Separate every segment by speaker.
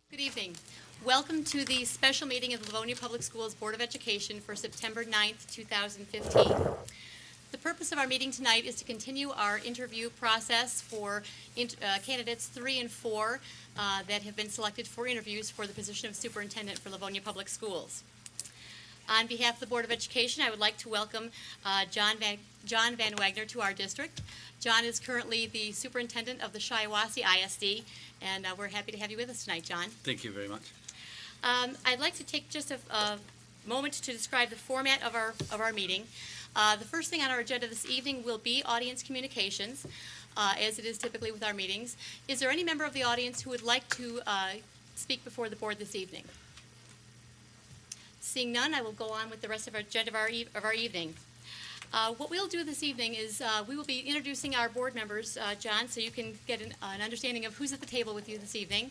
Speaker 1: Good evening. Welcome to the special meeting of the Livonia Public Schools Board of Education for September 9th, 2015. The purpose of our meeting tonight is to continue our interview process for candidates 3 and 4 that have been selected for interviews for the position of superintendent for Livonia Public Schools. On behalf of the Board of Education, I would like to welcome John Van Wagner to our district. John is currently the superintendent of the Shiawassee ISD, and we're happy to have you with us tonight, John.
Speaker 2: Thank you very much.
Speaker 1: I'd like to take just a moment to describe the format of our meeting. The first thing on our agenda this evening will be audience communications, as it is typically with our meetings. Is there any member of the audience who would like to speak before the board this evening? Seeing none, I will go on with the rest of our agenda of our evening. What we'll do this evening is we will be introducing our board members, John, so you can get an understanding of who's at the table with you this evening.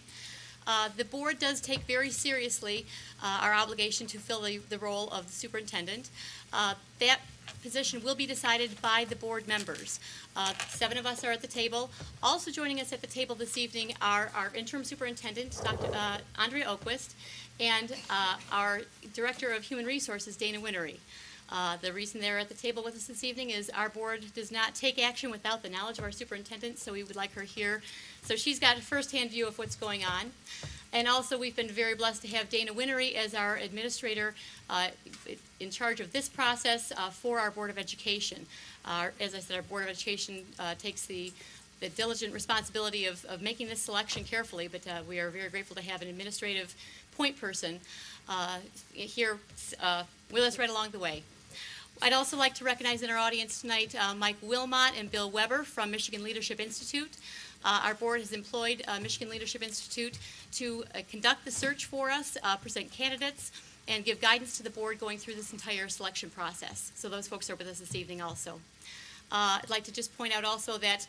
Speaker 1: The board does take very seriously our obligation to fill the role of the superintendent. That position will be decided by the board members. 7 of us are at the table. Also joining us at the table this evening are our interim superintendent, Dr. Andrea Oquist, and our Director of Human Resources, Dana Winnery. The reason they're at the table with us this evening is our board does not take action without the knowledge of our superintendent, so we would like her here. So she's got a first-hand view of what's going on. And also, we've been very blessed to have Dana Winnery as our administrator in charge of this process for our Board of Education. As I said, our Board of Education takes the diligent responsibility of making this selection carefully, but we are very grateful to have an administrative point person here with us right along the way. I'd also like to recognize in our audience tonight Mike Wilmot and Bill Weber from Michigan Leadership Institute. Our board has employed Michigan Leadership Institute to conduct the search for us, present candidates, and give guidance to the board going through this entire selection process. So those folks are with us this evening also. I'd like to just point out also that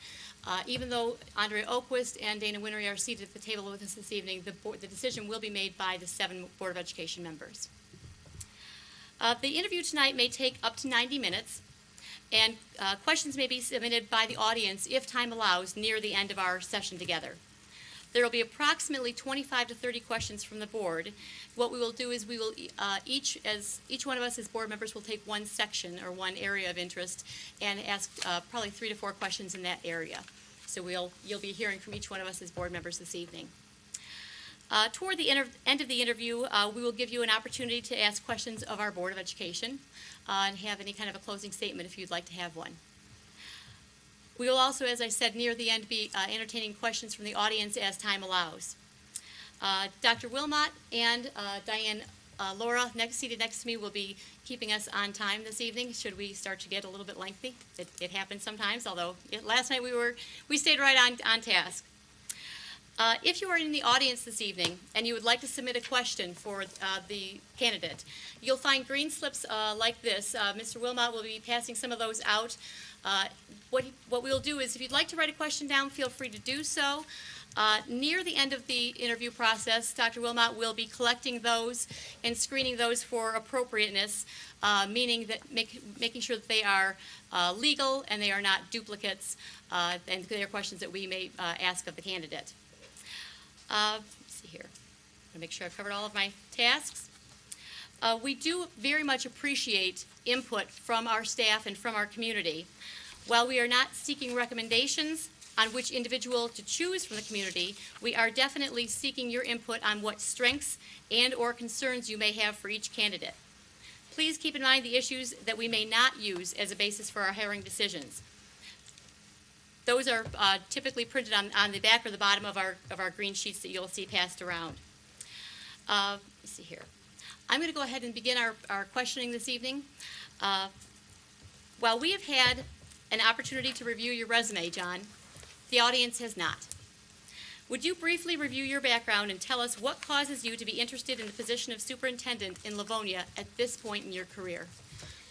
Speaker 1: even though Andrea Oquist and Dana Winnery are seated at the table with us this evening, the decision will be made by the 7 Board of Education members. The interview tonight may take up to 90 minutes, and questions may be submitted by the audience if time allows near the end of our session together. There will be approximately 25 to 30 questions from the board. What we will do is we will each one of us as board members will take one section or one area of interest and ask probably 3 to 4 questions in that area. So you'll be hearing from each one of us as board members this evening. Toward the end of the interview, we will give you an opportunity to ask questions of our Board of Education and have any kind of a closing statement if you'd like to have one. We will also, as I said, near the end be entertaining questions from the audience as time allows. Dr. Wilmot and Diane Laura, seated next to me, will be keeping us on time this evening should we start to get a little bit lengthy. It happens sometimes, although last night we stayed right on task. If you are in the audience this evening and you would like to submit a question for the candidate, you'll find green slips like this. Mr. Wilmot will be passing some of those out. What we'll do is if you'd like to write a question down, feel free to do so. Near the end of the interview process, Dr. Wilmot will be collecting those and screening those for appropriateness, meaning that making sure that they are legal and they are not duplicates, and they are questions that we may ask of the candidate. Let's see here. I'm going to make sure I've covered all of my tasks. We do very much appreciate input from our staff and from our community. While we are not seeking recommendations on which individual to choose from the community, we are definitely seeking your input on what strengths and or concerns you may have for each candidate. Please keep in mind the issues that we may not use as a basis for our hiring decisions. Those are typically printed on the back or the bottom of our green sheets that you'll see passed around. Let's see here. I'm going to go ahead and begin our questioning this evening. While we have had an opportunity to review your resume, John, the audience has not. Would you briefly review your background and tell us what causes you to be interested in the position of superintendent in Livonia at this point in your career?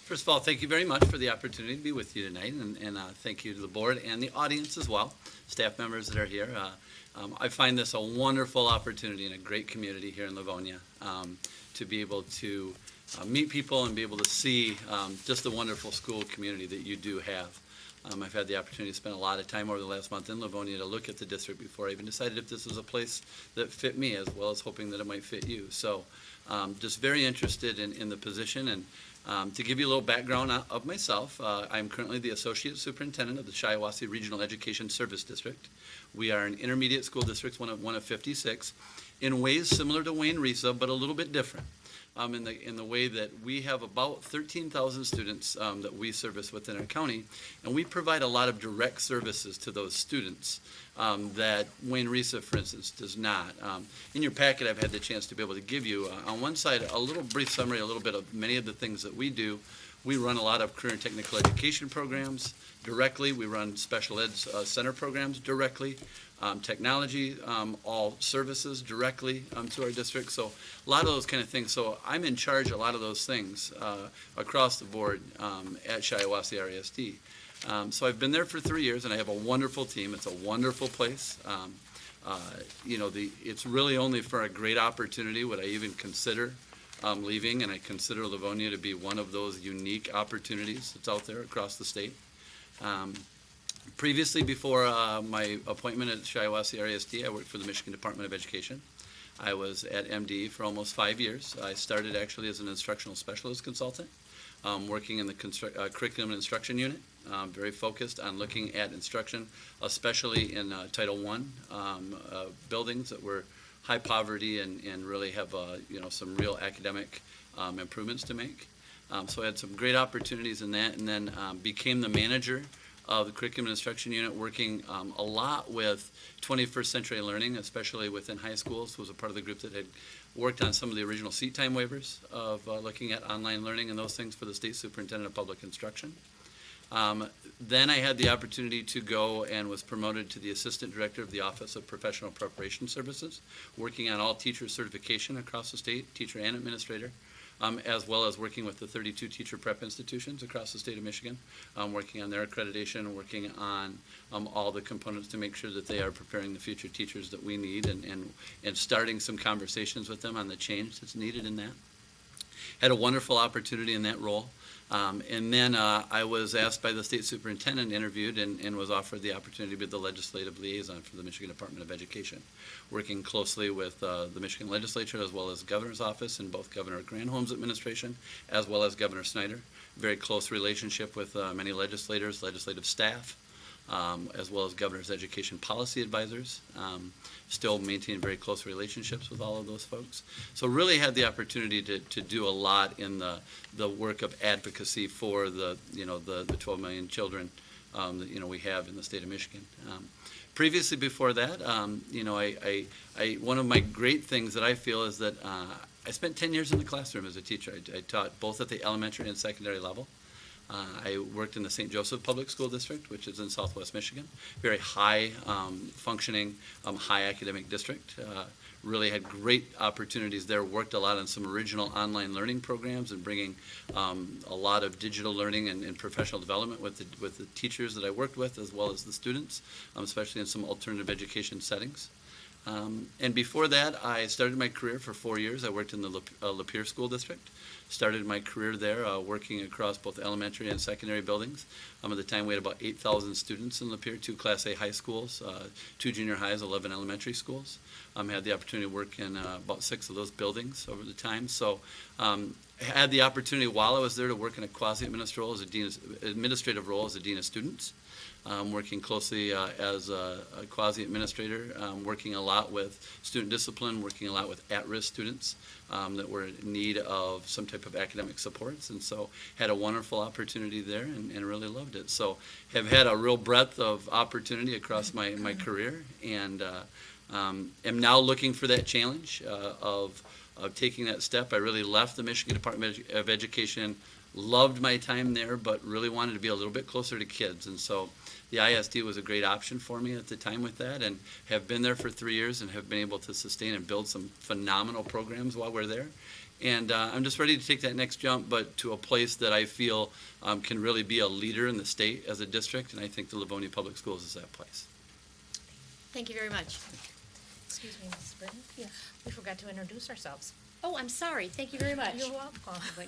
Speaker 2: First of all, thank you very much for the opportunity to be with you tonight, and thank you to the board and the audience as well, staff members that are here. I find this a wonderful opportunity in a great community here in Livonia to be able to meet people and be able to see just the wonderful school community that you do have. I've had the opportunity to spend a lot of time over the last month in Livonia to look at the district before I even decided if this was a place that fit me, as well as hoping that it might fit you. So just very interested in the position. And to give you a little background of myself, I'm currently the Associate Superintendent of the Shiawassee Regional Education Service District. We are an intermediate school district, one of 56, in ways similar to Wayne Risa, but a little bit different. In the way that we have about 13,000 students that we service within our county, and we provide a lot of direct services to those students that Wayne Risa, for instance, does not. In your packet, I've had the chance to be able to give you, on one side, a little brief summary, a little bit of many of the things that we do. We run a lot of career and technical education programs directly. We run special ed center programs directly. Technology, all services directly to our district. So a lot of those kind of things. So I'm in charge of a lot of those things across the board at Shiawassee RESD. So I've been there for 3 years, and I have a wonderful team. It's a wonderful place. It's really only for a great opportunity would I even consider leaving, and I consider Livonia to be one of those unique opportunities that's out there across the state. Previously, before my appointment at Shiawassee RESD, I worked for the Michigan Department of Education. I was at MD for almost 5 years. I started actually as an instructional specialist consultant, working in the curriculum and instruction unit, very focused on looking at instruction, especially in Title I buildings that were high poverty and really have some real academic improvements to make. So I had some great opportunities in that, and then became the manager of the curriculum and instruction unit, working a lot with 21st century learning, especially within high schools. Was a part of the group that had worked on some of the original seat time waivers of looking at online learning and those things for the State Superintendent of Public Instruction. Then I had the opportunity to go and was promoted to the Assistant Director of the Office of Professional Preparation Services, working on all teacher certification across the state, teacher and administrator, as well as working with the 32 teacher prep institutions across the state of Michigan, working on their accreditation, working on all the components to make sure that they are preparing the future teachers that we need, and starting some conversations with them on the change that's needed in that. Had a wonderful opportunity in that role. And then I was asked by the state superintendent, interviewed, and was offered the opportunity to be the legislative liaison for the Michigan Department of Education, working closely with the Michigan legislature as well as the governor's office and both Governor Granholm's administration as well as Governor Snyder. Very close relationship with many legislators, legislative staff, as well as governor's education policy advisors. Still maintain very close relationships with all of those folks. So really had the opportunity to do a lot in the work of advocacy for the 12 million children that we have in the state of Michigan. Previously, before that, one of my great things that I feel is that I spent 10 years in the classroom as a teacher. I taught both at the elementary and secondary level. I worked in the St. Joseph Public School District, which is in southwest Michigan. Very high functioning, high academic district. Really had great opportunities there. Worked a lot on some original online learning programs and bringing a lot of digital learning and professional development with the teachers that I worked with as well as the students, especially in some alternative education settings. And before that, I started my career for 4 years. I worked in the Lapeer School District. Started my career there working across both elementary and secondary buildings. At the time, we had about 8,000 students in Lapeer, 2 Class A high schools, 2 junior highs, 11 elementary schools. Had the opportunity to work in about 6 of those buildings over the time. So had the opportunity while I was there to work in a administrative role as a dean of students. Working closely as a quasi-administrator, working a lot with student discipline, working a lot with at-risk students that were in need of some type of academic supports, and so had a wonderful opportunity there and really loved it. So have had a real breadth of opportunity across my career, and am now looking for that challenge of taking that step. I really left the Michigan Department of Education, loved my time there, but really wanted to be a little bit closer to kids, and so the ISD was a great option for me at the time with that, and have been there for 3 years and have been able to sustain and build some phenomenal programs while we're there. And I'm just ready to take that next jump, but to a place that I feel can really be a leader in the state as a district, and I think the Livonia Public Schools is that place.
Speaker 1: Thank you very much.
Speaker 3: Excuse me, Mrs. Britton. Yeah. We forgot to introduce ourselves.
Speaker 1: Oh, I'm sorry. Thank you very much.
Speaker 3: You're welcome.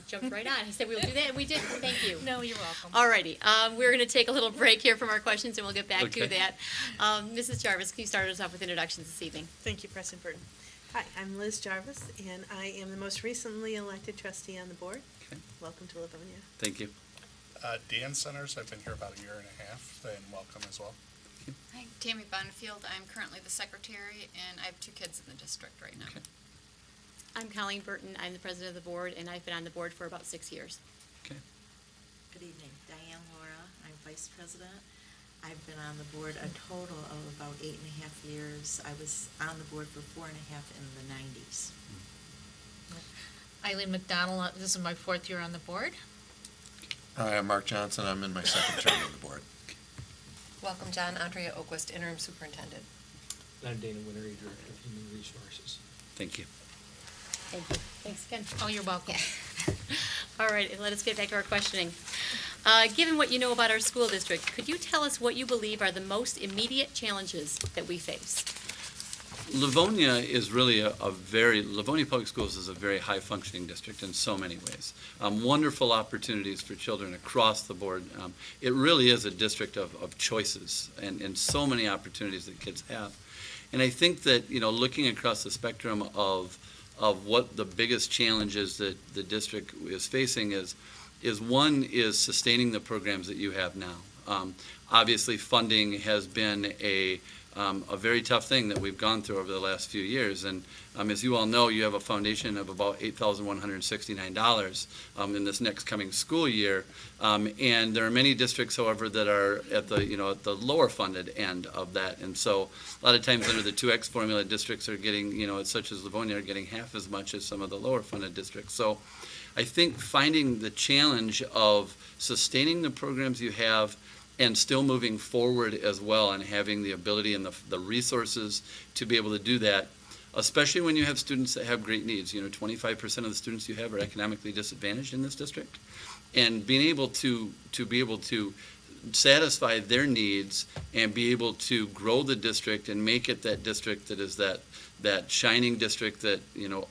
Speaker 1: Jumped right on. He said we will do that, and we did. Thank you.
Speaker 3: No, you're welcome.
Speaker 1: All righty. We're going to take a little break here from our questions, and we'll get back to
Speaker 2: Okay.
Speaker 1: that. Mrs. Jarvis, can you start us off with introductions this evening?
Speaker 4: Thank you, President Burton. Hi, I'm Liz Jarvis, and I am the most recently elected trustee on the board.
Speaker 2: Okay.
Speaker 4: Welcome to Livonia.
Speaker 2: Thank you.
Speaker 5: Dan Centers, I've been here about a year and a half, and welcome as well.
Speaker 6: Hi, Tammy Bonfield. I'm currently the secretary, and I have 2 kids in the district right now.
Speaker 2: Okay.
Speaker 1: I'm Colleen Burton. I'm the president of the board, and I've been on the board for about 6 years.
Speaker 2: Okay.
Speaker 7: Good evening, Diane Laura, I'm vice president. I've been on the board a total of about 8.5 years. I was on the board for 4.5 in the 90s.
Speaker 3: Eileen McDonald, this is my 4th year on the board.
Speaker 8: Hi, I'm Mark Johnson. I'm in my 2nd term on the board.
Speaker 9: Welcome, John. Andrea Oakwest, interim superintendent.
Speaker 10: I'm Dana Winnery, Director of Human Resources.
Speaker 2: Thank you.
Speaker 1: Thank you. Thanks again.
Speaker 3: Oh, you're welcome.
Speaker 1: All right, and let us get back to our questioning. Given what you know about our school district, could you tell us what you believe are the most immediate challenges that we face?
Speaker 2: Livonia is really Livonia Public Schools is a very high-functioning district in so many ways. Wonderful opportunities for children across the board. It really is a district of choices and so many opportunities that kids have. And I think that, looking across the spectrum of what the biggest challenges that the district is facing is one is sustaining the programs that you have now. Obviously, funding has been a very tough thing that we've gone through over the last few years. And as you all know, you have a foundation of about $8,169 in this next coming school year. And there are many districts, however, that are at the lower funded end of that. And so a lot of times under the 2X formula, districts are getting, such as Livonia, are getting half as much as some of the lower funded districts. So I think finding the challenge of sustaining the programs you have and still moving forward as well and having the ability and the resources to be able to do that, especially when you have students that have great needs. 25% of the students you have are economically disadvantaged in this district. And being able to satisfy their needs and be able to grow the district and make it that district that is that shining district that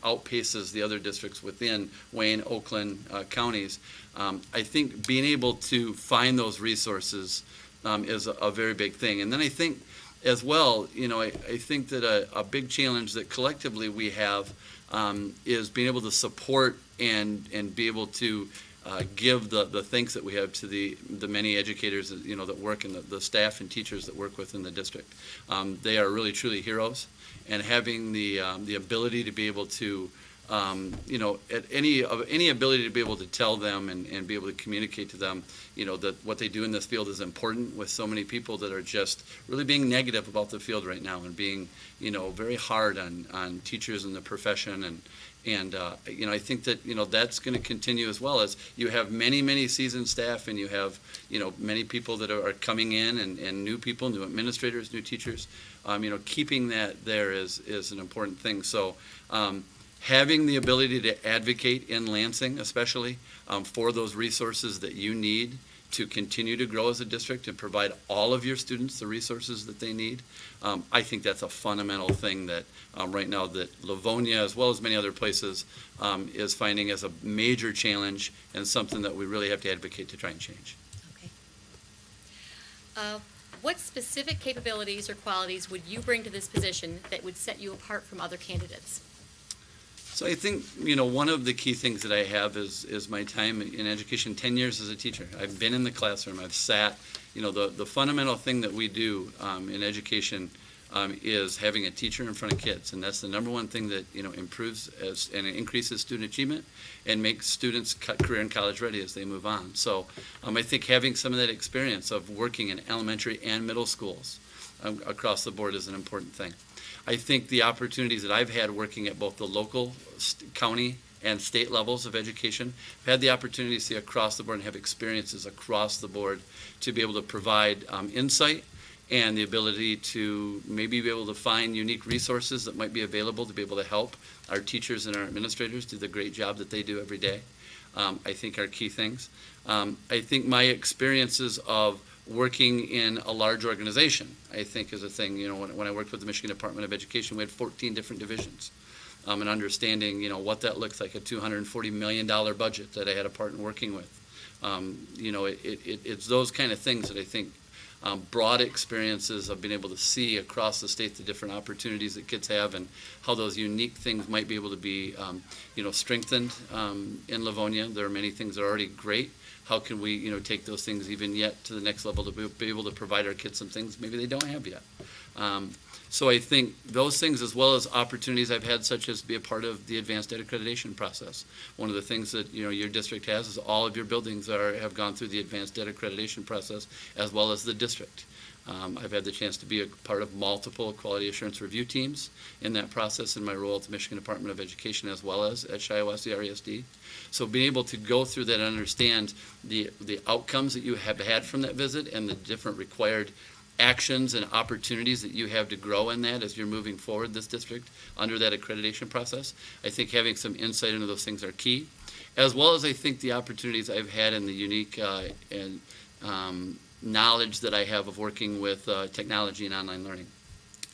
Speaker 2: outpaces the other districts within Wayne, Oakland counties. I think being able to find those resources is a very big thing. And then I think as well, I think that a big challenge that collectively we have is being able to support and be able to give the thanks that we have to the many educators that work and the staff and teachers that work within the district. They are really truly heroes, and having the ability to be able to at any ability to be able to tell them and be able to communicate to them, that what they do in this field is important, with so many people that are just really being negative about the field right now and being, very hard on teachers in the profession. And I think that, that's going to continue, as well as you have many, many seasoned staff, and you have, many people that are coming in and new people, new administrators, new teachers. Keeping that there is an important thing. So having the ability to advocate in Lansing, especially, for those resources that you need to continue to grow as a district and provide all of your students the resources that they need, I think that's a fundamental thing that right now that Livonia, as well as many other places, is finding as a major challenge and something that we really have to advocate to try and change.
Speaker 1: Okay. What specific capabilities or qualities would you bring to this position that would set you apart from other candidates?
Speaker 2: So I think, one of the key things that I have is my time in education, 10 years as a teacher. I've been in the classroom, I've sat, the fundamental thing that we do in education is having a teacher in front of kids. And that's the number one thing that, improves and increases student achievement and makes students career and college ready as they move on. So I think having some of that experience of working in elementary and middle schools across the board is an important thing. I think the opportunities that I've had working at both the local, county, and state levels of education, I've had the opportunity to see across the board and have experiences across the board to be able to provide insight and the ability to maybe be able to find unique resources that might be available to be able to help our teachers and our administrators do the great job that they do every day, I think are key things. I think my experiences of working in a large organization, I think, is a thing. When I worked with the Michigan Department of Education, we had 14 different divisions. and understanding, what that looks like, a $240 million budget that I had a part in working with. It's those kind of things that I think broad experiences of being able to see across the state the different opportunities that kids have and how those unique things might be able to be, strengthened in Livonia. There are many things that are already great. How can we, take those things even yet to the next level to be able to provide our kids some things maybe they don't have yet. So I think those things, as well as opportunities I've had, such as be a part of the advanced ed accreditation process. One of the things that your district has is all of your buildings have gone through the advanced ed accreditation process, as well as the district. I've had the chance to be a part of multiple quality assurance review teams in that process in my role at the Michigan Department of Education, as well as at Shiawassee RESD. So being able to go through that and understand the outcomes that you have had from that visit and the different required actions and opportunities that you have to grow in that as you're moving forward this district under that accreditation process. I think having some insight into those things are key, as well as I think the opportunities I've had and the unique knowledge that I have of working with technology and online learning.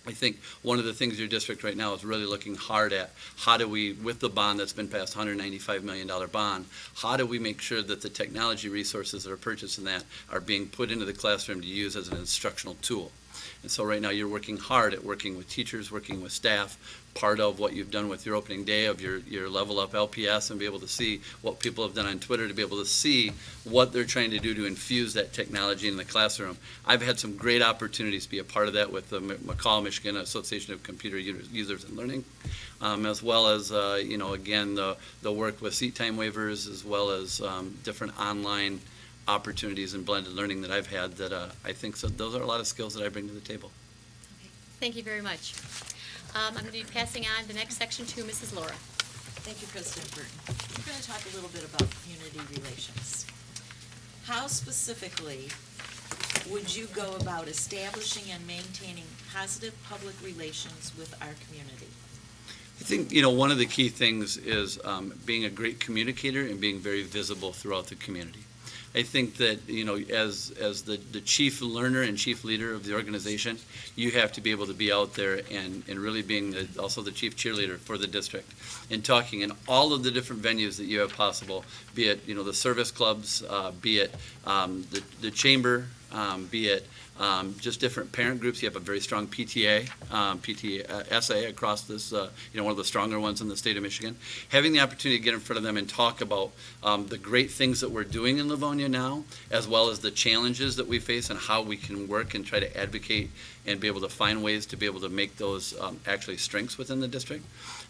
Speaker 2: I think one of the things your district right now is really looking hard at, how do we, with the bond that's been passed, $195 million bond, how do we make sure that the technology resources that are purchased in that are being put into the classroom to use as an instructional tool? And so right now you're working hard at working with teachers, working with staff, part of what you've done with your opening day of your Level Up LPS, and be able to see what people have done on Twitter, to be able to see what they're trying to do to infuse that technology in the classroom. I've had some great opportunities to be a part of that with the McCall, Michigan Association of Computer Users and Learning, as well as, again, the work with seat time waivers, as well as different online opportunities and blended learning that I've had that I think those are a lot of skills that I bring to the table.
Speaker 1: Thank you very much. I'm going to be passing on the next section to Mrs. Laura.
Speaker 7: Thank you, President Burton. We're going to talk a little bit about community relations. How specifically would you go about establishing and maintaining positive public relations with our community?
Speaker 2: I think, one of the key things is being a great communicator and being very visible throughout the community. I think that, as the chief learner and chief leader of the organization, you have to be able to be out there and really being also the chief cheerleader for the district and talking in all of the different venues that you have possible, be it, the service clubs, be it the chamber, be it just different parent groups. You have a very strong PTA, PTA-SA across this, one of the stronger ones in the state of Michigan. Having the opportunity to get in front of them and talk about the great things that we're doing in Livonia now, as well as the challenges that we face and how we can work and try to advocate and be able to find ways to be able to make those actually strengths within the district.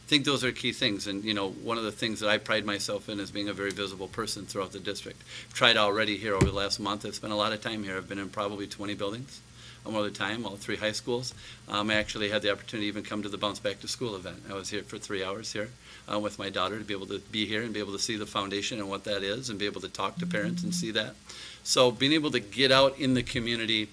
Speaker 2: I think those are key things, and one of the things that I pride myself in is being a very visible person throughout the district. I've tried already here over the last month. I've spent a lot of time here. I've been in probably 20 buildings more of the time, all 3 high schools. I actually had the opportunity to even come to the Bounce Back to School event. I was here for 3 hours here with my daughter to be able to be here and be able to see the foundation and what that is and be able to talk to parents and see that. So being able to get out in the community,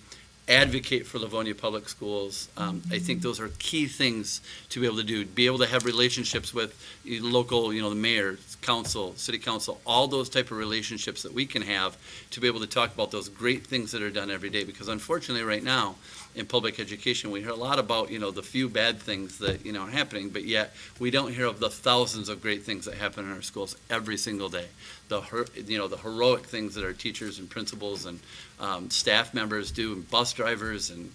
Speaker 2: advocate for Livonia Public Schools. I think those are key things to be able to do. Be able to have relationships with local, the mayor, council, city council, all those type of relationships that we can have to be able to talk about those great things that are done every day. Because unfortunately right now in public education we hear a lot about, the few bad things that, are happening, but yet we don't hear of the thousands of great things that happen in our schools every single day. The heroic things that our teachers and principals and staff members do, and bus drivers and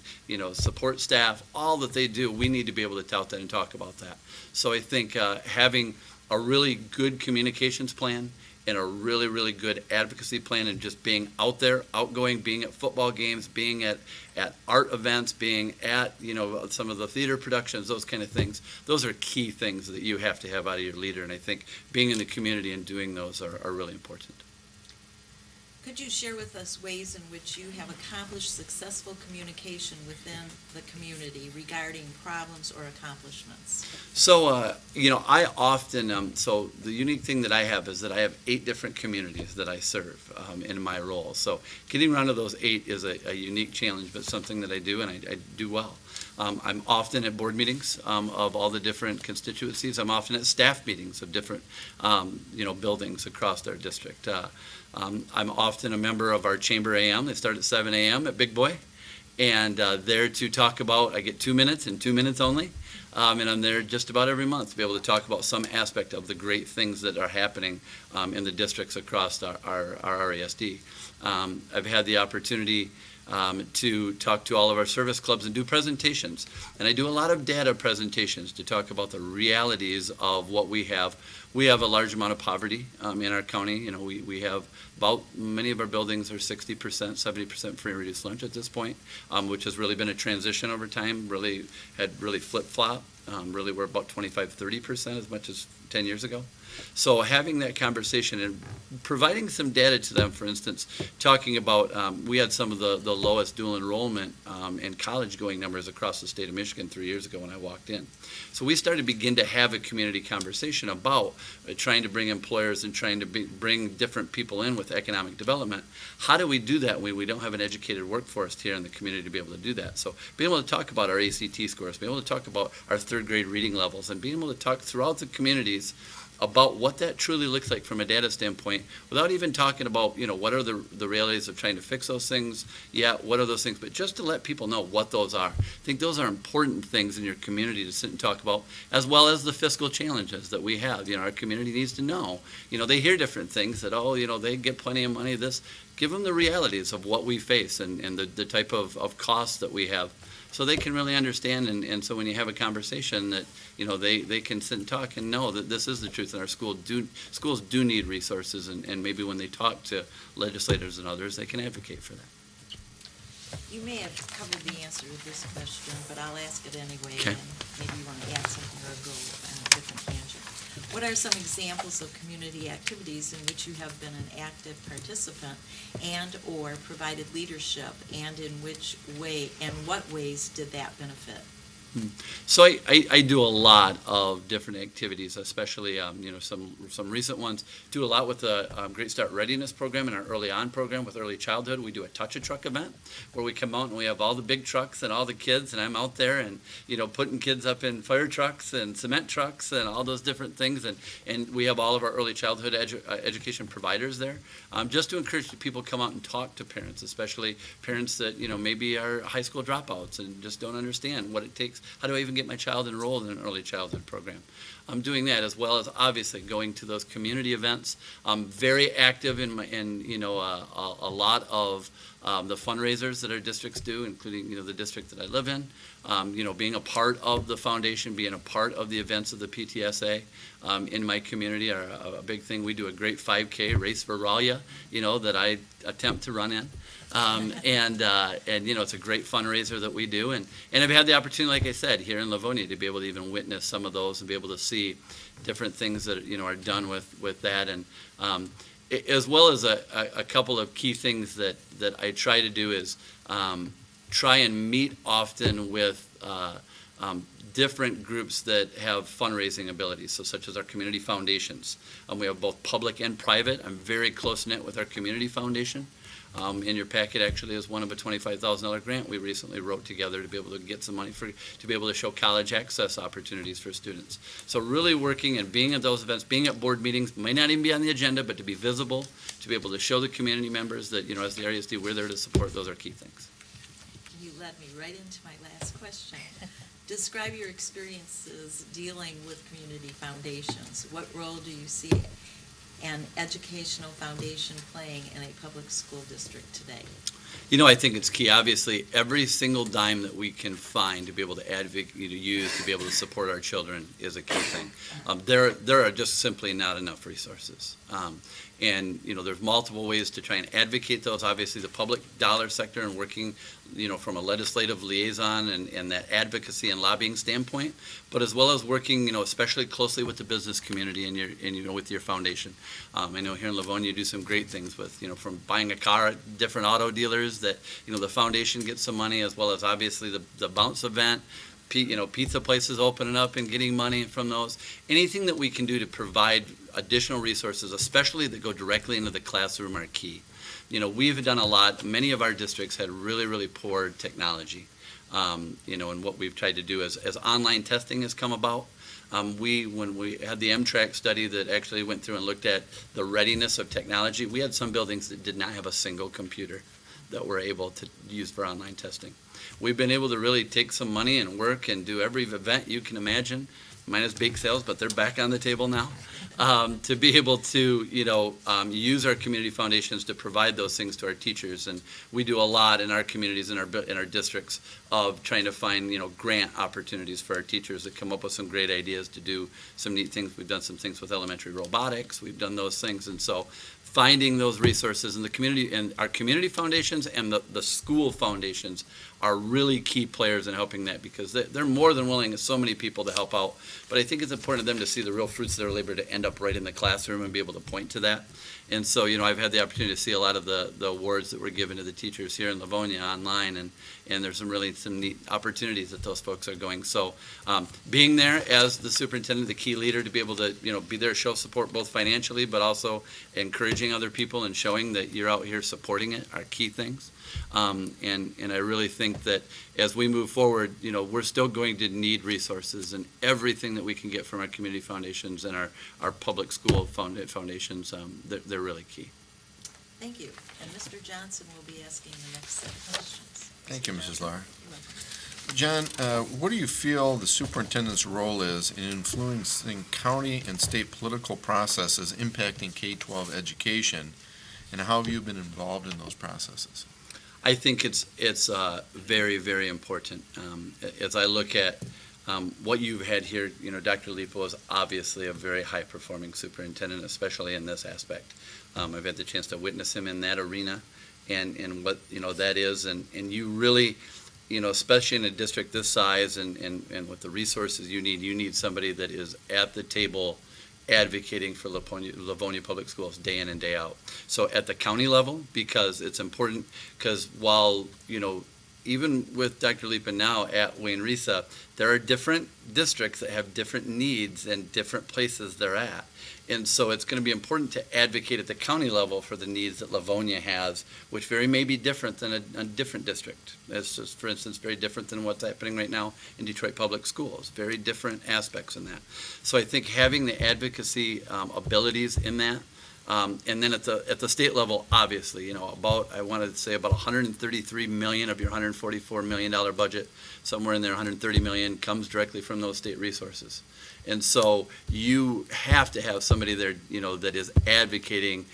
Speaker 2: support staff, all that they do, we need to be able to tout that and talk about that. So I think having a really good communications plan and a really, really good advocacy plan, and just being out there, outgoing, being at football games, being at art events, being at some of the theater productions, those kind of things, those are key things that you have to have out of your leader, and I think being in the community and doing those are really important.
Speaker 7: Could you share with us ways in which you have accomplished successful communication within the community regarding problems or accomplishments?
Speaker 2: So, I often, so the unique thing that I have is that I have 8 different communities that I serve in my role. So getting around to those 8 is a unique challenge, but something that I do, and I do well. I'm often at board meetings of all the different constituencies. I'm often at staff meetings of different, buildings across our district. I'm often a member of our Chamber AM. They start at 7 a.m. at Big Boy. and there to talk about, I get 2 minutes and 2 minutes only, and I'm there just about every month to be able to talk about some aspect of the great things that are happening in the districts across our RASD. I've had the opportunity to talk to all of our service clubs and do presentations. And I do a lot of data presentations to talk about the realities of what we have. We have a large amount of poverty in our county. You know, we have many of our buildings are 60%, 70% free and reduced lunch at this point, which has really been a transition over time, really flip-flop. Really we're about 25, 30% as much as 10 years ago. So having that conversation and providing some data to them, for instance, talking about, we had some of the lowest dual enrollment and college-going numbers across the state of Michigan 3 years ago when I walked in. So we started to begin to have a community conversation about trying to bring employers and trying to bring different people in with economic development. How do we do that when we don't have an educated workforce here in the community to be able to do that? So being able to talk about our ACT scores, being able to talk about our third grade reading levels, and being able to talk throughout the communities about what that truly looks like from a data standpoint, without even talking about, you know, what are the realities of trying to fix those things, what are those things, but just to let people know what those are. I think those are important things in your community to sit and talk about, as well as the fiscal challenges that we have. You know, our community needs to know, you know, they hear different things that, oh, you know, they get plenty of money, this, give them the realities of what we face and the type of costs that we have, so they can really understand, and so when you have a conversation that, you know, they can sit and talk and know that this is the truth, and our schools do need resources, and maybe when they talk to legislators and others, they can advocate for that.
Speaker 7: You may have covered the answer to this question, but I'll ask it anyway,
Speaker 2: Okay.
Speaker 7: and maybe you want to add something or go on a different tangent. What are some examples of community activities in which you have been an active participant and/or provided leadership, and in which way, and what ways did that benefit?
Speaker 2: So I do a lot of different activities, especially you know, some recent ones. Do a lot with the Great Start Readiness program and our early on program with early childhood. We do a Touch a Truck event where we come out and we have all the big trucks and all the kids, and I'm out there and, you know, putting kids up in fire trucks and cement trucks and all those different things, and we have all of our early childhood education providers there, just to encourage people to come out and talk to parents, especially parents that, you know, maybe are high school dropouts and just don't understand what it takes. How do I even get my child enrolled in an early childhood program? I'm doing that, as well as obviously going to those community events. I'm very active in you know, a lot of the fundraisers that our districts do, including, you know, the district that I live in. You know, being a part of the foundation, being a part of the events of the PTSA in my community are a big thing. We do a great 5K race for Ralia, you know, that I attempt to run in. And you know, it's a great fundraiser that we do, and I've had the opportunity, like I said, here in Livonia, to be able to even witness some of those and be able to see different things that, you know, are done with that, and as well as a couple of key things that I try to do is try and meet often with different groups that have fundraising abilities, so such as our community foundations. We have both public and private. I'm very close-knit with our community foundation. In your packet actually is one of a $25,000 grant we recently wrote together to be able to get some money to be able to show college access opportunities for students. So really working and being at those events, being at board meetings, may not even be on the agenda, but to be visible, to be able to show the community members that, you know, as the RASD, we're there to support. Those are key things.
Speaker 7: You led me right into my last question. Describe your experiences dealing with community foundations. What role do you see an educational foundation playing in a public school district today?
Speaker 2: You know, I think it's key. Obviously, every single dime that we can find to be able to advocate, to use, to be able to support our children is a key thing. There are just simply not enough resources. And, you know, there's multiple ways to try and advocate those. Obviously, the public dollar sector and working, you know, from a legislative liaison and that advocacy and lobbying standpoint, but as well as working, you know, especially closely with the business community and you know, with your foundation. I know here in Livonia you do some great things with, you know, from buying a car at different auto dealers that, you know, the foundation gets some money, as well as obviously the bounce event. You know, pizza places opening up and getting money from those. Anything that we can do to provide additional resources, especially that go directly into the classroom, are key. You know, we've done a lot. Many of our districts had really, really poor technology. You know, and what we've tried to do as online testing has come about, when we had the M-Track study that actually went through and looked at the readiness of technology, we had some buildings that did not have a single computer that were able to use for online testing. we've been able to really take some money and work and do every event you can imagine, minus bake sales, but they're back on the table now, to be able to, use our community foundations to provide those things to our teachers. And we do a lot in our communities, in our districts, of trying to find, grant opportunities for our teachers that come up with some great ideas to do some neat things. We've done some things with elementary robotics. We've done those things. And so finding those resources in the community, and our community foundations and the school foundations are really key players in helping that, because they're more than willing, so many people, to help out. But I think it's important to them to see the real fruits of their labor, to end up right in the classroom and be able to point to that. And so, I've had the opportunity to see a lot of the awards that were given to the teachers here in Livonia online, and there's some neat opportunities that those folks are going. So being there as the superintendent, the key leader, to be able to, be there, show support both financially, but also encouraging other people and showing that you're out here supporting it, are key things. And I really think that as we move forward, we're still going to need resources, and everything that we can get from our community foundations and our public school foundations, they're really key.
Speaker 7: Thank you. And Mr. Johnson will be asking the next set of questions.
Speaker 8: Thank you, Mrs. Lar.
Speaker 7: You're welcome.
Speaker 8: John, what do you feel the superintendent's role is in influencing county and state political processes impacting K-12 education, and how have you been involved in those processes?
Speaker 2: I think it's very, very important. As I look at what you've had here, Dr. Lipo is obviously a very high-performing superintendent, especially in this aspect. I've had the chance to witness him in that arena, and what that is, and you really, especially in a district this size and with the resources you need somebody that is at the table advocating for Livonia Public Schools day in and day out. So at the county level, because it's important, because while, even with Dr. Lipa now at Wayne Risa, there are different districts that have different needs and different places they're at. And so it's going to be important to advocate at the county level for the needs that Livonia has, which may be different than a different district. It's just, for instance, very different than what's happening right now in Detroit Public Schools. Very different aspects in that. So I think having the advocacy abilities in that, and then at the state level, obviously, I wanted to say about $133 million of your $144 million budget, somewhere in there, $130 million comes directly from those state resources. And so you have to have somebody there, that is advocating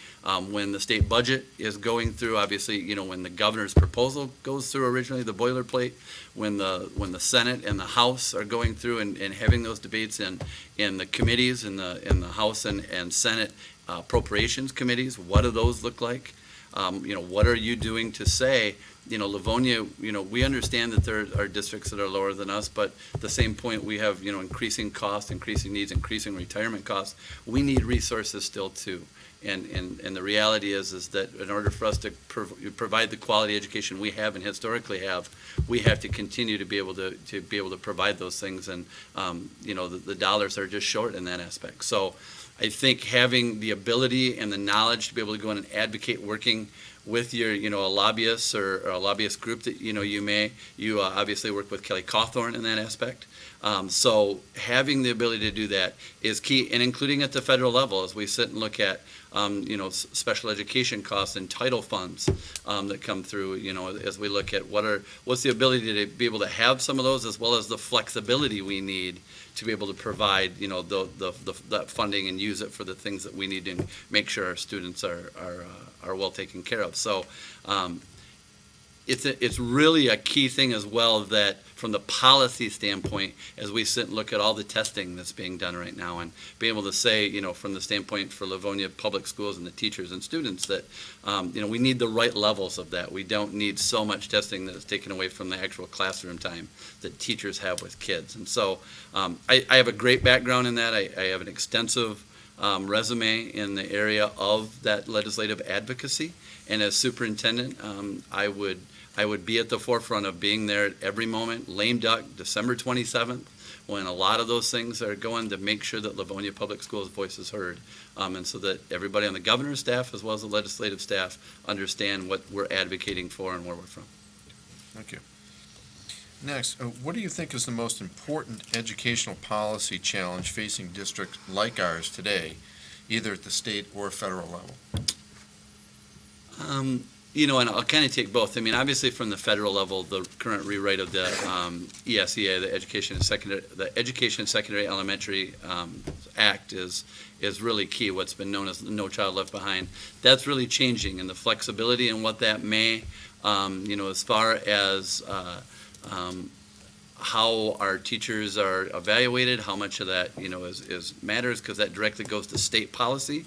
Speaker 2: when the state budget is going through, obviously, when the governor's proposal goes through originally, the boilerplate, when the Senate and the House are going through and having those debates in the committees, in the House and Senate appropriations committees. What do those look like? What are you doing to say, Livonia, we understand that there are districts that are lower than us, but at the same point we have, increasing costs, increasing needs, increasing retirement costs. We need resources still too. And the reality is that in order for us to provide the quality education we have and historically have, we have to continue to be able to provide those things. And, the dollars are just short in that aspect. So I think having the ability and the knowledge to be able to go in and advocate, working with your, a lobbyist or a lobbyist group that, you obviously work with Kelly Cawthorn in that aspect. So having the ability to do that is key, and including at the federal level as we sit and look at, special education costs and title funds that come through, as we look at what's the ability to be able to have some of those, as well as the flexibility we need to be able to provide, that funding and use it for the things that we need to make sure our students are well taken care of. So it's really a key thing as well, that from the policy standpoint, as we sit and look at all the testing that's being done right now, and be able to say, from the standpoint for Livonia Public Schools and the teachers and students, that, we need the right levels of that. We don't need so much testing that is taken away from the actual classroom time that teachers have with kids. And so I have a great background in that. I have an extensive resume in the area of that legislative advocacy. And as superintendent, I would be at the forefront of being there at every moment. Lame duck, December 27th, when a lot of those things are going, to make sure that Livonia Public Schools' voice is heard, and so that everybody on the governor's staff as well as the legislative staff understand what we're advocating for and where we're from.
Speaker 8: Thank you. Next, what do you think is the most important educational policy challenge facing districts like ours today, either at the state or federal level?
Speaker 2: And I'll kind of take both. I mean, obviously from the federal level, the current rewrite of the ESEA, the Education and Secondary Elementary Act is really key. What's been known as No Child Left Behind. That's really changing, and the flexibility and what that may, as far as how our teachers are evaluated, how much of that, is matters, because that directly goes to state policy.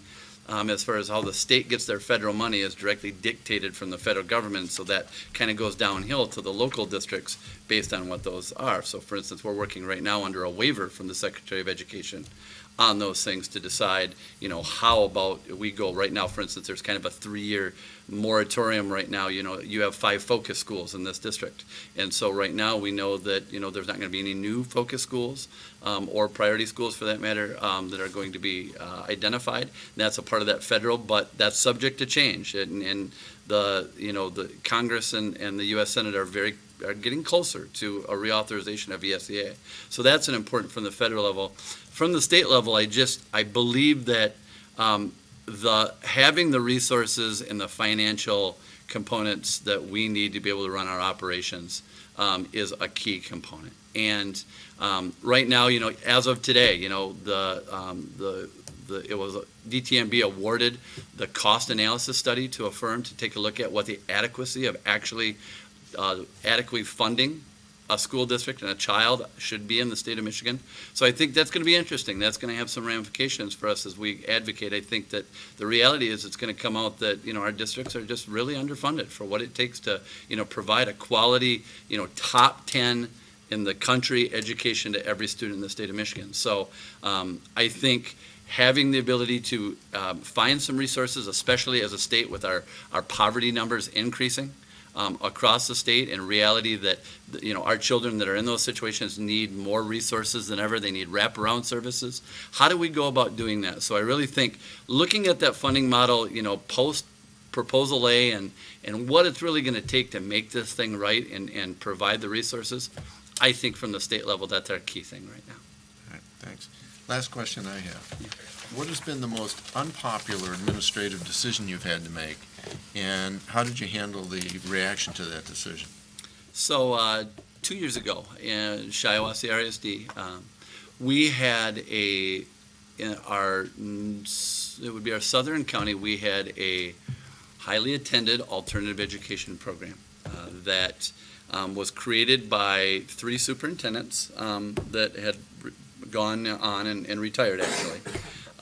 Speaker 2: As far as how the state gets their federal money is directly dictated from the federal government, so that kind of goes downhill to the local districts based on what those are. So for instance, we're working right now under a waiver from the Secretary of Education on those things to decide, how about we go right now. For instance, there's kind of a 3-year moratorium right now. You have 5 focus schools in this district. And so right now we know that, there's not going to be any new focus schools or priority schools for that matter that are going to be identified. And that's a part of that federal, but that's subject to change. And the Congress and the U.S. Senate are getting closer to a reauthorization of ESEA. So that's an important from the federal level. From the state level, I believe that having the resources and the financial components that we need to be able to run our operations is a key component. And right now, as of today, it was DTMB awarded the cost analysis study to a firm to take a look at what the adequacy of actually adequately funding a school district and a child should be in the state of Michigan. So I think that's going to be interesting. That's going to have some ramifications for us as we advocate. I think that the reality is it's going to come out that, our districts are just really underfunded for what it takes to, provide a quality, top 10 in the country education to every student in the state of Michigan. So I think having the ability to find some resources, especially as a state with our poverty numbers increasing, across the state, and reality that our children that are in those situations need more resources than ever. They need wraparound services. How do we go about doing that? So I really think looking at that funding model, post Proposal A and what it's really going to take to make this thing right and provide the resources, I think from the state level that's our key thing right now.
Speaker 8: All right, thanks. Last question I have. What has been the most unpopular administrative decision you've had to make, and how did you handle the reaction to that decision?
Speaker 2: So 2 years ago in Shiawassee RSD, we had it would be our southern county, we had a highly attended alternative education program that was created by 3 superintendents that had gone on and retired actually.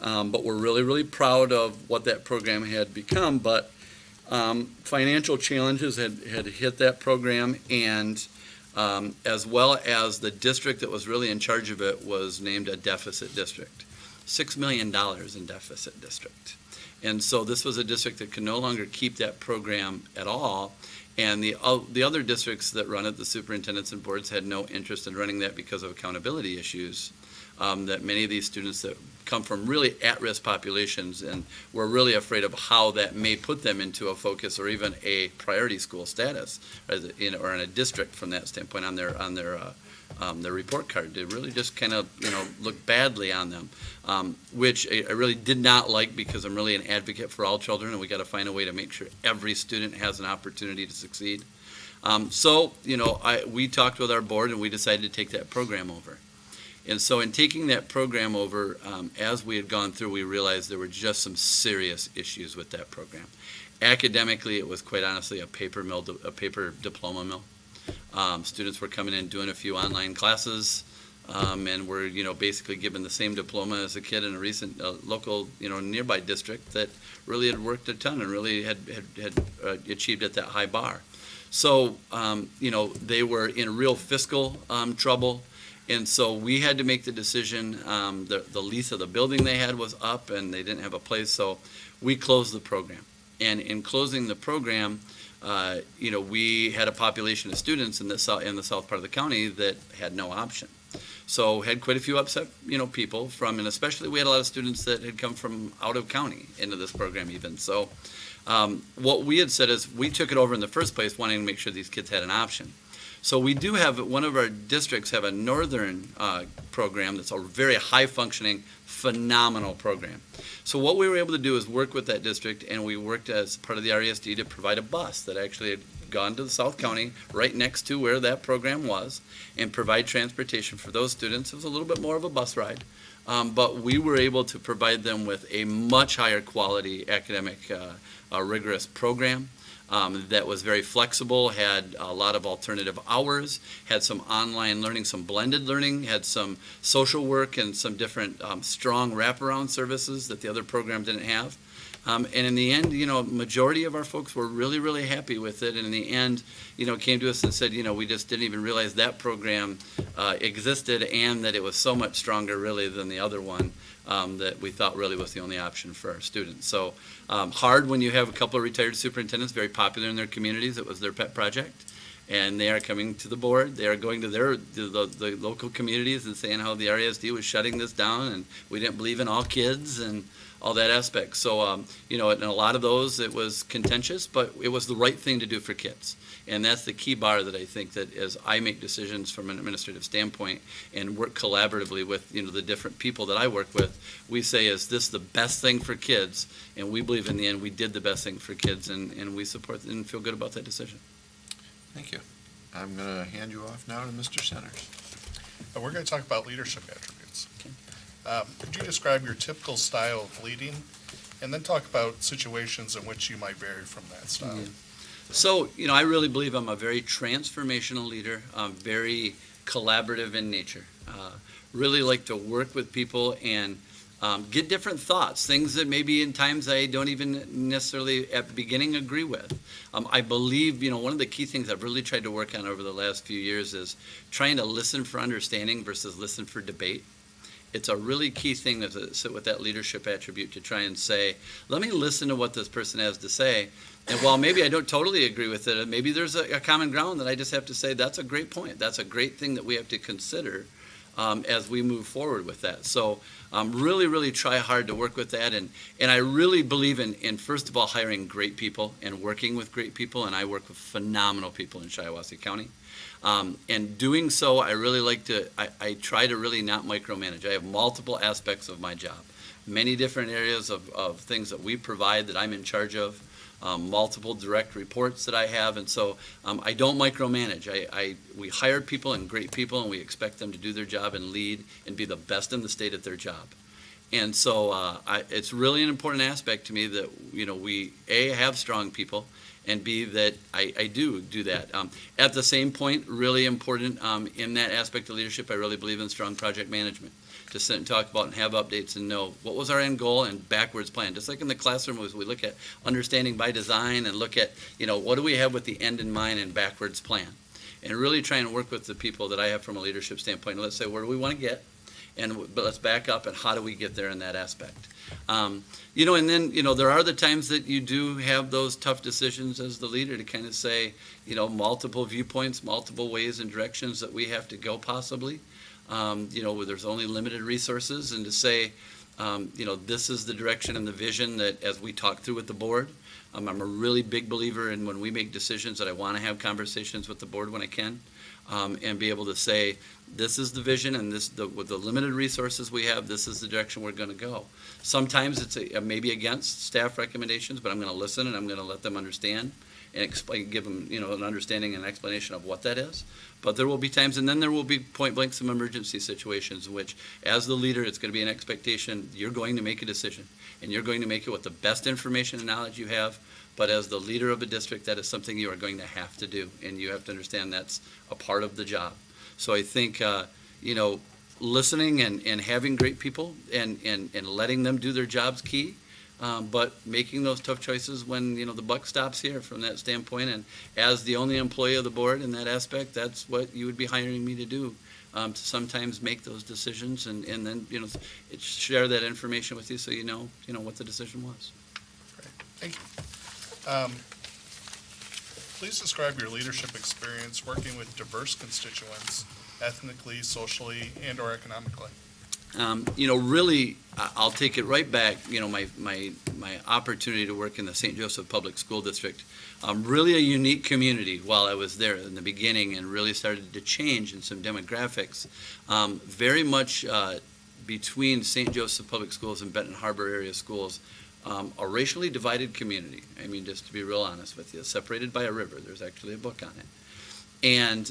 Speaker 2: But we're really, really proud of what that program had become. But financial challenges had hit that program, and as well as the district that was really in charge of it was named a deficit district. $6 million in deficit district. And so this was a district that could no longer keep that program at all. And the other districts that run it, the superintendents and boards, had no interest in running that because of accountability issues. That many of these students that come from really at-risk populations and were really afraid of how that may put them into a focus or even a priority school status, or in a district from that standpoint on their report card. It really just kind of look badly on them, which I really did not like, because I'm really an advocate for all children, and we got to find a way to make sure every student has an opportunity to succeed. So we talked with our board and we decided to take that program over. And so in taking that program over, as we had gone through, we realized there were just some serious issues with that program. Academically, it was quite honestly a paper diploma mill. Students were coming in doing a few online classes, and were basically given the same diploma as a kid in a recent local nearby district that really had worked a ton and really had achieved at that high bar. So they were in real fiscal trouble. And so we had to make the decision. The lease of the building they had was up, and they didn't have a place, so we closed the program. And in closing the program, we had a population of students in the south part of the county that had no option. So had quite a few upset, people from, and especially we had a lot of students that had come from out of county into this program even. So what we had said is we took it over in the first place wanting to make sure these kids had an option. So we do have, one of our districts have a northern program that's a very high-functioning, phenomenal program. So what we were able to do is work with that district, and we worked as part of the RESD to provide a bus that actually had gone to the South County, right next to where that program was, and provide transportation for those students. It was a little bit more of a bus ride, but we were able to provide them with a much higher quality academic rigorous program. That was very flexible, had a lot of alternative hours, had some online learning, some blended learning, had some social work and some different strong wraparound services that the other program didn't have. And in the end, majority of our folks were really, really happy with it. And in the end, came to us and said, we just didn't even realize that program existed and that it was so much stronger really than the other one that we thought really was the only option for our students. So hard when you have a couple of retired superintendents, very popular in their communities. It was their pet project. And they are coming to the board. They are going to the local communities and saying how the RESD was shutting this down and we didn't believe in all kids and all that aspect. So, in a lot of those, it was contentious, but it was the right thing to do for kids. And that's the key bar that I think that as I make decisions from an administrative standpoint and work collaboratively with, the different people that I work with, we say, is this the best thing for kids? And we believe in the end we did the best thing for kids, and we support and feel good about that decision.
Speaker 8: Thank you. I'm going to hand you off now to Mr. Centers.
Speaker 5: We're going to talk about leadership attributes.
Speaker 2: Okay.
Speaker 5: Could you describe your typical style of leading, and then talk about situations in which you might vary from that style?
Speaker 2: Yeah. So, I really believe I'm a very transformational leader, very collaborative in nature. Really like to work with people and get different thoughts, things that maybe in times I don't even necessarily at the beginning agree with. I believe, one of the key things I've really tried to work on over the last few years is trying to listen for understanding versus listen for debate. It's a really key thing to sit with that leadership attribute to try and say, let me listen to what this person has to say. And while maybe I don't totally agree with it, maybe there's a common ground that I just have to say, that's a great point. That's a great thing that we have to consider as we move forward with that. So really, really try hard to work with that. And I really believe in, first of all, hiring great people and working with great people. And I work with phenomenal people in Shiawassee County. And doing so, I really like to, I try to really not micromanage. I have multiple aspects of my job, many different areas of things that we provide that I'm in charge of, multiple direct reports that I have, and so I don't micromanage. We hire people and great people, and we expect them to do their job and lead and be the best in the state at their job. And so it's really an important aspect to me that, we, A, have strong people, and B, that I do that. At the same point, really important in that aspect of leadership, I really believe in strong project management. To sit and talk about and have updates and know what was our end goal and backwards plan. Just like in the classroom, as we look at understanding by design and look at, what do we have with the end in mind and backwards plan. And really try and work with the people that I have from a leadership standpoint. Let's say, where do we want to get? But let's back up and how do we get there in that aspect. And then, there are the times that you do have those tough decisions as the leader to kind of say, multiple viewpoints, multiple ways and directions that we have to go possibly. Where there's only limited resources, and to say, this is the direction and the vision that as we talk through with the board. I'm a really big believer in when we make decisions that I want to have conversations with the board when I can, and be able to say, this is the vision and with the limited resources we have, this is the direction we're going to go. Sometimes it's maybe against staff recommendations, but I'm going to listen and I'm going to let them understand and explain, give them, an understanding and explanation of what that is. But there will be times, and then there will be point blank some emergency situations in which, as the leader, it's going to be an expectation, you're going to make a decision, and you're going to make it with the best information and knowledge you have. But as the leader of a district, that is something you are going to have to do, and you have to understand that's a part of the job. So I think, listening and having great people and letting them do their job's key. But making those tough choices when, the buck stops here from that standpoint. And as the only employee of the board in that aspect, that's what you would be hiring me to do, to sometimes make those decisions and then, share that information with you so you know what the decision was.
Speaker 5: Great. Thank you. Please describe your leadership experience working with diverse constituents, ethnically, socially, and/or economically.
Speaker 2: Really, I'll take it right back, my opportunity to work in the St. Joseph Public School District. Really a unique community while I was there in the beginning, and really started to change in some demographics. Very much between St. Joseph Public Schools and Benton Harbor area schools, a racially divided community. I mean, just to be real honest with you, separated by a river. There's actually a book on it. And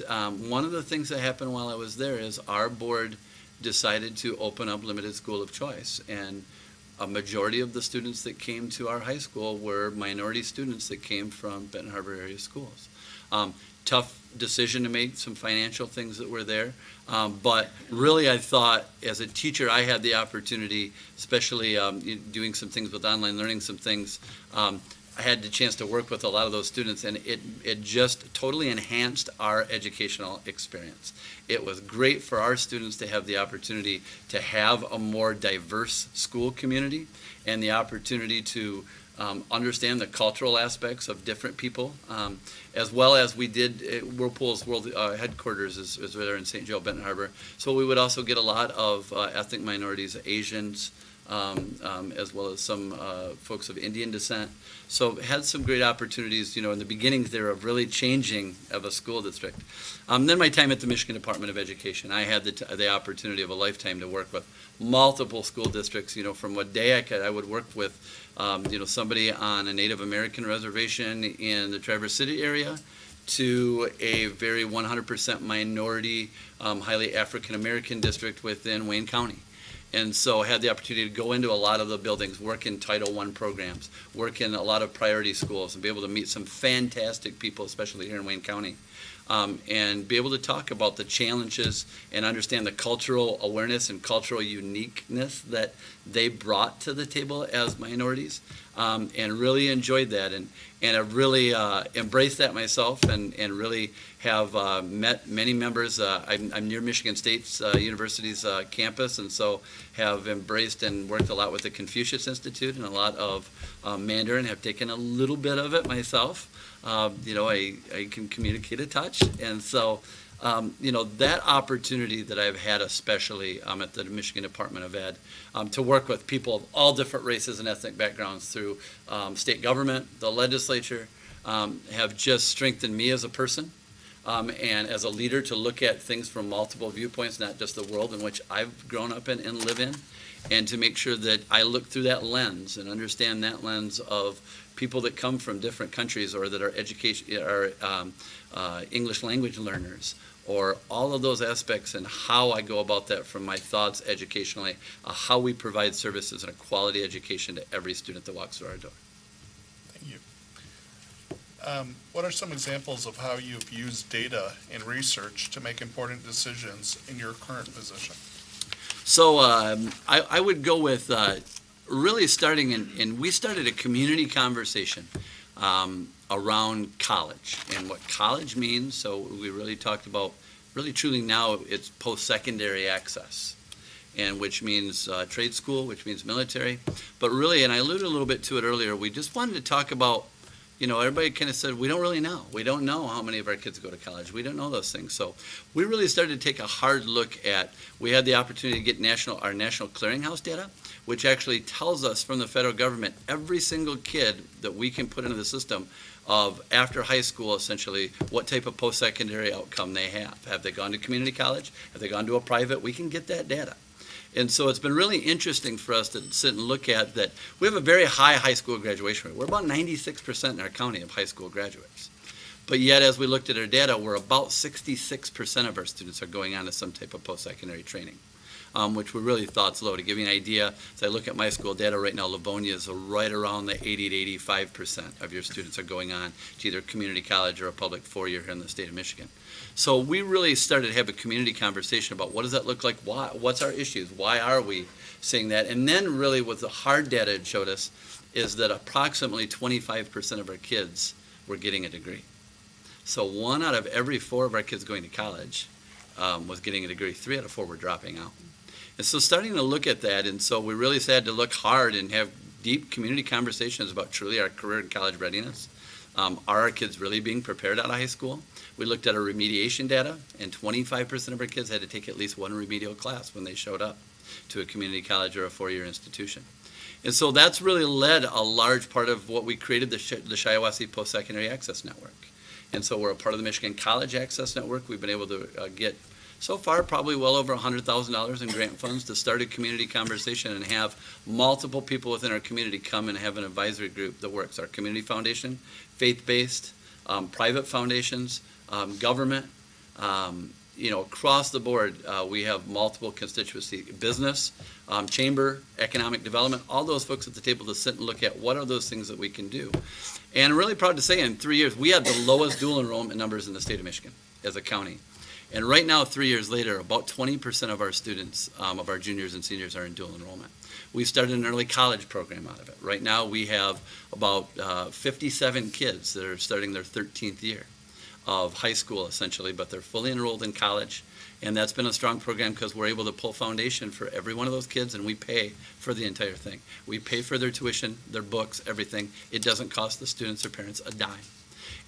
Speaker 2: one of the things that happened while I was there is our board decided to open up limited school of choice. And a majority of the students that came to our high school were minority students that came from Benton Harbor area schools. Tough decision to make, some financial things that were there. But really, I thought, as a teacher, I had the opportunity, especially doing some things with online learning, some things, I had the chance to work with a lot of those students, and it just totally enhanced our educational experience. It was great for our students to have the opportunity to have a more diverse school community and the opportunity to understand the cultural aspects of different people, as well as we did. Whirlpool's world headquarters is there in St. Joe, Benton Harbor. So we would also get a lot of ethnic minorities, Asians, as well as some folks of Indian descent. So had some great opportunities, in the beginnings there of really changing of a school district. Then my time at the Michigan Department of Education, I had the opportunity of a lifetime to work with multiple school districts. From what day I would work with, somebody on a Native American reservation in the Traverse City area, to a very 100% minority, highly African American district within Wayne County. And so I had the opportunity to go into a lot of the buildings, work in Title I programs, work in a lot of priority schools, and be able to meet some fantastic people, especially here in Wayne County, and be able to talk about the challenges and understand the cultural awareness and cultural uniqueness that they brought to the table as minorities, and really enjoyed that. And I've really embraced that myself, and really have met many members. I'm near Michigan State's University's campus, and so have embraced and worked a lot with the Confucius Institute and a lot of Mandarin, have taken a little bit of it myself. I can communicate a touch, and so that opportunity that I've had, especially at the Michigan Department of Ed, to work with people of all different races and ethnic backgrounds through state government, the legislature, have just strengthened me as a person, and as a leader to look at things from multiple viewpoints, not just the world in which I've grown up in and live in, and to make sure that I look through that lens and understand that lens of people that come from different countries, or that are English language learners, or all of those aspects, and how I go about that from my thoughts educationally, how we provide services and a quality education to every student that walks through our door.
Speaker 5: Thank you. What are some examples of how you've used data and research to make important decisions in your current position?
Speaker 2: So I would go with really starting and we started a community conversation around college and what college means. So we really talked about, really truly now it's post-secondary access, and which means trade school, which means military. But really, and I alluded a little bit to it earlier, we just wanted to talk about, everybody kind of said, we don't really know. We don't know how many of our kids go to college. We don't know those things. So we really started to take a hard look at, we had the opportunity to get our national clearinghouse data, which actually tells us from the federal government every single kid that we can put into the system of after high school, essentially, what type of post-secondary outcome they have. Have they gone to community college? Have they gone to a private? We can get that data. And so it's been really interesting for us to sit and look at that. We have a very high school graduation rate. We're about 96% in our county of high school graduates. But yet, as we looked at our data, we're about 66% of our students are going on to some type of post-secondary training, which we really thought's low. To give you an idea, as I look at my school data right now, Livonia is right around the 80 to 85% of your students are going on to either community college or a public four-year here in the state of Michigan. So we really started to have a community conversation about what does that look like, what's our issues, why are we seeing that? And then really what the hard data it showed us is that approximately 25% of our kids were getting a degree. So 1 out of every 4 of our kids going to college was getting a degree. 3 out of 4 were dropping out. And so starting to look at that, and so we really had to look hard and have deep community conversations about truly our career and college readiness. Are our kids really being prepared out of high school? We looked at our remediation data, and 25% of our kids had to take at least one remedial class when they showed up. to a community college or a four-year institution. And so that's really led a large part of what we created, the Shiawassee Postsecondary Access Network. And so we're a part of the Michigan College Access Network. We've been able to get, so far, probably well over $100,000 in grant funds to start a community conversation and have multiple people within our community come and have an advisory group that works. Our community foundation, faith-based, private foundations, government, across the board, we have multiple constituency, business, chamber, economic development, all those folks at the table to sit and look at what are those things that we can do. And I'm really proud to say in 3 years, we had the lowest dual enrollment numbers in the state of Michigan as a county. And right now, 3 years later, about 20% of our students, of our juniors and seniors, are in dual enrollment. We started an early college program out of it. Right now, we have about 57 kids that are starting their 13th year of high school, essentially, but they're fully enrolled in college. And that's been a strong program because we're able to pull foundation for every one of those kids, and we pay for the entire thing. We pay for their tuition, their books, everything. It doesn't cost the students or parents a dime.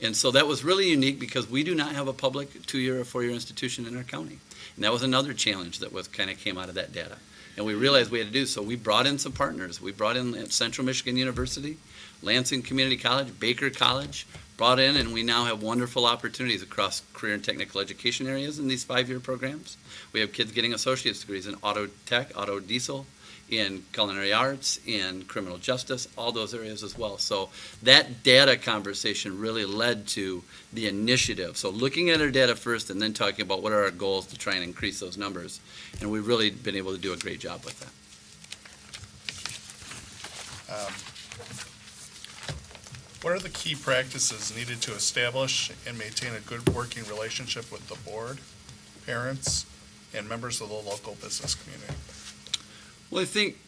Speaker 2: And so that was really unique because we do not have a public 2-year or 4-year institution in our county. And that was another challenge that was kind of came out of that data. And we realized we had to do so. We brought in some partners. We brought in Central Michigan University, Lansing Community College, Baker College, brought in, and we now have wonderful opportunities across career and technical education areas in these 5-year programs. We have kids getting associate's degrees in auto tech, auto diesel, in culinary arts, in criminal justice, all those areas as well. So that data conversation really led to the initiative. So looking at our data first and then talking about what are our goals to try and increase those numbers. And we've really been able to do a great job with that.
Speaker 5: What are the key practices needed to establish and maintain a good working relationship with the board, parents, and members of the local business community?
Speaker 2: Well, I think,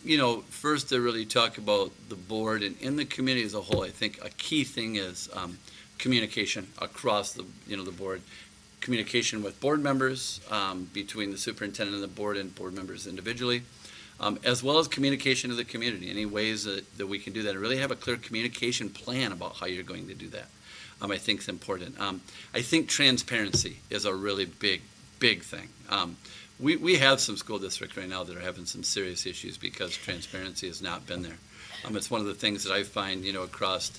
Speaker 2: first to really talk about the board and in the community as a whole, I think a key thing is communication across the board. Communication with board members, between the superintendent and the board and board members individually, as well as communication to the community, any ways that we can do that, and really have a clear communication plan about how you're going to do that, I think is important. I think transparency is a really big thing. We have some school districts right now that are having some serious issues because transparency has not been there. It's one of the things that I find, across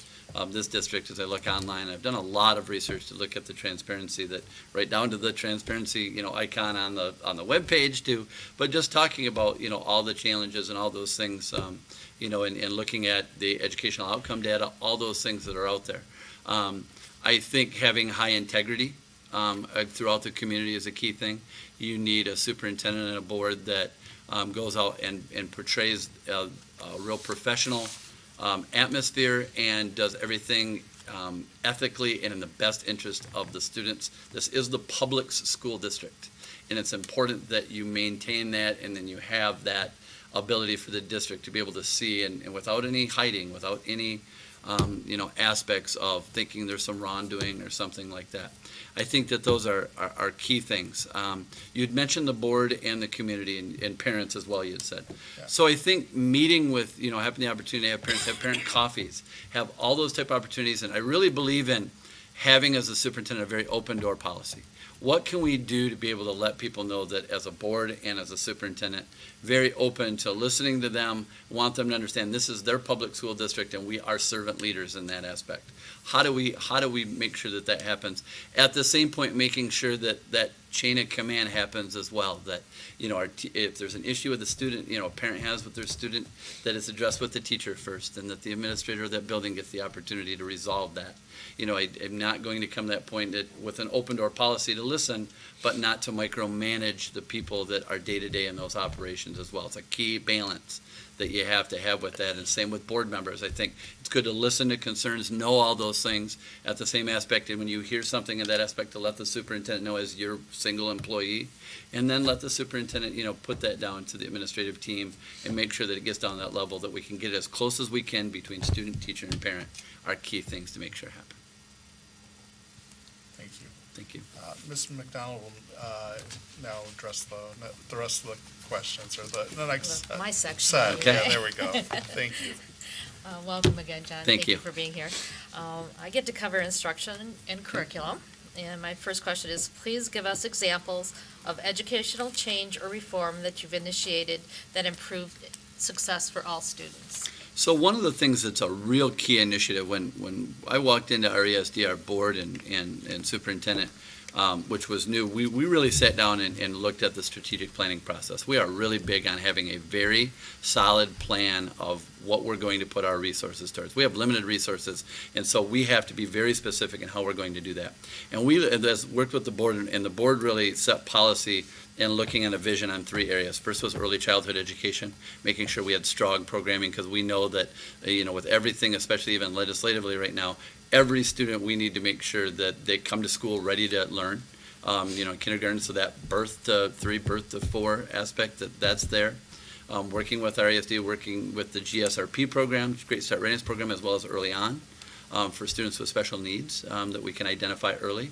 Speaker 2: this district as I look online. I've done a lot of research to look at the transparency, that right down to the transparency, icon on the web page too. But just talking about, all the challenges and all those things, and looking at the educational outcome data, all those things that are out there. I think having high integrity throughout the community is a key thing. You need a superintendent and a board that goes out and portrays a real professional atmosphere and does everything ethically and in the best interest of the students. This is the public school district, and it's important that you maintain that, and then you have that ability for the district to be able to see, and without any hiding, without any aspects of thinking there's some wrongdoing or something like that. I think that those are key things. You'd mentioned the board and the community and parents as well, you had said.
Speaker 5: Yeah.
Speaker 2: So I think meeting with, having the opportunity to have parents, have parent coffees, have all those type of opportunities, and I really believe in having as a superintendent a very open door policy. What can we do to be able to let people know that as a board and as a superintendent, very open to listening to them, want them to understand this is their public school district and we are servant leaders in that aspect. How do we make sure that happens? At the same point, making sure that that chain of command happens as well. That, if there's an issue with the student, a parent has with their student, that it's addressed with the teacher first, and that the administrator of that building gets the opportunity to resolve that. I'm not going to come to that point with an open door policy to listen, but not to micromanage the people that are day-to-day in those operations as well. It's a key balance that you have to have with that, and same with board members. I think it's good to listen to concerns, know all those things at the same aspect, and when you hear something in that aspect, to let the superintendent know as your single employee, and then let the superintendent, put that down to the administrative team and make sure that it gets down to that level, that we can get it as close as we can between student, teacher, and parent are key things to make sure happen.
Speaker 5: Thank you.
Speaker 2: Thank you.
Speaker 5: Ms. McDonald will now address the rest of the questions, or the next
Speaker 3: My section.
Speaker 5: set.
Speaker 2: Okay.
Speaker 5: Yeah, there we go. Thank you.
Speaker 3: Welcome again, John.
Speaker 2: Thank you.
Speaker 3: for being here. I get to cover instruction and curriculum, And my first question is, please give us examples of educational change or reform that you've initiated that improved success for all students.
Speaker 2: So one of the things that's a real key initiative, when I walked into our ESD, our board and superintendent, which was new, we really sat down and looked at the strategic planning process. We are really big on having a very solid plan of what we're going to put our resources towards. We have limited resources, and so we have to be very specific in how we're going to do that. And we worked with the board, and the board really set policy and looking at a vision on 3 areas. First was early childhood education, making sure we had strong programming, because we know that, with everything, especially even legislatively right now, every student, we need to make sure that they come to school ready to learn. In kindergarten, so that birth to 3, birth to 4 aspect, that's there. Working with our ASD, working with the GSRP program, Great Start Readiness program, as well as early on for students with special needs that we can identify early.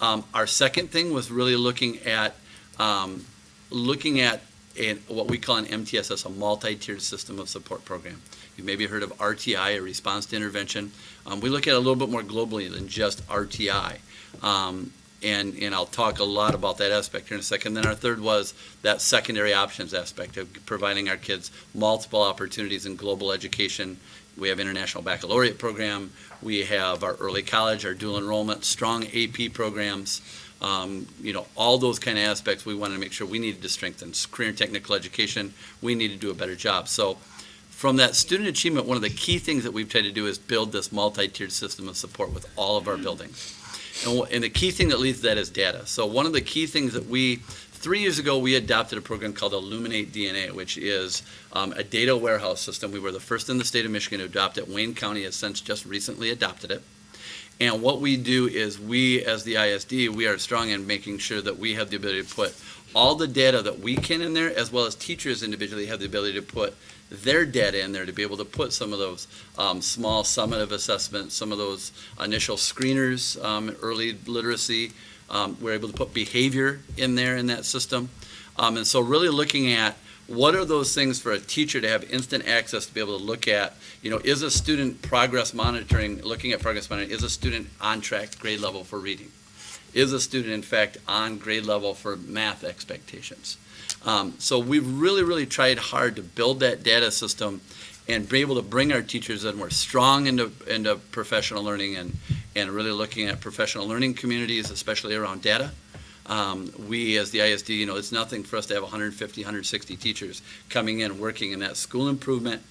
Speaker 2: Our second thing was really looking at what we call an MTSS, a multi-tiered system of support program. You maybe heard of RTI, a response to intervention. We look at it a little bit more globally than just RTI. And I'll talk a lot about that aspect here in a second. Then our third was that secondary options aspect of providing our kids multiple opportunities in global education. We have International Baccalaureate program. We have our early college, our dual enrollment, strong AP programs. All those kind of aspects we wanted to make sure we needed to strengthen. Career and technical education, we need to do a better job. So from that student achievement, one of the key things that we've tried to do is build this multi-tiered system of support with all of our buildings. And the key thing that leads to that is data. So one of the key things that 3 years ago, we adopted a program called Illuminate DNA, which is a data warehouse system. We were the first in the state of Michigan to adopt it. Wayne County has since just recently adopted it. And what we do is we, as the ISD, we are strong in making sure that we have the ability to put all the data that we can in there, as well as teachers individually have the ability to put their data in there to be able to put some of those small summative assessments, some of those initial screeners, early literacy. We're able to put behavior in there in that system. And so really looking at what are those things for a teacher to have instant access to be able to look at, is a student progress monitoring, looking at progress monitoring, is a student on track grade level for reading? Is a student, in fact, on grade level for math expectations? So we've really, really tried hard to build that data system and be able to bring our teachers in more strong into professional learning and really looking at professional learning communities, especially around data. We, as the ISD, it's nothing for us to have 150, 160 teachers coming in working in that school improvement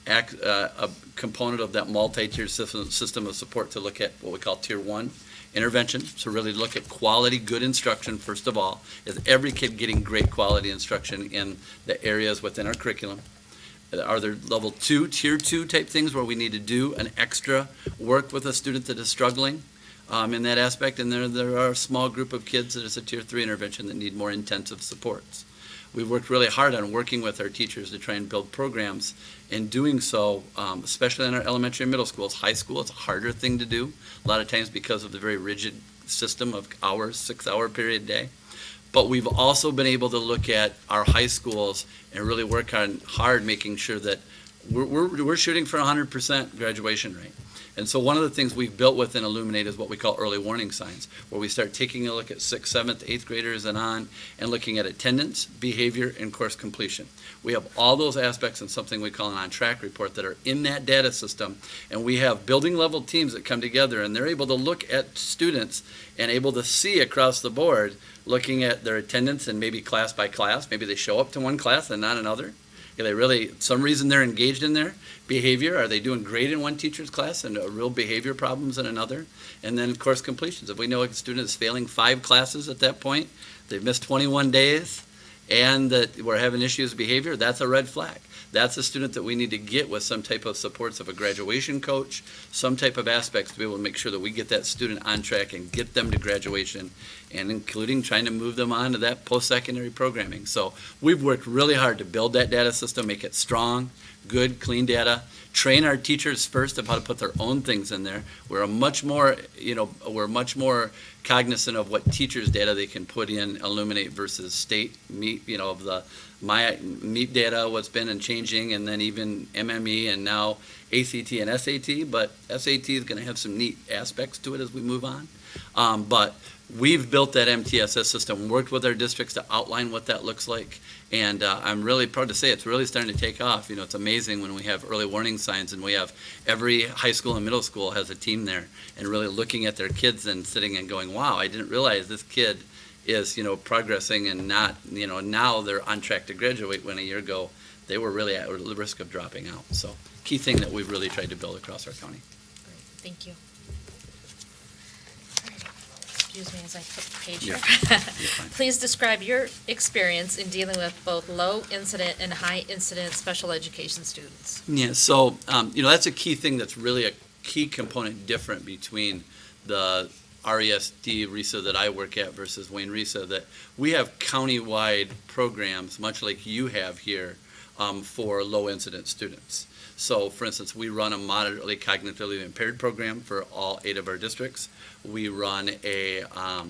Speaker 2: a component of that multi-tiered system of support to look at what we call Tier 1 intervention. So really look at quality, good instruction, first of all. Is every kid getting great quality instruction in the areas within our curriculum? Are there level 2, Tier 2 type things where we need to do an extra work with a student that is struggling? In that aspect, and there are a small group of kids that is a Tier 3 intervention that need more intensive supports. We've worked really hard on working with our teachers to try and build programs. In doing so, especially in our elementary and middle schools, high school, it's a harder thing to do, a lot of times because of the very rigid system of hours, 6-hour period day. But we've also been able to look at our high schools and really work on hard making sure that we're shooting for 100% graduation rate. And so one of the things we've built within Illuminate is what we call early warning signs, where we start taking a look at 6th, 7th, 8th graders and on, and looking at attendance, behavior, and course completion. We have all those aspects in something we call an on-track report that are in that data system, and we have building level teams that come together, and they're able to look at students and able to see across the board, looking at their attendance and maybe class by class. Maybe they show up to one class and not another. Are they really, some reason they're engaged in their behavior? Are they doing great in one teacher's class and real behavior problems in another? And then course completions. If we know a student is failing 5 classes at that point, they've missed 21 days, and that we're having issues with behavior, that's a red flag. That's a student that we need to get with some type of supports of a graduation coach, some type of aspects to be able to make sure that we get that student on track and get them to graduation, and including trying to move them on to that post-secondary programming. So we've worked really hard to build that data system, make it strong, good, clean data, train our teachers first of how to put their own things in there. We're much more cognizant of what teachers' data they can put in Illuminate versus state MEEP, of the my MEEP data, what's been and changing, and then even MME and now ACT and SAT, but SAT is going to have some neat aspects to it as we move on. But we've built that MTSS system, worked with our districts to outline what that looks like, and I'm really proud to say it's really starting to take off. You know, it's amazing when we have early warning signs, and we have every high school and middle school has a team there, and really looking at their kids and sitting and going, wow, I didn't realize this kid is, you know, progressing and not, you know, now they're on track to graduate when a year ago they were really at risk of dropping out. So key thing that we've really tried to build across our county.
Speaker 3: Great, thank you. All right. Excuse me as I flip the page
Speaker 2: You're
Speaker 3: here.
Speaker 2: fine.
Speaker 3: Please describe your experience in dealing with both low incident and high incident special education students.
Speaker 2: Yeah, so, you know, that's a key thing that's really a key component different between the RESD RISA that I work at versus Wayne RISA, that we have countywide programs, much like you have here, for low incident students. So, for instance, we run a moderately cognitively impaired program for all 8 of our districts. We run a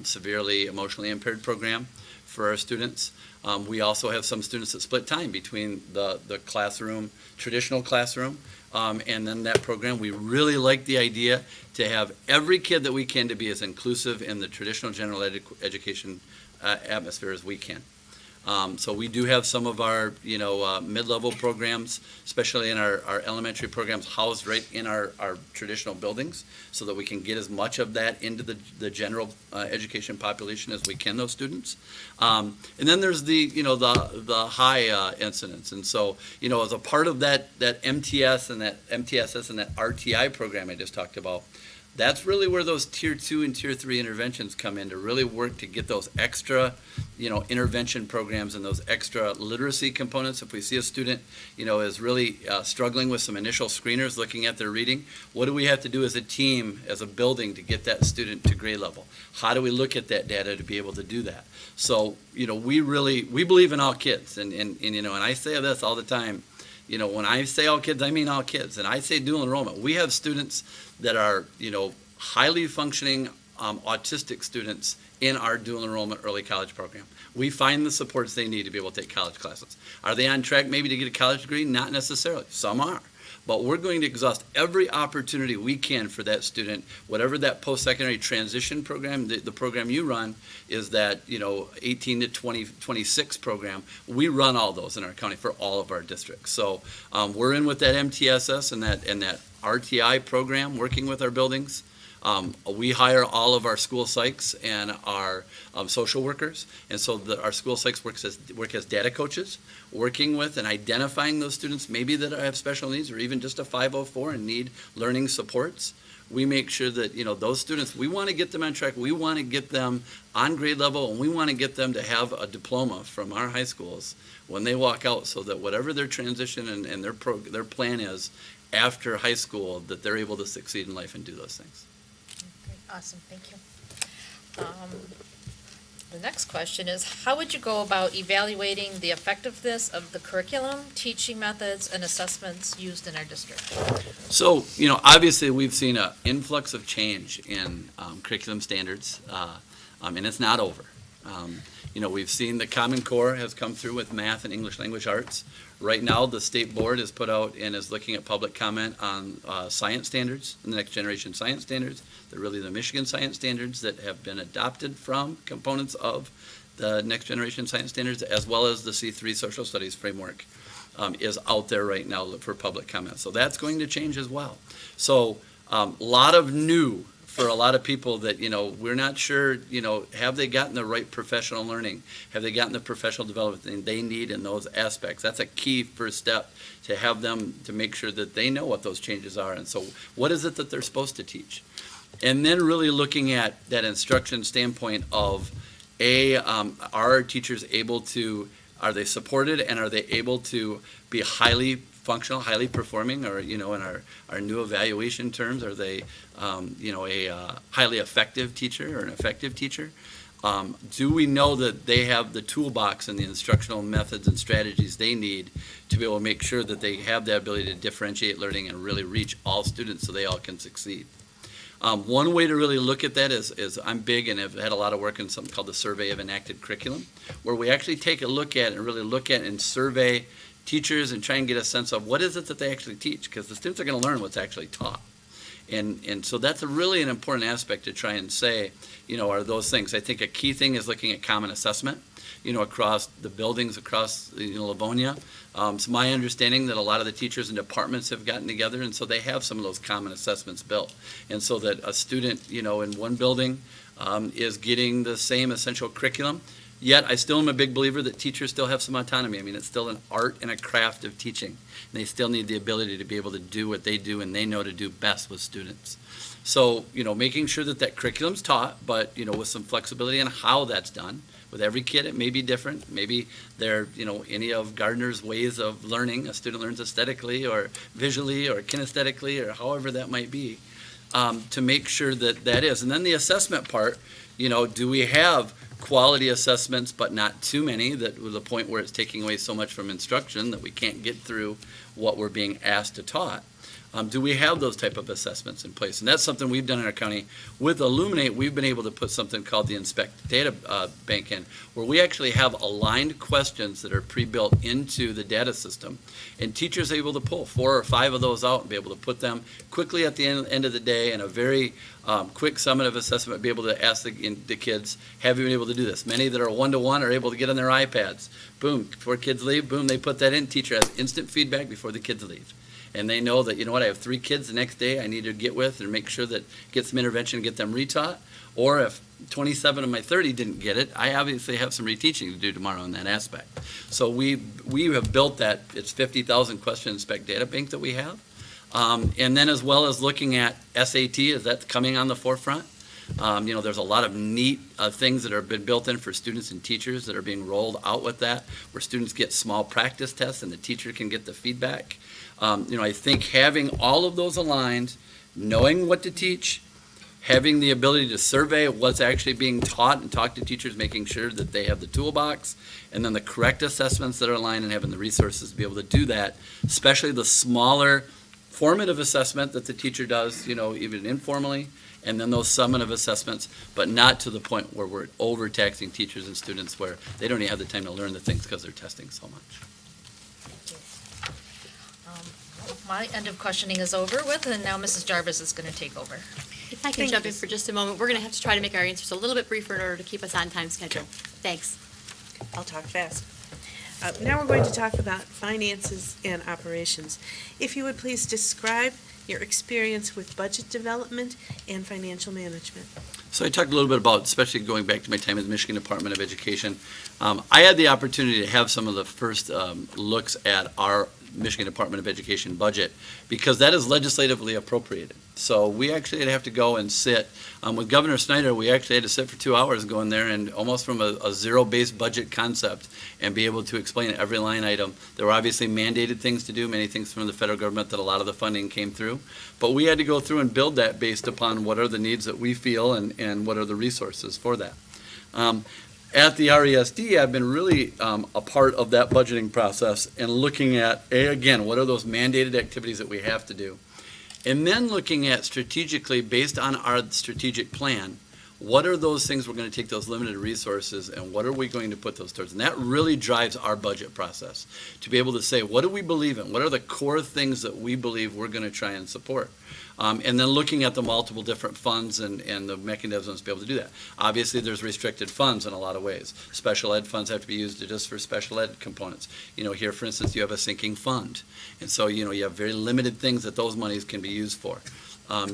Speaker 2: severely emotionally impaired program for our students. We also have some students that split time between the classroom, traditional classroom, and then that program. We really like the idea to have every kid that we can to be as inclusive in the traditional general education atmosphere as we can. So we do have some of our, you know, mid-level programs, especially in our elementary programs, housed right in our traditional buildings, so that we can get as much of that into the general education population as we can, those students. And then there's the, you know, the high incidence. And so, you know, as a part of that MTS and that MTSS and that RTI program I just talked about, that's really where those tier 2 and tier 3 interventions come in to really work to get those extra, you know, intervention programs and those extra literacy components. If we see a student, you know, is really struggling with some initial screeners looking at their reading, what do we have to do as a team, as a building, to get that student to grade level? How do we look at that data to be able to do that? So, you know, we believe in all kids, and you know, and I say this all the time. You know, when I say all kids, I mean all kids. And I say dual enrollment. We have students that are, you know, highly functioning autistic students in our dual enrollment early college program. We find the supports they need to be able to take college classes. Are they on track maybe to get a college degree? Not necessarily. Some are. But we're going to exhaust every opportunity we can for that student, whatever that post-secondary transition program, the program you run is that, you know, 18 to 26 program. We run all those in our county for all of our districts. So we're in with that MTSS and that RTI program, working with our buildings. We hire all of our school psychs and our social workers, and so our school psychs work as data coaches, working with and identifying those students maybe that have special needs or even just a 504 and need learning supports. We make sure that, you know, those students, we want to get them on track, we want to get them on grade level, and we want to get them to have a diploma from our high schools when they walk out, so that whatever their transition and their plan is after high school, that they're able to succeed in life and do those things.
Speaker 3: Great, awesome, thank you. The next question is, how would you go about evaluating the effectiveness of the curriculum, teaching methods, and assessments used in our district?
Speaker 2: So, you know, obviously we've seen an influx of change in curriculum standards, and it's not over. You know, we've seen the Common Core has come through with math and English language arts. Right now, the state board has put out and is looking at public comment on science standards, the next generation science standards. They're really the Michigan science standards that have been adopted from components of the next generation science standards, as well as the C3 social studies framework is out there right now for public comment. So that's going to change as well. So a lot of new for a lot of people that, you know, we're not sure, you know, have they gotten the right professional learning? Have they gotten the professional development they need in those aspects? That's a key first step, to have them to make sure that they know what those changes are. And so what is it that they're supposed to teach? And then really looking at that instruction standpoint of, are our teachers able to, are they supported, and are they able to be highly functional, highly performing, or, you know, in our new evaluation terms, are they, you know, a highly effective teacher or an effective teacher? Do we know that they have the toolbox and the instructional methods and strategies they need to be able to make sure that they have the ability to differentiate learning and really reach all students so they all can succeed? One way to really look at that is I'm big and have had a lot of work in something called the Survey of Enacted Curriculum, where we actually take a look at and really look at and survey teachers and try and get a sense of what is it that they actually teach, because the students are going to learn what's actually taught. And so that's an important aspect to try and say, are those things. I think a key thing is looking at common assessment, across the buildings, across Livonia. It's my understanding that a lot of the teachers and departments have gotten together, and so they have some of those common assessments built. And so that a student, in one building is getting the same essential curriculum. Yet I still am a big believer that teachers still have some autonomy. I mean, it's still an art and a craft of teaching. And they still need the ability to be able to do what they do and they know to do best with students. So, making sure that curriculum's taught, but, with some flexibility on how that's done. With every kid, it may be different. Maybe they're, any of Gardner's ways of learning. A student learns aesthetically or visually or kinesthetically or however that might be, to make sure that is. And then the assessment part, do we have quality assessments, but not too many, that to the point where it's taking away so much from instruction that we can't get through what we're being asked to taught? Do we have those type of assessments in place? And that's something we've done in our county. With Illuminate, we've been able to put something called the Inspect Data Bank in, where we actually have aligned questions that are pre-built into the data system. And teachers are able to pull 4 or 5 of those out and be able to put them quickly at the end of the day in a very quick summative assessment, be able to ask the kids, have you been able to do this? Many that are one-to-one are able to get on their iPads. Boom, before kids leave, boom, they put that in. Teacher has instant feedback before the kids leave. And they know that, I have 3 kids the next day I need to get with and make sure that get some intervention and get them retaught. Or if 27 of my 30 didn't get it, I obviously have some reteaching to do tomorrow in that aspect. So we have built that. It's 50,000 question Inspect Data Bank that we have. And then as well as looking at SAT, is that coming on the forefront? There's a lot of neat things that have been built in for students and teachers that are being rolled out with that, where students get small practice tests and the teacher can get the feedback. I think having all of those aligned, knowing what to teach, having the ability to survey what's actually being taught and talk to teachers, making sure that they have the toolbox, and then the correct assessments that are aligned and having the resources to be able to do that, especially the smaller formative assessment that the teacher does, even informally, and then those summative assessments, but not to the point where we're overtaxing teachers and students where they don't even have the time to learn the things because they're testing so much.
Speaker 3: My end of questioning is over with, and now Mrs. Jarvis is going to take over.
Speaker 1: If I can jump in for just a moment, we're going to have to try to make our answers a little bit briefer in order to keep us on time schedule. Thanks.
Speaker 4: I'll talk fast. Now we're going to talk about finances and operations. If you would please describe your experience with budget development and financial management.
Speaker 2: So I talked a little bit about, especially going back to my time at the Michigan Department of Education. I had the opportunity to have some of the first looks at our Michigan Department of Education budget, because that is legislatively appropriated. So we actually have to go and sit. With Governor Snyder, we actually had to sit for 2 hours, go in there and almost from a zero-based budget concept and be able to explain every line item. There were obviously mandated things to do, many things from the federal government that a lot of the funding came through. But we had to go through and build that based upon what are the needs that we feel and what are the resources for that. At the RESD, I've been really a part of that budgeting process and looking at, again, what are those mandated activities that we have to do? And then looking at strategically, based on our strategic plan, what are those things we're going to take those limited resources and what are we going to put those towards? And that really drives our budget process, to be able to say, what do we believe in? What are the core things that we believe we're going to try and support? And then looking at the multiple different funds and the mechanisms to be able to do that. Obviously, there's restricted funds in a lot of ways. Special ed funds have to be used just for special ed components. Here, for instance, you have a sinking fund. And so, you have very limited things that those monies can be used for.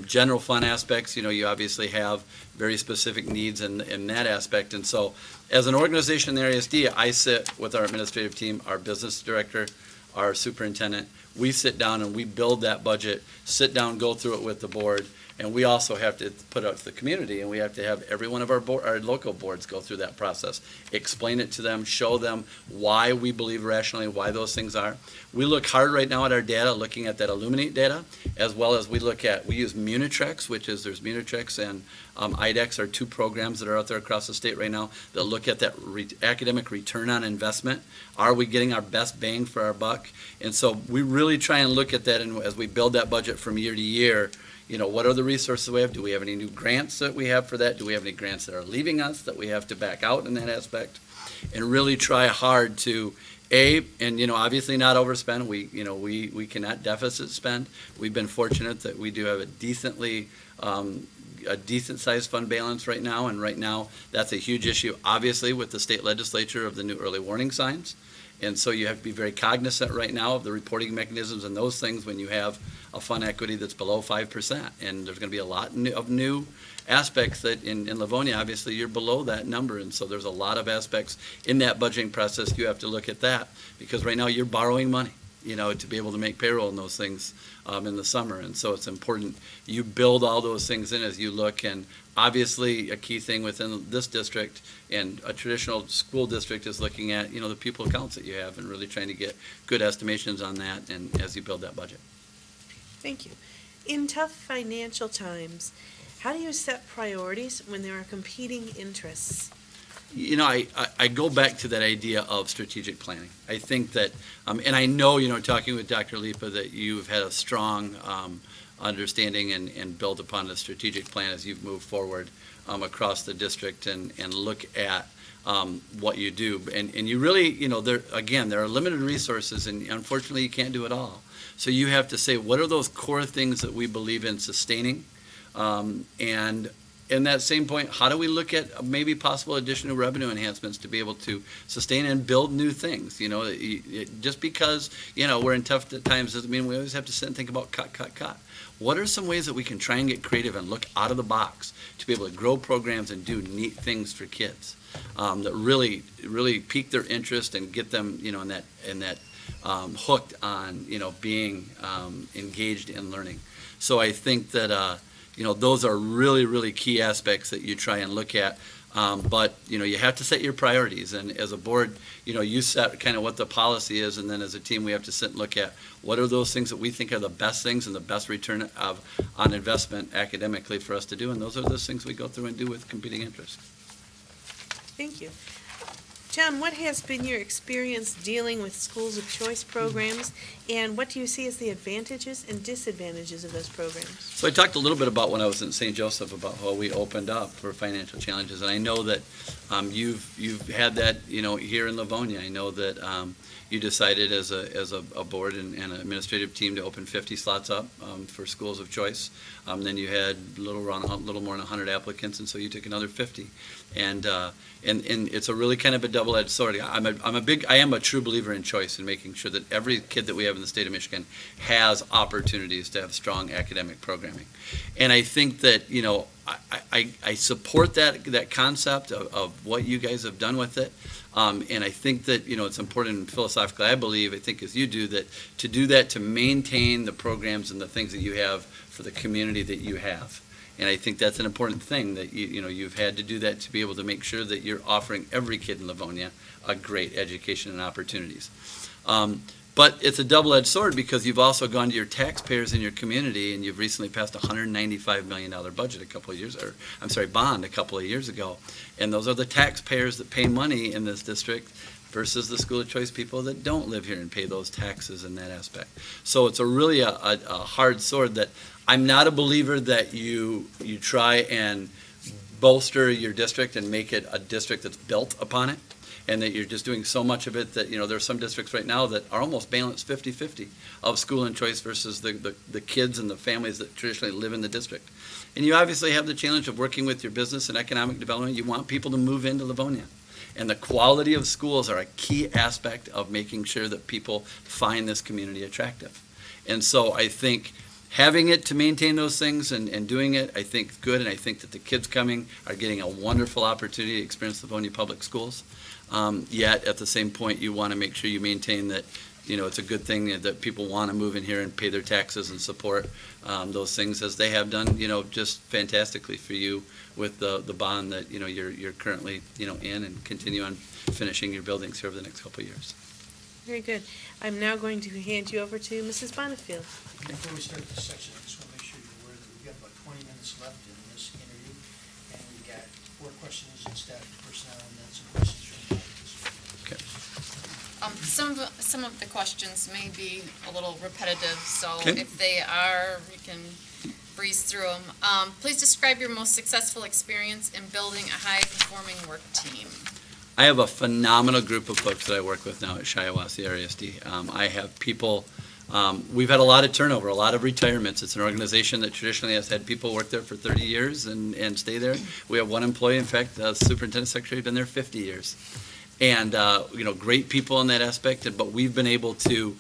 Speaker 2: General fund aspects, you obviously have very specific needs in that aspect. And so, as an organization in the RESD, I sit with our administrative team, our business director, our superintendent. We sit down and we build that budget, sit down, go through it with the board, and we also have to put it out to the community, and we have to have every one of our local boards go through that process, explain it to them, show them why we believe rationally, why those things are. We look hard right now at our data, looking at that Illuminate data, as well as we use Munitrex, there's Munitrex and IDEX are 2 programs that are out there across the state right now that look at that academic return on investment. Are we getting our best bang for our buck? And so we really try and look at that, and as we build that budget from year to year, what are the resources we have? Do we have any new grants that we have for that? Do we have any grants that are leaving us that we have to back out in that aspect? And really try hard to And, obviously not overspend. We cannot deficit spend. We've been fortunate that we do have a decent-sized fund balance right now, and right now, that's a huge issue, obviously, with the state legislature of the new early warning signs. And so you have to be very cognizant right now of the reporting mechanisms and those things when you have a fund equity that's below 5%. And there's going to be a lot of new aspects that in Livonia, obviously, you're below that number. And so there's a lot of aspects in that budgeting process. You have to look at that because right now you're borrowing money, to be able to make payroll and those things in the summer. And so it's important you build all those things in as you look. And obviously, a key thing within this district and a traditional school district is looking at, the pupil counts that you have and really trying to get good estimations on that and as you build that budget.
Speaker 4: Thank you. In tough financial times, how do you set priorities when there are competing interests?
Speaker 2: I go back to that idea of strategic planning. I think that, and I know, talking with Dr. Lipa, that you've had a strong understanding and build upon the strategic plan as you've moved forward across the district and look at what you do. And you really, there are limited resources, and unfortunately you can't do it all. So you have to say, what are those core things that we believe in sustaining? And in that same point, how do we look at maybe possible additional revenue enhancements to be able to sustain and build new things? Just because, we're in tough times doesn't mean we always have to sit and think about cut. What are some ways that we can try and get creative and look out of the box to be able to grow programs and do neat things for kids that really pique their interest and get them, in that hooked on, being engaged in learning. So I think that, those are really, really key aspects that you try and look at. But, you have to set your priorities. And as a board, you set kind of what the policy is. And then as a team, we have to sit and look at what are those things that we think are the best things and the best return on investment academically for us to do. And those are those things we go through and do with competing interests.
Speaker 4: Thank you. John, what has been your experience dealing with schools of choice programs, and what do you see as the advantages and disadvantages of those programs?
Speaker 2: So I talked a little bit about when I was in St. Joseph about how we opened up for financial challenges, and I know that you've had that here in Livonia. I know that you decided as a board and an administrative team to open 50 slots up for schools of choice. Then you had a little more than 100 applicants, and so you took another 50. And it's a really kind of a double-edged sword. I am a true believer in choice and making sure that every kid that we have in the state of Michigan has opportunities to have strong academic programming. And I think that, I support that concept of what you guys have done with it. And I think that, it's important philosophically, I think as you do, that to do that, to maintain the programs and the things that you have for the community that you have. And I think that's an important thing that you've had to do that to be able to make sure that you're offering every kid in Livonia a great education and opportunities. But it's a double-edged sword because you've also gone to your taxpayers in your community and you've recently passed a $195 million bond a couple of years ago. And those are the taxpayers that pay money in this district versus the school of choice people that don't live here and pay those taxes in that aspect. So it's really a hard sword that I'm not a believer that you try and bolster your district and make it a district that's built upon it, and that you're just doing so much of it that, there are some districts right now that are almost balanced 50-50 of school and choice versus the kids and the families that traditionally live in the district. And you obviously have the challenge of working with your business and economic development. You want people to move into Livonia. And the quality of schools are a key aspect of making sure that people find this community attractive. And so I think having it to maintain those things and doing it, I think is good. And I think that the kids coming are getting a wonderful opportunity to experience Livonia Public Schools. Yet at the same point, you want to make sure you maintain that, it's a good thing that people want to move in here and pay their taxes and support those things as they have done, just fantastically for you with the bond that, you're currently, in and continue on finishing your buildings here over the next couple of years.
Speaker 4: Very good. I'm now going to hand you over to Mrs. Bonifield.
Speaker 10: Before we start this section, I just want to make sure you're aware that we've got about 20 minutes left in this interview, and we've got 4 questions and staff personnel, and then some questions from the audience.
Speaker 2: Okay.
Speaker 6: Some of the questions may be a little repetitive, so
Speaker 2: Okay.
Speaker 6: if they are, you can breeze through them. Please describe your most successful experience in building a high-performing work team.
Speaker 2: I have a phenomenal group of folks that I work with now at Shiawassee RESD. I have people, we've had a lot of turnover, a lot of retirements. It's an organization that traditionally has had people work there for 30 years and stay there. We have one employee, in fact, the superintendent secretary, been there 50 years. And, great people in that aspect, but we've been able to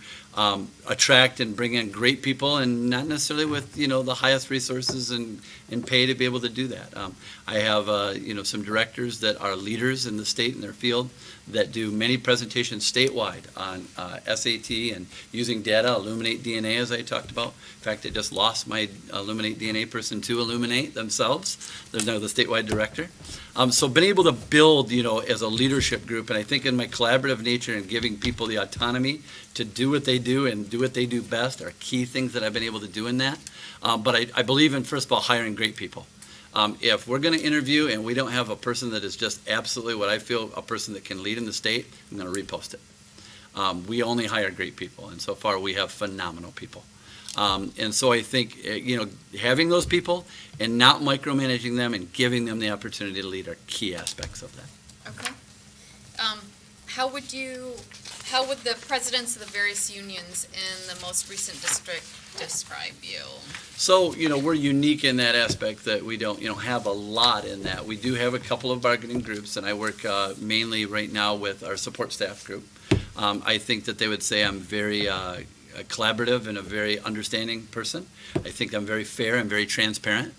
Speaker 2: attract and bring in great people, and not necessarily with, the highest resources and pay to be able to do that. I have, some directors that are leaders in the state in their field that do many presentations statewide on SAT and using data, Illuminate DNA, as I talked about. In fact, I just lost my Illuminate DNA person to Illuminate themselves. They're now the statewide director. So been able to build, as a leadership group, and I think in my collaborative nature and giving people the autonomy to do what they do and do what they do best are key things that I've been able to do in that. But I believe in, first of all, hiring great people. If we're going to interview and we don't have a person that is just absolutely what I feel a person that can lead in the state, I'm going to repost it. We only hire great people, and so far we have phenomenal people. And so I think, having those people and not micromanaging them and giving them the opportunity to lead are key aspects of that.
Speaker 6: Okay. How would the presidents of the various unions in the most recent district describe you?
Speaker 2: So, we're unique in that aspect that we don't, have a lot in that. We do have a couple of bargaining groups, and I work mainly right now with our support staff group. I think that they would say I'm very collaborative and a very understanding person. I think I'm very fair and very transparent.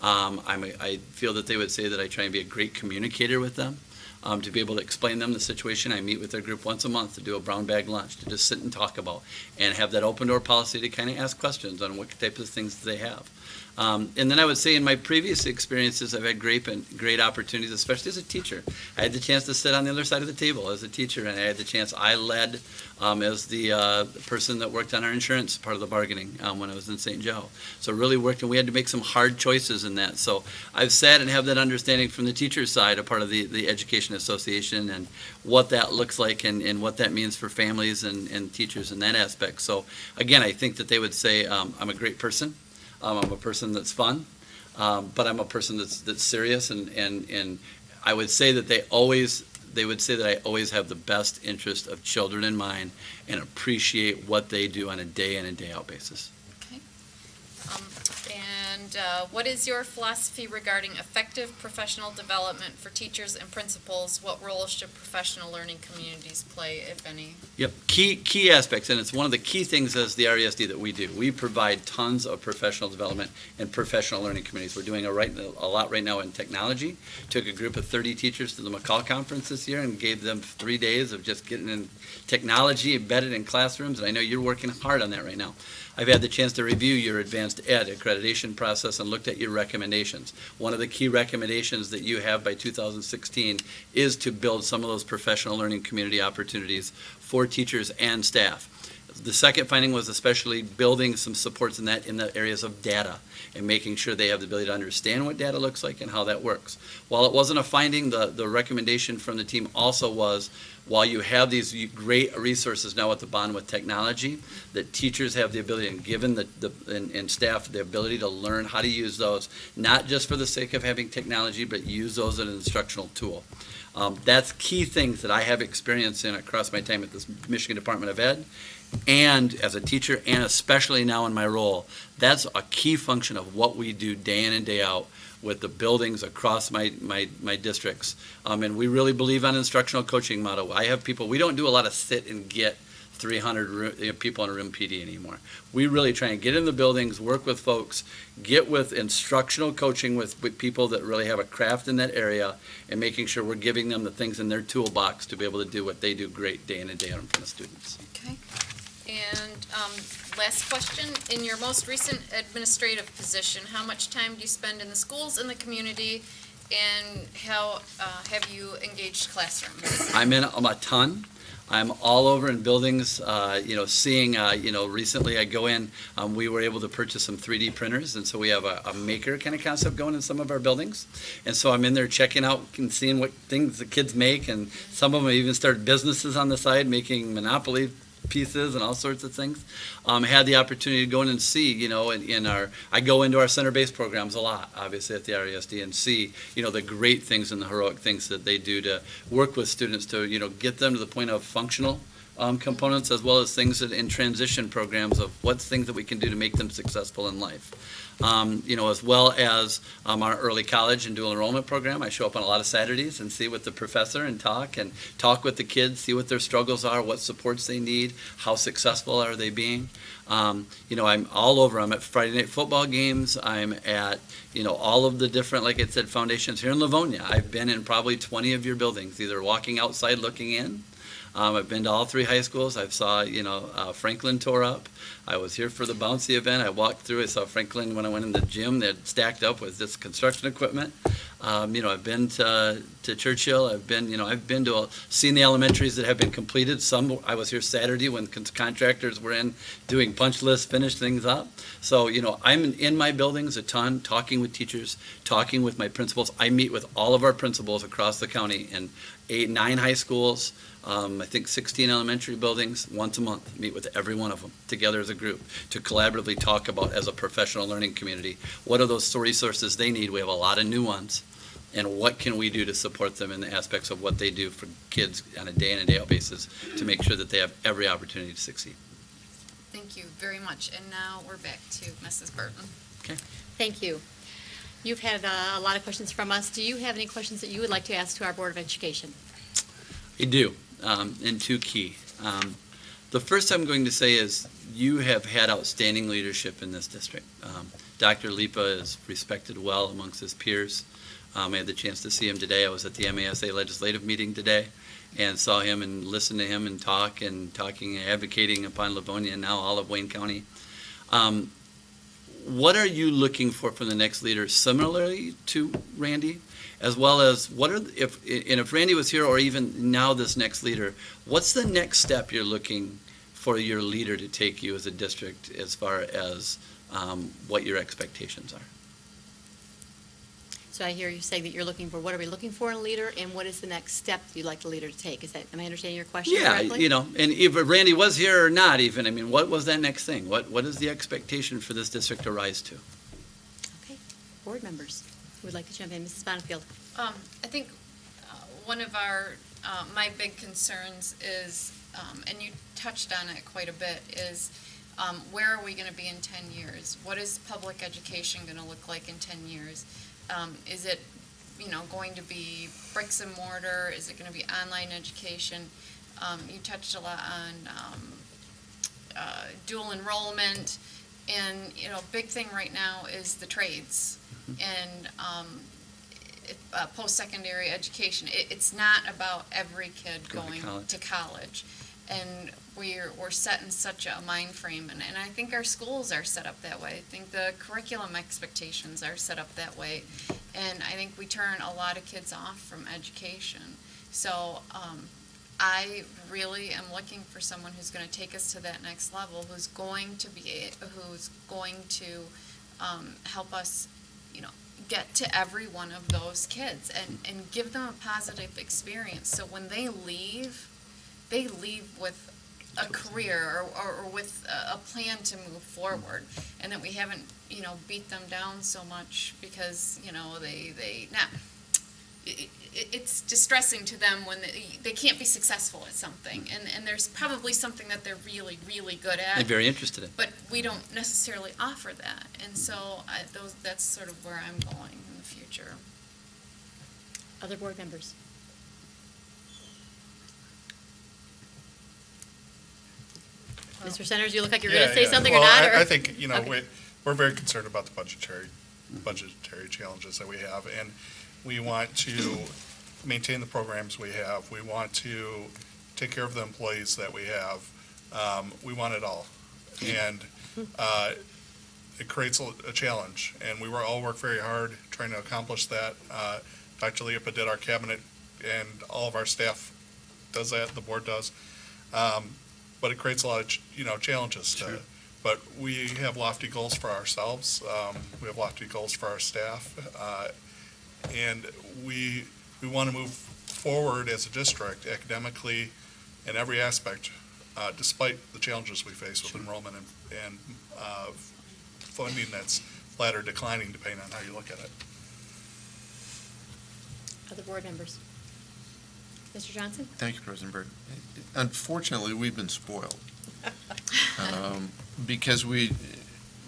Speaker 2: I feel that they would say that I try and be a great communicator with them. To be able to explain them the situation. I meet with their group once a month to do a brown bag lunch, to just sit and talk about, and have that open door policy to kind of ask questions on what type of things they have. And then I would say in my previous experiences, I've had great opportunities, especially as a teacher. I had the chance to sit on the other side of the table as a teacher, and I had the chance, I led as the person that worked on our insurance part of the bargaining when I was in St. Joe. So really worked, and we had to make some hard choices in that. So I've sat and have that understanding from the teacher's side, a part of the Education Association, and what that looks like and what that means for families and teachers in that aspect. So again, I think that they would say I'm a great person. I'm a person that's fun, but I'm a person that's serious, and I would say that they would say that I always have the best interest of children in mind and appreciate what they do on a day in and day out basis.
Speaker 6: Okay. And what is your philosophy regarding effective professional development for teachers and principals? What role should professional learning communities play, if any?
Speaker 2: Yep, key aspects, and it's one of the key things as the RESD that we do. We provide tons of professional development and professional learning communities. We're doing a lot right now in technology. Took a group of 30 teachers to the McCall conference this year and gave them 3 days of just getting in technology embedded in classrooms, and I know you're working hard on that right now. I've had the chance to review your advanced ed accreditation process and looked at your recommendations. One of the key recommendations that you have by 2016 is to build some of those professional learning community opportunities for teachers and staff. The second finding was especially building some supports in the areas of data and making sure they have the ability to understand what data looks like and how that works. While it wasn't a finding, the recommendation from the team also was, while you have these great resources now at the bond with technology, that teachers have the ability, and given and staff the ability to learn how to use those, not just for the sake of having technology, but use those as an instructional tool. That's key things that I have experience in across my time at the Michigan Department of Ed, and as a teacher, and especially now in my role. That's a key function of what we do day in and day out with the buildings across my districts. And we really believe on instructional coaching model. I have people, we don't do a lot of sit and get 300 people in a room PD anymore. We really try and get in the buildings, work with folks, get with instructional coaching with people that really have a craft in that area, and making sure we're giving them the things in their toolbox to be able to do what they do great day in and day out in front of students.
Speaker 6: Okay. And last question, in your most recent administrative position, how much time do you spend in the schools in the community, and how have you engaged classrooms?
Speaker 2: I'm in a ton. I'm all over in buildings, seeing, recently I go in, we were able to purchase some 3D printers, and so we have a maker kind of concept going in some of our buildings. And so I'm in there checking out and seeing what things the kids make, and some of them even started businesses on the side making Monopoly pieces and all sorts of things. Had the opportunity to go in and see, I go into our center-based programs a lot, obviously at the RESD, and see, the great things and the heroic things that they do to work with students to, get them to the point of functional components, as well as things in transition programs of what's things that we can do to make them successful in life. As well as our early college and dual enrollment program. I show up on a lot of Saturdays and see with the professor and talk with the kids, see what their struggles are, what supports they need, how successful are they being. I'm all over. I'm at Friday night football games. I'm at, all of the different, like I said, foundations here in Livonia. I've been in probably 20 of your buildings, either walking outside looking in. I've been to all 3 high schools. I saw, Franklin tore up. I was here for the bouncy event. I walked through. I saw Franklin when I went in the gym. They're stacked up with this construction equipment. I've been to Churchill. I've been to seen the elementaries that have been completed. Some I was here Saturday when contractors were in doing punch lists, finish things up. So I'm in my buildings a ton, talking with teachers, talking with my principals. I meet with all of our principals across the county in 9 high schools. I think 16 elementary buildings once a month, meet with every one of them together as a group to collaboratively talk about, as a professional learning community, what are those resources they need. We have a lot of new ones, and what can we do to support them in the aspects of what they do for kids on a day in and day out basis to make sure that they have every opportunity to succeed.
Speaker 6: Thank you very much. And now we're back to Mrs. Burton.
Speaker 1: Thank you. You've had a lot of questions from us. Do you have any questions that you would like to ask to our Board of Education?
Speaker 2: I do, and 2 key. The first I'm going to say is you have had outstanding leadership in this district. Dr. Lipa is respected well amongst his peers. I had the chance to see him today. I was at the MASA legislative meeting today and saw him and listened to him and talking and advocating upon Livonia and now all of Wayne County. What are you looking for from the next leader, similarly to Randy? As well as if Randy was here, or even now this next leader, what's the next step you're looking for your leader to take you as a district as far as what your expectations are?
Speaker 1: So I hear you saying that you're looking for, what are we looking for in a leader, and what is the next step you'd like the leader to take? Am I understanding your question correctly?
Speaker 2: And if Randy was here or not even, what was that next thing? What is the expectation for this district to rise to?
Speaker 1: Okay, board members who would like to jump in. Mrs. Bonnefield.
Speaker 6: I think one of my big concerns is, and you touched on it quite a bit, is where are we going to be in 10 years? What is public education going to look like in 10 years? Is it, going to be bricks and mortar? Is it going to be online education? You touched a lot on dual enrollment, and big thing right now is the trades and post-secondary education. It's not about every kid going to college. And we're set in such a mind frame, and I think our schools are set up that way. I think the curriculum expectations are set up that way, and I think we turn a lot of kids off from education. So I really am looking for someone who's going to take us to that next level, who's going to help us, get to every one of those kids and give them a positive experience. So when they leave with a career or with a plan to move forward, and that we haven't, beat them down so much because, it's distressing to them when they can't be successful at something, and there's probably something that they're really, really good at.
Speaker 2: I'm very interested in.
Speaker 6: But we don't necessarily offer that, and so that's sort of where I'm going in the future.
Speaker 1: Other board members? Mr. Centers, you look like you're going to say something or not?
Speaker 5: I think,
Speaker 1: Okay.
Speaker 5: we're very concerned about the budgetary challenges that we have, and we want to maintain the programs we have. We want to take care of the employees that we have. We want it all. And it creates a challenge, and we all work very hard trying to accomplish that. Dr. Lipa did our cabinet, and all of our staff does that, the board does. But it creates a lot of, challenges. But we have lofty goals for ourselves. We have lofty goals for our staff. And we want to move forward as a district academically in every aspect despite the challenges we face with enrollment and funding that's flat or declining, depending on how you look at it.
Speaker 1: Other board members? Mr. Johnson?
Speaker 8: Thank you, President Byrd. Unfortunately, we've been spoiled. Because we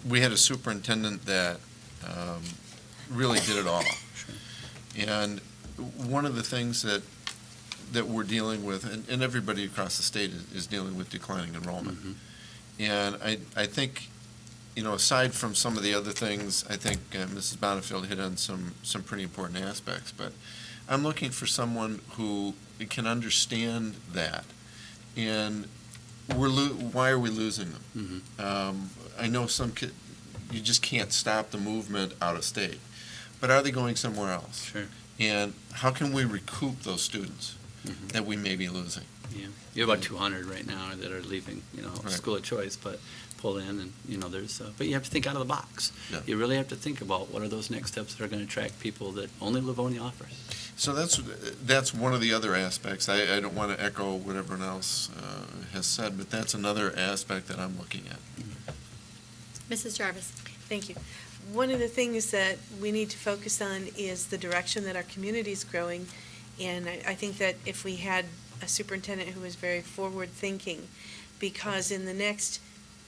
Speaker 8: had a superintendent that really did it all. And one of the things that we're dealing with, and everybody across the state is dealing with declining enrollment. And I think, aside from some of the other things, I think Mrs. Bonifield hit on some pretty important aspects, but I'm looking for someone who can understand that. And why are we losing them? I know some you just can't stop the movement out of state, but are they going somewhere else?
Speaker 2: Sure.
Speaker 8: And how can we recoup those students that we may be losing?
Speaker 2: Yeah, you have about 200 right now that are leaving,
Speaker 8: Right.
Speaker 2: school of choice, but pull in and, there's, but you have to think out of the box.
Speaker 8: Yeah.
Speaker 2: You really have to think about what are those next steps that are going to attract people that only Livonia offers.
Speaker 8: So that's one of the other aspects. I don't want to echo what everyone else has said, but that's another aspect that I'm looking at.
Speaker 1: Mrs. Jarvis?
Speaker 4: Thank you. One of the things that we need to focus on is the direction that our community is growing. And I think that if we had a superintendent who was very forward-thinking, because in the next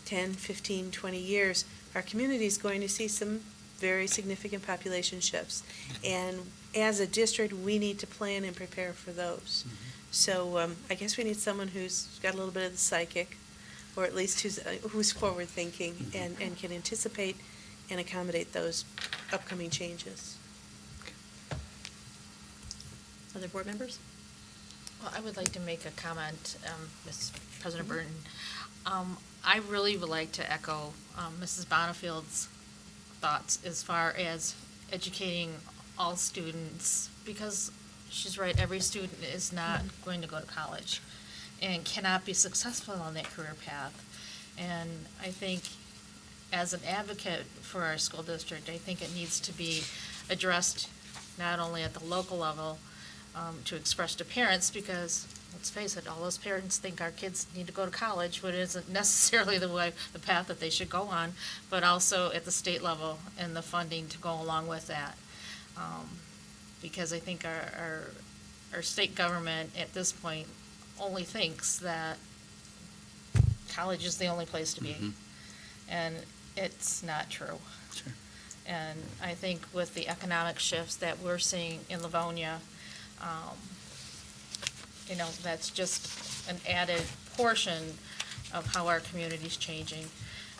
Speaker 4: 10, 15, 20 years, our community is going to see some very significant population shifts. And as a district, we need to plan and prepare for those. So I guess we need someone who's got a little bit of the psychic, or at least who's forward-thinking and can anticipate and accommodate those upcoming changes.
Speaker 1: Other board members?
Speaker 3: Well, I would like to make a comment, Ms. President Burton. I really would like to echo Mrs. Bonifield's thoughts as far as educating all students, because she's right, every student is not going to go to college and cannot be successful on that career path. And I think as an advocate for our school district, I think it needs to be addressed not only at the local level, to express to parents, because let's face it, all those parents think our kids need to go to college, but it isn't necessarily the path that they should go on, but also at the state level and the funding to go along with that. Because I think our state government at this point only thinks that college is the only place to be. And it's not true.
Speaker 2: Sure.
Speaker 3: And I think with the economic shifts that we're seeing in Livonia, that's just an added portion of how our community's changing.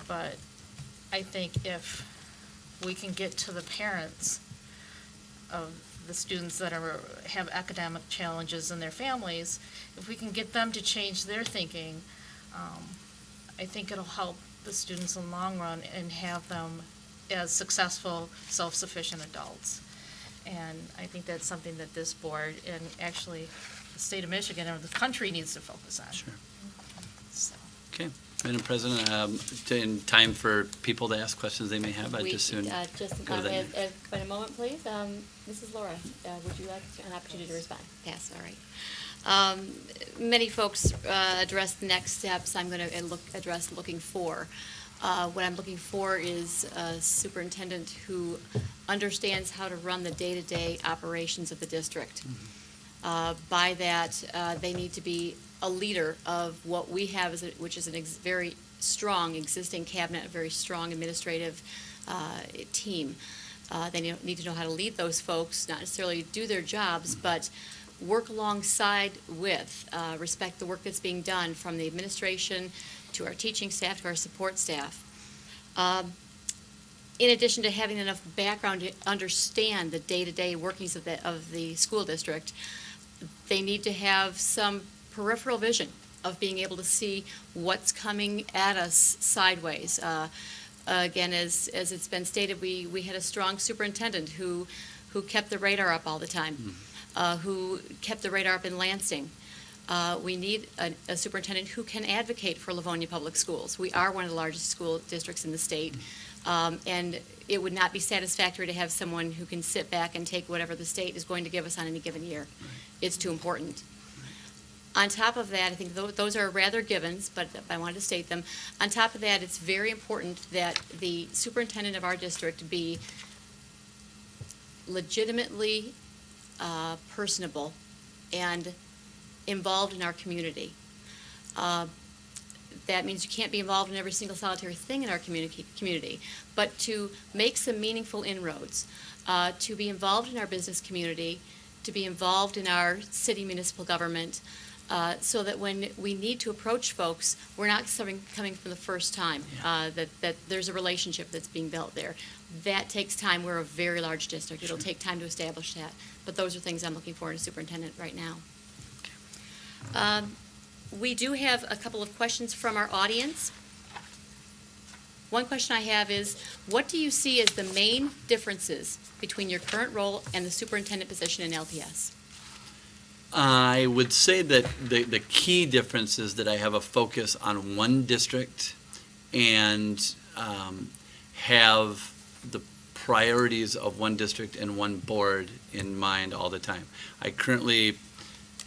Speaker 3: But I think if we can get to the parents of the students that have academic challenges in their families, if we can get them to change their thinking, I think it'll help the students in the long run and have them as successful, self-sufficient adults. And I think that's something that this board and actually the state of Michigan or the country needs to focus on.
Speaker 2: Sure.
Speaker 3: So.
Speaker 2: Okay. Madam President, in time for people to ask questions they may have, I'd just soon
Speaker 1: Just
Speaker 2: go to that.
Speaker 1: in a moment, please. Mrs. Laura, would you like an opportunity to respond? Pass, all right. Many folks addressed the next steps. I'm going to address looking for. What I'm looking for is a superintendent who understands how to run the day-to-day operations of the district. By that, they need to be a leader of what we have, which is a very strong existing cabinet, a very strong administrative team. They need to know how to lead those folks, not necessarily do their jobs, but work alongside with, respect the work that's being done from the administration to our teaching staff to our support staff. In addition to having enough background to understand the day-to-day workings of the school district, they need to have some peripheral vision of being able to see what's coming at us sideways. Again, as it's been stated, we had a strong superintendent who kept the radar up all the time, who kept the radar up in Lansing. We need a superintendent who can advocate for Livonia Public Schools. We are one of the largest school districts in the state, and it would not be satisfactory to have someone who can sit back and take whatever the state is going to give us on any given year. It's too important. On top of that, I think those are rather givens, but I wanted to state them. On top of that, it's very important that the superintendent of our district be legitimately personable and involved in our community. That means you can't be involved in every single solitary thing in our community, but to make some meaningful inroads, to be involved in our business community, to be involved in our city municipal government, so that when we need to approach folks, we're not coming for the first time, that there's a relationship that's being built there. That takes time. We're a very large district. It'll take time to establish that, but those are things I'm looking for in a superintendent right now. We do have a couple of questions from our audience. One question I have is, what do you see as the main differences between your current role and the superintendent position in LPS?
Speaker 2: I would say that the key difference is that I have a focus on one district and have the priorities of one district and one board in mind all the time. I currently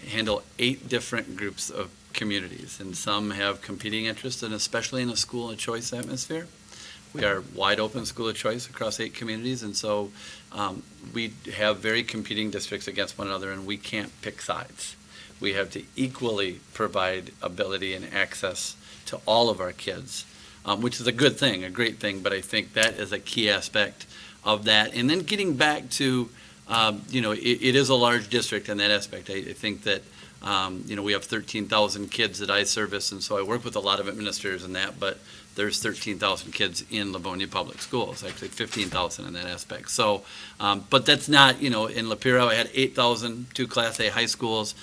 Speaker 2: handle 8 different groups of communities, and some have competing interests, and especially in a school of choice atmosphere. We are wide open school of choice across 8 communities, and so we have very competing districts against one another, and we can't pick sides. We have to equally provide ability and access to all of our kids, which is a good thing, a great thing, but I think that is a key aspect of that. And then getting back to, it is a large district in that aspect. I think that we have 13,000 kids that I service, and so I work with a lot of administrators in that, but there's 13,000 kids in Livonia Public Schools, actually 15,000 in that aspect. So, but that's not, in Lapiro, I had 8,000, 2 Class A high schools.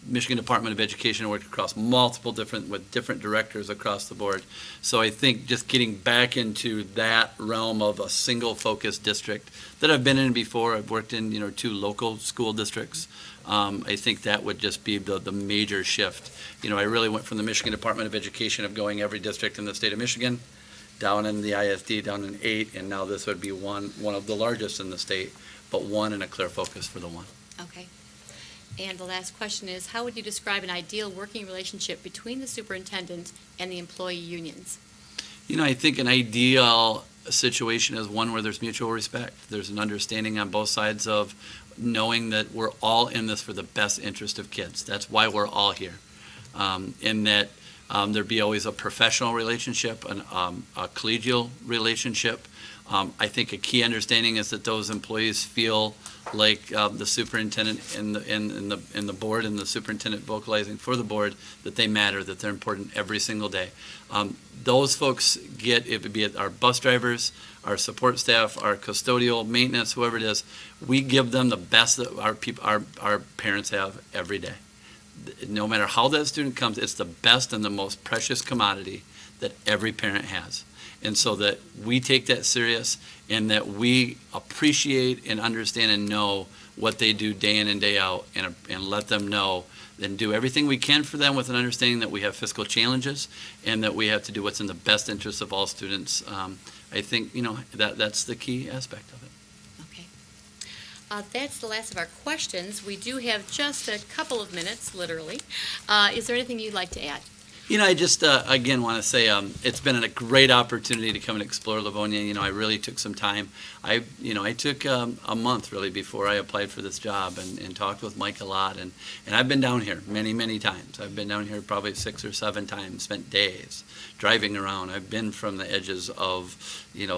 Speaker 2: Michigan Department of Education worked across multiple with different directors across the board. So I think just getting back into that realm of a single focused district that I've been in before, I've worked in, 2 local school districts. I think that would just be the major shift. I really went from the Michigan Department of Education of going every district in the state of Michigan, down in the ISD, down in 8, and now this would be one of the largest in the state, but one and a clear focus for the one.
Speaker 1: Okay. And the last question is, how would you describe an ideal working relationship between the superintendent and the employee unions?
Speaker 2: I think an ideal situation is one where there's mutual respect. There's an understanding on both sides of knowing that we're all in this for the best interest of kids. That's why we're all here. And that there be always a professional relationship, a collegial relationship. I think a key understanding is that those employees feel like the superintendent and the board and the superintendent vocalizing for the board that they matter, that they're important every single day. Those folks get, it would be our bus drivers, our support staff, our custodial maintenance, whoever it is, we give them the best that our parents have every day. No matter how that student comes, it's the best and the most precious commodity that every parent has. And so that we take that serious and that we appreciate and understand and know what they do day in and day out and let them know and do everything we can for them with an understanding that we have fiscal challenges and that we have to do what's in the best interest of all students. I think, that's the key aspect of it.
Speaker 1: Okay. That's the last of our questions. We do have just a couple of minutes, literally. Is there anything you'd like to add?
Speaker 2: I just, again, want to say it's been a great opportunity to come and explore Livonia. I really took some time. I took a month, really, before I applied for this job and talked with Mike a lot. And I've been down here many, many times. I've been down here probably 6 or 7 times, spent days driving around. I've been from the edges of,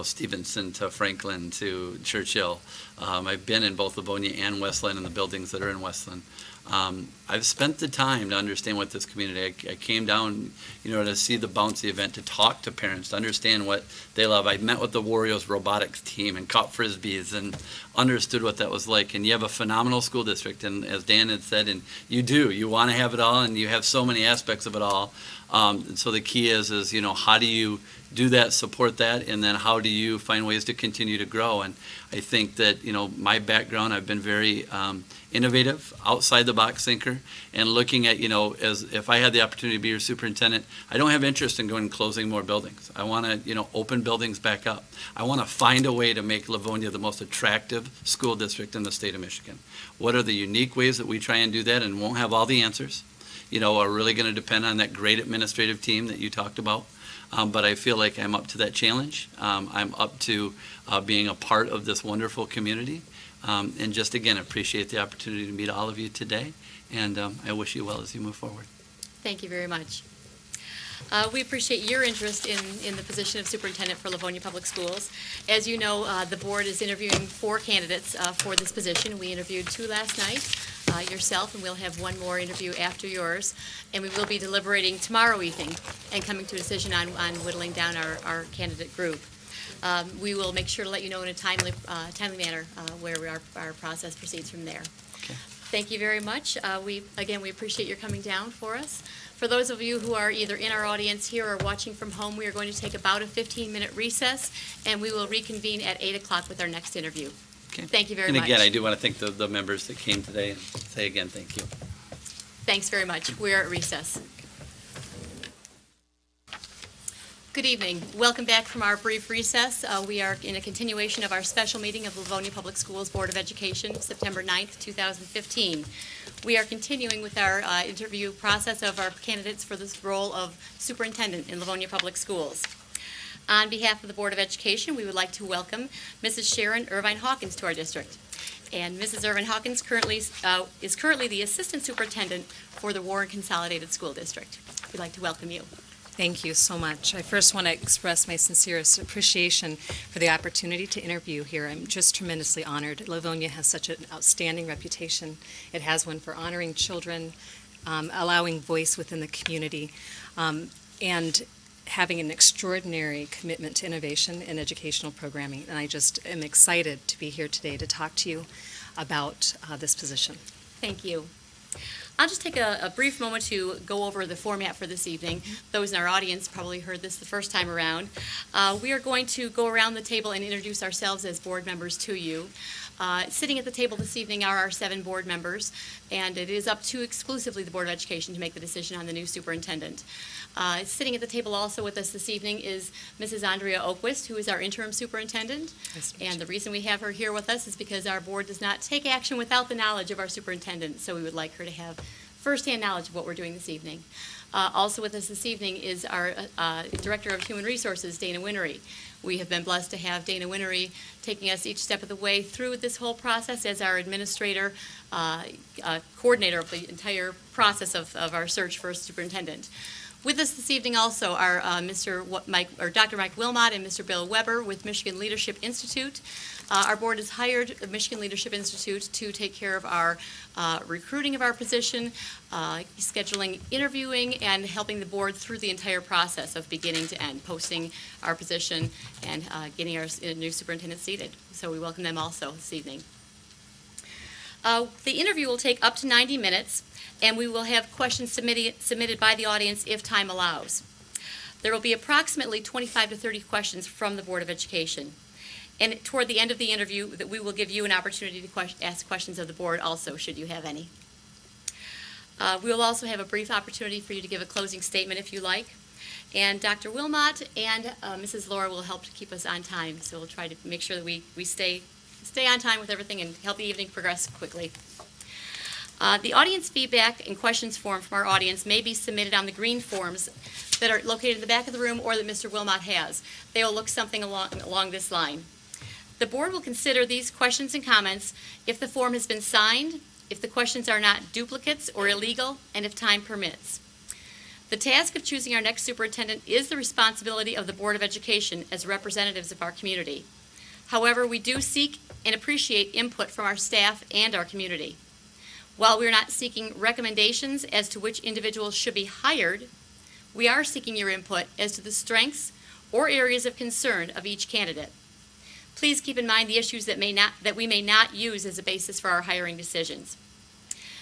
Speaker 2: Stevenson to Franklin to Churchill. I've been in both Livonia and Westland and the buildings that are in Westland. I've spent the time to understand what this community, I came down, to see the bouncy event, to talk to parents, to understand what they love. I met with the Warriors robotics team and caught Frisbees and understood what that was like. And you have a phenomenal school district, and as Dan had said, and you want to have it all, and you have so many aspects of it all. And so the key is, how do you do that, support that, and then how do you find ways to continue to grow? And I think that, my background, I've been very innovative, outside the box thinker, and looking at, as if I had the opportunity to be your superintendent, I don't have interest in going and closing more buildings. I want to, open buildings back up. I want to find a way to make Livonia the most attractive school district in the state of Michigan. What are the unique ways that we try and do that, and won't have all the answers? are really going to depend on that great administrative team that you talked about. But I feel like I'm up to that challenge. I'm up to being a part of this wonderful community. And just again, appreciate the opportunity to meet all of you today. And I wish you well as you move forward.
Speaker 1: Thank you very much. We appreciate your interest in the position of Superintendent for Livonia Public Schools. As you know, the board is interviewing 4 candidates for this position. We interviewed 2 last night, yourself, and we'll have 1 more interview after yours. And we will be deliberating tomorrow evening and coming to a decision on whittling down our candidate group. We will make sure to let you know in a timely manner where our process proceeds from there.
Speaker 2: Okay.
Speaker 1: Thank you very much. We appreciate your coming down for us. For those of you who are either in our audience here or watching from home, we are going to take about a 15-minute recess, and we will reconvene at 8 o'clock with our next interview.
Speaker 2: Okay.
Speaker 1: Thank you very much.
Speaker 2: And again, I do want to thank the members that came today and say again, thank you.
Speaker 1: Thanks very much. We are at recess. Good evening. Welcome back from our brief recess. We are in a continuation of our special meeting of Livonia Public Schools Board of Education, September 9th, 2015. We are continuing with our interview process of our candidates for this role of superintendent in Livonia Public Schools. On behalf of the Board of Education, we would like to welcome Mrs. Sharon Irvine Hawkins to our district. And Mrs. Irvine Hawkins is currently the Assistant Superintendent for the Warren Consolidated School District. We'd like to welcome you.
Speaker 9: Thank you so much. I first want to express my sincerest appreciation for the opportunity to interview here. I'm just tremendously honored. Livonia has such an outstanding reputation. It has one for honoring children, allowing voice within the community, and having an extraordinary commitment to innovation and educational programming. And I just am excited to be here today to talk to you about this position.
Speaker 1: Thank you. I'll just take a brief moment to go over the format for this evening. Those in our audience probably heard this the first time around. We are going to go around the table and introduce ourselves as board members to you. Sitting at the table this evening are our 7 board members, and it is up to exclusively the Board of Education to make the decision on the new superintendent. Sitting at the table also with us this evening is Mrs. Andrea Oquist, who is our interim superintendent.
Speaker 9: Nice to meet
Speaker 1: And the reason we have her here with us is because our board does not take action without the knowledge of our superintendent, so we would like her to have firsthand knowledge of what we're doing this evening. Also with us this evening is our Director of Human Resources, Dana Winnery. We have been blessed to have Dana Winnery taking us each step of the way through this whole process as our administrator, coordinator of the entire process of our search for a superintendent. With us this evening also are Dr. Mike Wilmot and Mr. Bill Weber with Michigan Leadership Institute. Our board has hired the Michigan Leadership Institute to take care of our recruiting of our position, scheduling, interviewing, and helping the board through the entire process of beginning to end, posting our position and getting our new superintendent seated. So we welcome them also this evening. The interview will take up to 90 minutes, and we will have questions submitted by the audience if time allows. There will be approximately 25 to 30 questions from the Board of Education. And toward the end of the interview, that we will give you an opportunity to ask questions of the board also, should you have any. We will also have a brief opportunity for you to give a closing statement if you like. And Dr. Wilmot and Mrs. Laura will help to keep us on time, so we'll try to make sure that we stay on time with everything and help the evening progress quickly. The audience feedback and questions form from our audience may be submitted on the green forms that are located in the back of the room or that Mr. Wilmot has. They will look something along this line. The board will consider these questions and comments if the form has been signed, if the questions are not duplicates or illegal, and if time permits. The task of choosing our next superintendent is the responsibility of the Board of Education as representatives of our community. However, we do seek and appreciate input from our staff and our community. While we are not seeking recommendations as to which individuals should be hired, we are seeking your input as to the strengths or areas of concern of each candidate. Please keep in mind the issues that we may not use as a basis for our hiring decisions.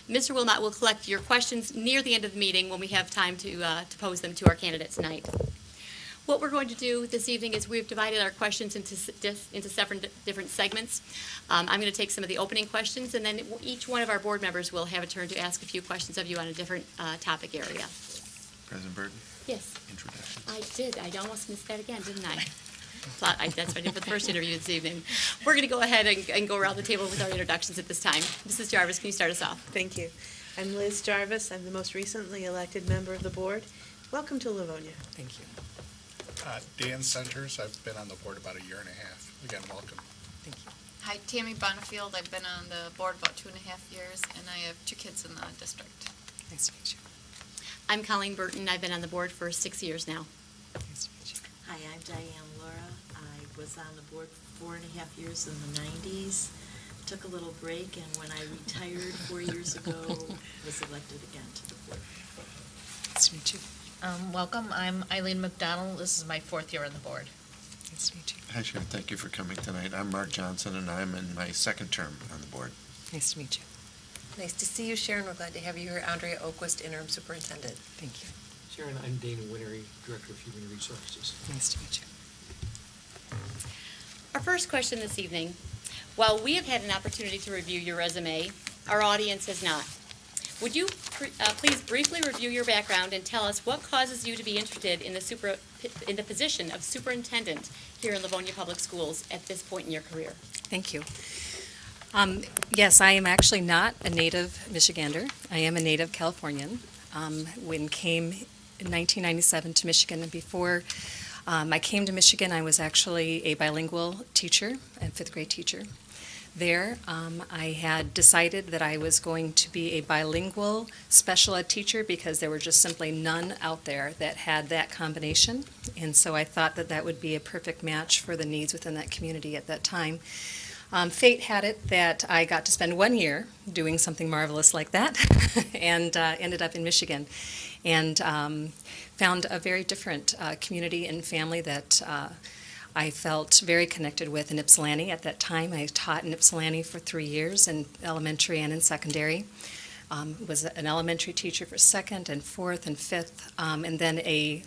Speaker 1: Mr. Wilmot will collect your questions near the end of the meeting when we have time to pose them to our candidates tonight. What we're going to do this evening is we've divided our questions into several different segments. I'm going to take some of the opening questions, and then each one of our board members will have a turn to ask a few questions of you on a different topic area.
Speaker 8: President Burton?
Speaker 1: Yes.
Speaker 8: Introduction.
Speaker 1: I did. I almost missed that again, didn't I? That's what I did for the first interview this evening. We're going to go ahead and go around the table with our introductions at this time. Mrs. Jarvis, can you start us off?
Speaker 4: Thank you. I'm Liz Jarvis. I'm the most recently elected member of the board. Welcome to Livonia.
Speaker 9: Thank you.
Speaker 5: Dan Centers, I've been on the board about a year and a half. Again, welcome.
Speaker 9: Thank you.
Speaker 6: Hi, Tammy Bonifield. I've been on the board about 2.5 years, and I have 2 kids in the district.
Speaker 9: Nice to meet you.
Speaker 1: I'm Colleen Burton. I've been on the board for 6 years now.
Speaker 9: Nice to meet you.
Speaker 7: Hi, I'm Diane Laura. I was on the board 4.5 years in the 90s. Took a little break, and when I retired 4 years ago, was elected again to the board.
Speaker 9: Nice to meet you.
Speaker 3: Welcome, I'm Eileen McDonald. This is my 4th year on the board.
Speaker 9: Nice to meet you.
Speaker 8: Hi, Sharon. Thank you for coming tonight. I'm Mark Johnson, and I'm in my 2nd term on the board.
Speaker 9: Nice to meet you.
Speaker 11: Nice to see you, Sharon. We're glad to have you here. Andrea Oquist, Interim Superintendent.
Speaker 9: Thank you.
Speaker 10: Sharon, I'm Dana Winery, Director of Human Resources.
Speaker 9: Nice to meet you.
Speaker 1: Our first question this evening. While we have had an opportunity to review your resume, our audience has not. Would you please briefly review your background and tell us what causes you to be interested in the position of superintendent here in Livonia Public Schools at this point in your career?
Speaker 9: Thank you. Yes, I am actually not a native Michigander. I am a native Californian. Came in 1997 to Michigan, and before I came to Michigan, I was actually a bilingual teacher, a 5th grade teacher. There, I had decided that I was going to be a bilingual special ed teacher because there were just simply none out there that had that combination. And so I thought that that would be a perfect match for the needs within that community at that time. Fate had it that I got to spend 1 year doing something marvelous like that and ended up in Michigan and found a very different community and family that I felt very connected with in Ypsilanti at that time. I taught in Ypsilanti for 3 years in elementary and in secondary. Was an elementary teacher for 2nd and 4th and 5th, and then a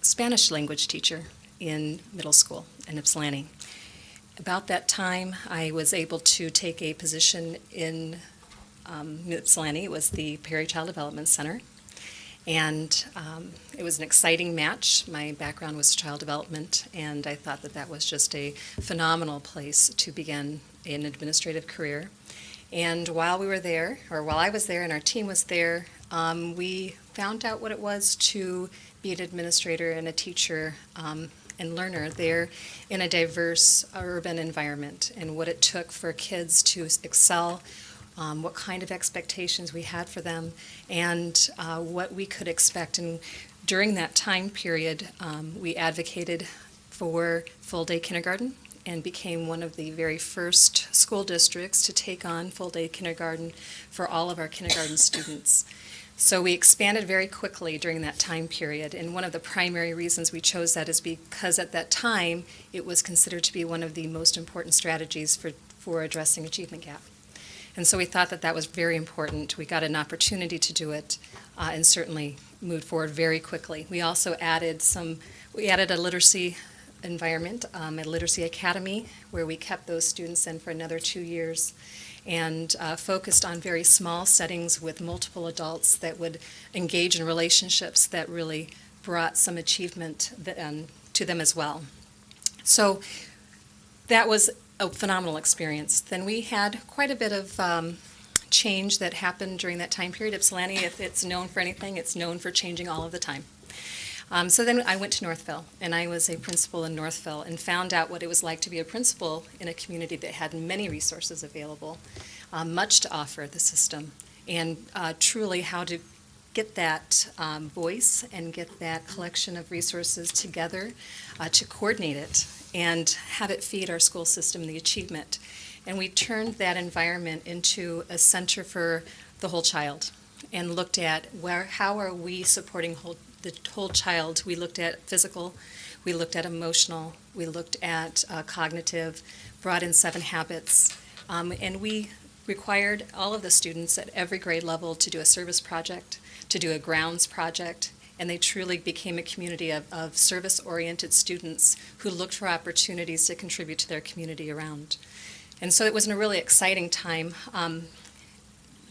Speaker 9: Spanish language teacher in middle school in Ypsilanti. About that time, I was able to take a position in Ypsilanti. It was the Perry Child Development Center. And it was an exciting match. My background was child development, and I thought that that was just a phenomenal place to begin an administrative career. And while I was there and our team was there, we found out what it was to be an administrator and a teacher and learner there in a diverse urban environment, and what it took for kids to excel, what kind of expectations we had for them, and what we could expect. And during that time period, we advocated for full-day kindergarten and became one of the very first school districts to take on full-day kindergarten for all of our kindergarten students. So we expanded very quickly during that time period, and one of the primary reasons we chose that is because at that time it was considered to be one of the most important strategies for addressing achievement gap. And so we thought that that was very important. We got an opportunity to do it and certainly moved forward very quickly. We also added a literacy environment, a literacy academy, where we kept those students in for another 2 years and focused on very small settings with multiple adults that would engage in relationships that really brought some achievement to them as well. So that was a phenomenal experience. Then we had quite a bit of change that happened during that time period. Ypsilanti, if it's known for anything, it's known for changing all of the time. So then I went to Northville, and I was a principal in Northville and found out what it was like to be a principal in a community that had many resources available, much to offer the system, and truly how to get that voice and get that collection of resources together to coordinate it and have it feed our school system the achievement. And we turned that environment into a center for the whole child and looked at how are we supporting the whole child. We looked at physical, we looked at emotional, we looked at cognitive, brought in 7 habits, and we required all of the students at every grade level to do a service project, to do a grounds project, and they truly became a community of service-oriented students who looked for opportunities to contribute to their community around. And so it was a really exciting time.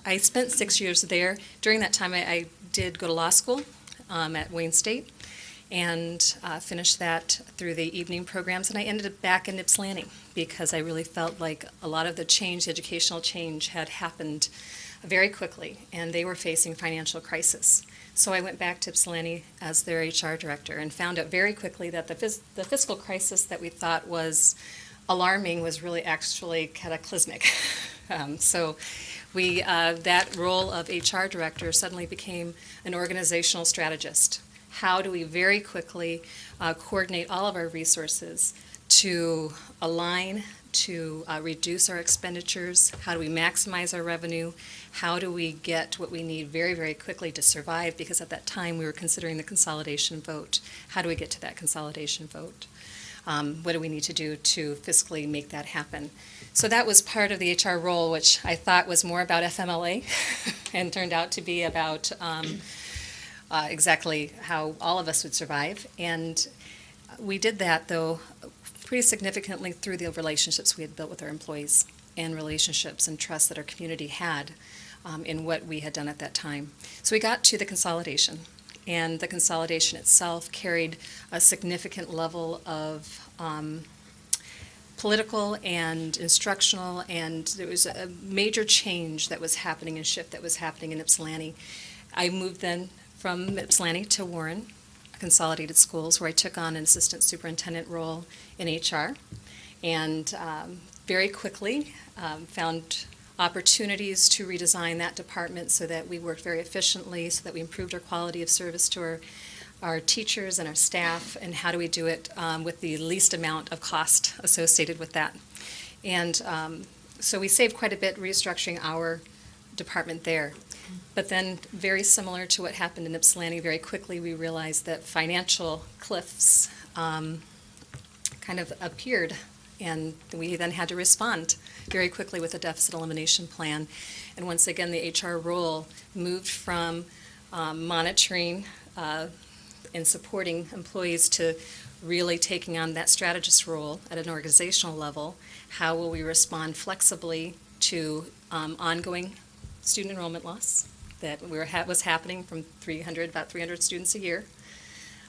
Speaker 9: I spent 6 years there. During that time, I did go to law school at Wayne State, and finished that through the evening programs. And I ended up back in Ypsilanti because I really felt like a lot of the change, educational change, had happened very quickly, and they were facing financial crisis. So I went back to Ypsilanti as their HR director and found out very quickly that the fiscal crisis that we thought was alarming was really actually cataclysmic. So that role of HR director suddenly became an organizational strategist. How do we very quickly coordinate all of our resources to align, to reduce our expenditures? How do we maximize our revenue? How do we get what we need very, very quickly to survive? Because at that time, we were considering the consolidation vote. How do we get to that consolidation vote? What do we need to do to fiscally make that happen? So that was part of the HR role, which I thought was more about FMLA and turned out to be about exactly how all of us would survive. And we did that, though, pretty significantly through the relationships we had built with our employees and relationships and trust that our community had in what we had done at that time. So we got to the consolidation, and the consolidation itself carried a significant level of political and instructional, and there was a major change that was happening and shift that was happening in Ypsilanti. I moved then from Ypsilanti to Warren Consolidated Schools, where I took on an assistant superintendent role in HR, and very quickly found opportunities to redesign that department so that we worked very efficiently, so that we improved our quality of service to our teachers and our staff, and how do we do it with the least amount of cost associated with that. And so we saved quite a bit restructuring our department there. But then, very similar to what happened in Ypsilanti, very quickly we realized that financial cliffs kind of appeared, and we then had to respond very quickly with a deficit elimination plan. And once again, the HR role moved from monitoring and supporting employees to really taking on that strategist role at an organizational level. How will we respond flexibly to ongoing student enrollment loss that was happening from about 300 students a year?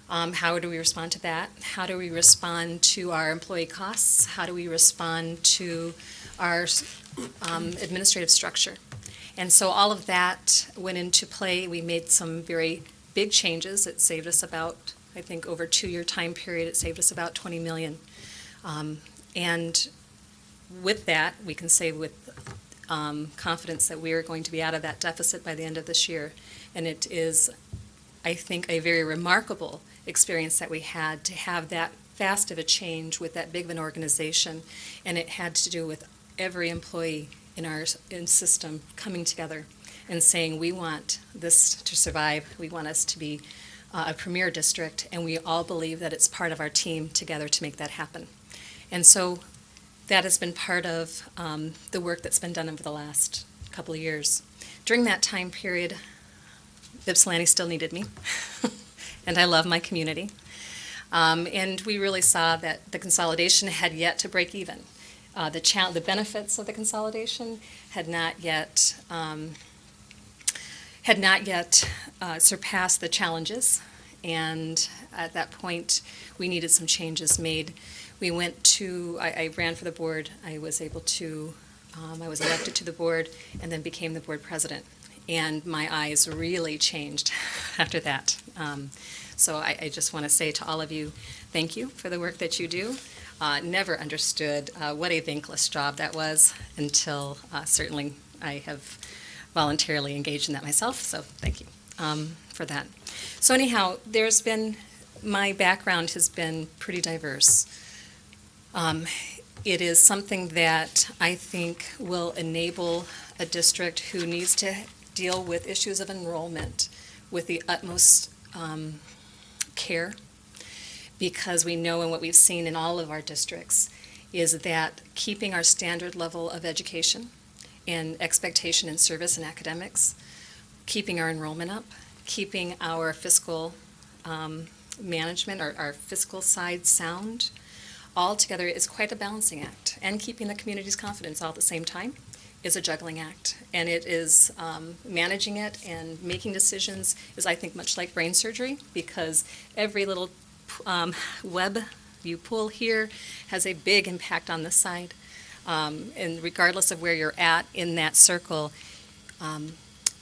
Speaker 9: How do we respond to that? How do we respond to our employee costs? How do we respond to our administrative structure? And so all of that went into play. We made some very big changes. It saved us about, I think, over a 2-year time period, it saved us about $20 million. And with that, we can say with confidence that we are going to be out of that deficit by the end of this year. And it is, I think, a very remarkable experience that we had to have that fast of a change with that big of an organization. And it had to do with every employee in our system coming together and saying, we want this to survive. We want us to be a premier district, and we all believe that it's part of our team together to make that happen. And so that has been part of the work that's been done over the last couple of years. During that time period, Ypsilanti still needed me, and I love my community. And we really saw that the consolidation had yet to break even. The benefits of the consolidation had not yet surpassed the challenges, and at that point, we needed some changes made. We went to, I ran for the board. I was elected to the board and then became the board president. And my eyes really changed after that. So I just want to say to all of you, thank you for the work that you do. Never understood what a thankless job that was until certainly I have voluntarily engaged in that myself. So thank you for that. So anyhow, my background has been pretty diverse. It is something that I think will enable a district who needs to deal with issues of enrollment with the utmost care, because we know, and what we've seen in all of our districts is that keeping our standard level of education and expectation in service and academics, keeping our enrollment up, keeping our fiscal management, our fiscal side sound, all together is quite a balancing act. And keeping the community's confidence all at the same time is a juggling act, and it is managing it and making decisions is, I think, much like brain surgery, because every little web you pull here has a big impact on this side. And regardless of where you're at in that circle,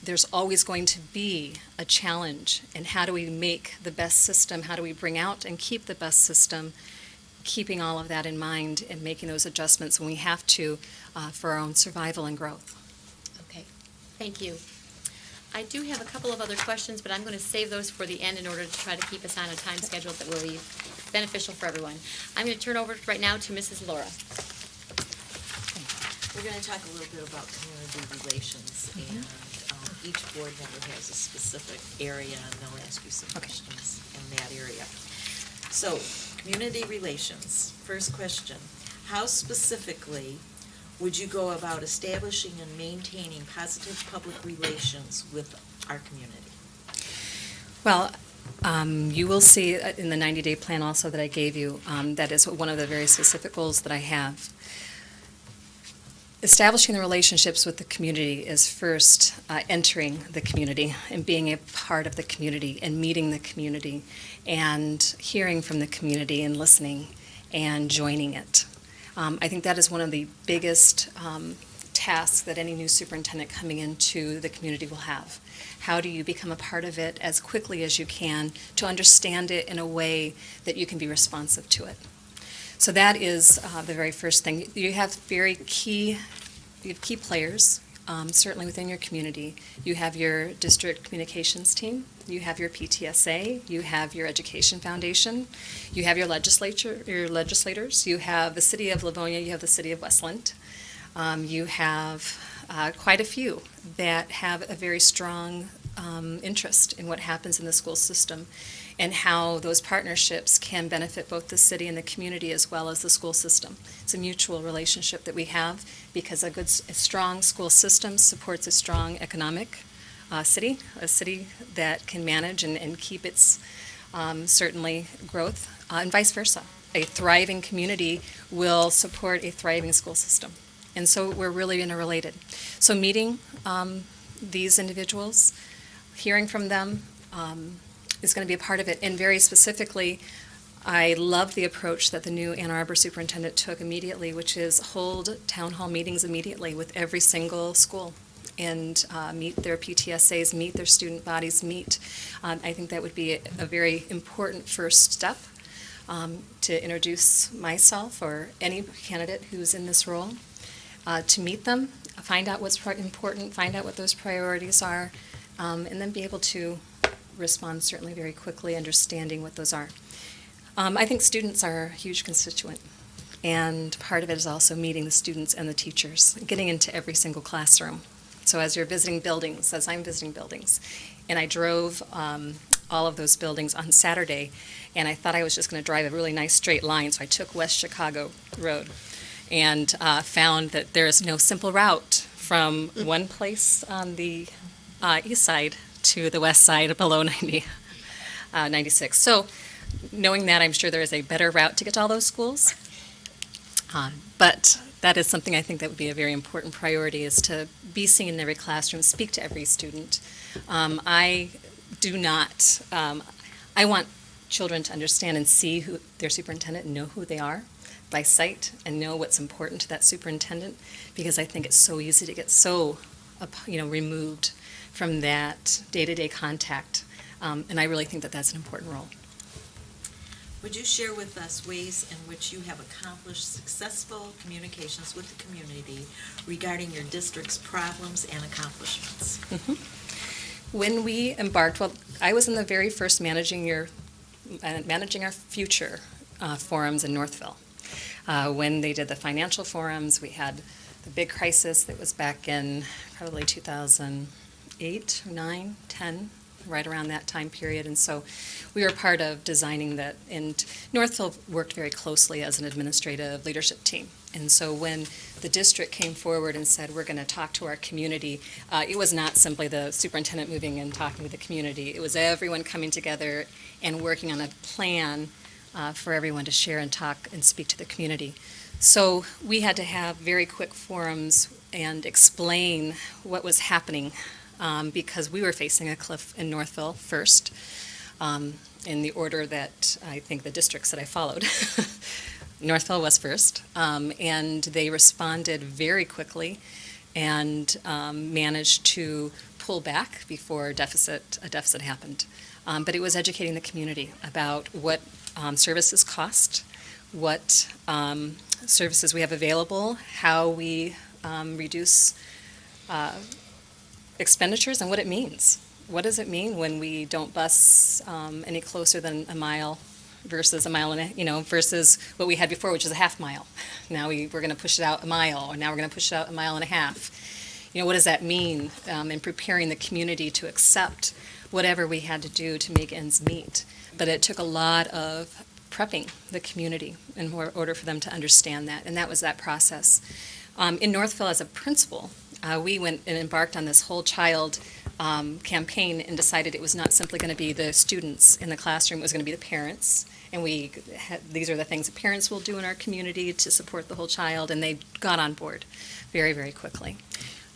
Speaker 9: there's always going to be a challenge. And how do we make the best system? How do we bring out and keep the best system, keeping all of that in mind and making those adjustments when we have to for our own survival and growth?
Speaker 1: Okay, thank you. I do have a couple of other questions, but I'm going to save those for the end in order to try to keep us on a time schedule that will be beneficial for everyone. I'm going to turn over right now to Mrs. Laura.
Speaker 7: We're going to talk a little bit about community relations, and each board member has a specific area, and they'll ask you some questions in that area. So, community relations, first question. How specifically would you go about establishing and maintaining positive public relations with our community?
Speaker 9: Well, you will see in the 90-day plan also that I gave you, that is one of the very specific goals that I have. Establishing the relationships with the community is first entering the community and being a part of the community and meeting the community and hearing from the community and listening and joining it. I think that is one of the biggest tasks that any new superintendent coming into the community will have. How do you become a part of it as quickly as you can to understand it in a way that you can be responsive to it? So that is the very first thing. You have key players, certainly within your community. You have your district communications team, you have your PTSA, you have your education foundation, you have your legislators, you have the city of Livonia, you have the city of Westland. You have quite a few that have a very strong interest in what happens in the school system and how those partnerships can benefit both the city and the community as well as the school system. It's a mutual relationship that we have because a strong school system supports a strong economic city, a city that can manage and keep its certainly growth, and vice versa. A thriving community will support a thriving school system. And so we're really interrelated. So meeting these individuals, hearing from them, is going to be a part of it. And very specifically, I love the approach that the new Ann Arbor superintendent took immediately, which is hold town hall meetings immediately with every single school and meet their PTSAs, meet their student bodies, meet. I think that would be a very important first step to introduce myself or any candidate who's in this role, to meet them, find out what's important, find out what those priorities are, and then be able to respond certainly very quickly, understanding what those are. I think students are a huge constituent, and part of it is also meeting the students and the teachers, getting into every single classroom. So as you're visiting buildings, as I'm visiting buildings, and I drove all of those buildings on Saturday, and I thought I was just going to drive a really nice straight line, so I took West Chicago Road and found that there is no simple route from one place on the east side to the west side below 96. So knowing that, I'm sure there is a better route to get to all those schools. But that is something I think that would be a very important priority, is to be seen in every classroom, speak to every student. I want children to understand and see who their superintendent and know who they are by sight and know what's important to that superintendent, because I think it's so easy to get so removed from that day-to-day contact, and I really think that that's an important role.
Speaker 7: Would you share with us ways in which you have accomplished successful communications with the community regarding your district's problems and accomplishments?
Speaker 9: Mm-hmm. When we embarked, I was in the very first Managing Our Future forums in Northville. When they did the financial forums, we had the big crisis that was back in probably 2008, 9, 10, right around that time period. And so we were part of designing that. And Northville worked very closely as an administrative leadership team. And so when the district came forward and said, we're going to talk to our community, it was not simply the superintendent moving and talking with the community. It was everyone coming together and working on a plan for everyone to share and talk and speak to the community. So we had to have very quick forums and explain what was happening because we were facing a cliff in Northville first, in the order that I think the districts that I followed. Northville was first, and they responded very quickly and managed to pull back before a deficit happened. But it was educating the community about what services cost, what services we have available, how we reduce expenditures, and what it means. What does it mean when we don't bus any closer than a mile versus a mile and versus what we had before, which is a half mile. Now we're going to push it out a mile, or now we're going to push it out a mile and a half. What does that mean in preparing the community to accept whatever we had to do to make ends meet? But it took a lot of prepping the community in order for them to understand that, and that was that process. In Northville, as a principal, we went and embarked on this whole child campaign and decided it was not simply going to be the students in the classroom, it was going to be the parents. And these are the things that parents will do in our community to support the whole child, and they got on board very, very quickly.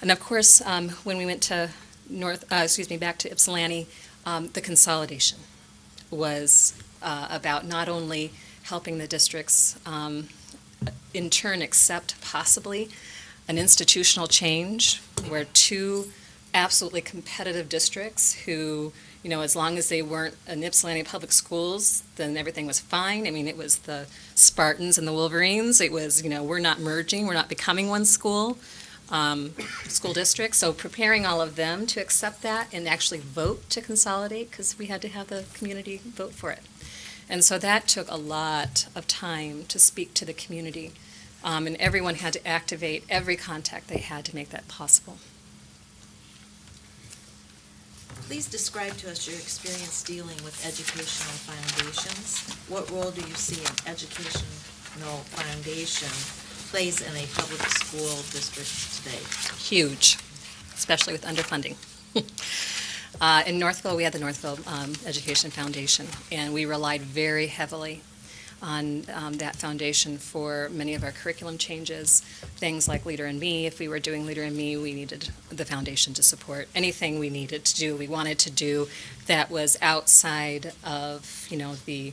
Speaker 9: And of course, when we went to back to Ypsilanti, the consolidation was about not only helping the districts in turn accept possibly an institutional change where two absolutely competitive districts who, as long as they weren't in Ypsilanti Public Schools, then everything was fine. I mean, it was the Spartans and the Wolverines. It was, we're not merging, we're not becoming one school district. So preparing all of them to accept that and actually vote to consolidate, because we had to have the community vote for it. And so that took a lot of time to speak to the community. And everyone had to activate every contact they had to make that possible.
Speaker 7: Please describe to us your experience dealing with educational foundations. What role do you see an educational foundation plays in a public school district today?
Speaker 9: Huge, especially with underfunding. In Northville, we had the Northville Education Foundation, and we relied very heavily on that foundation for many of our curriculum changes, things like Leader in Me. If we were doing Leader in Me, we needed the foundation to support anything we needed to do, we wanted to do that was outside of, the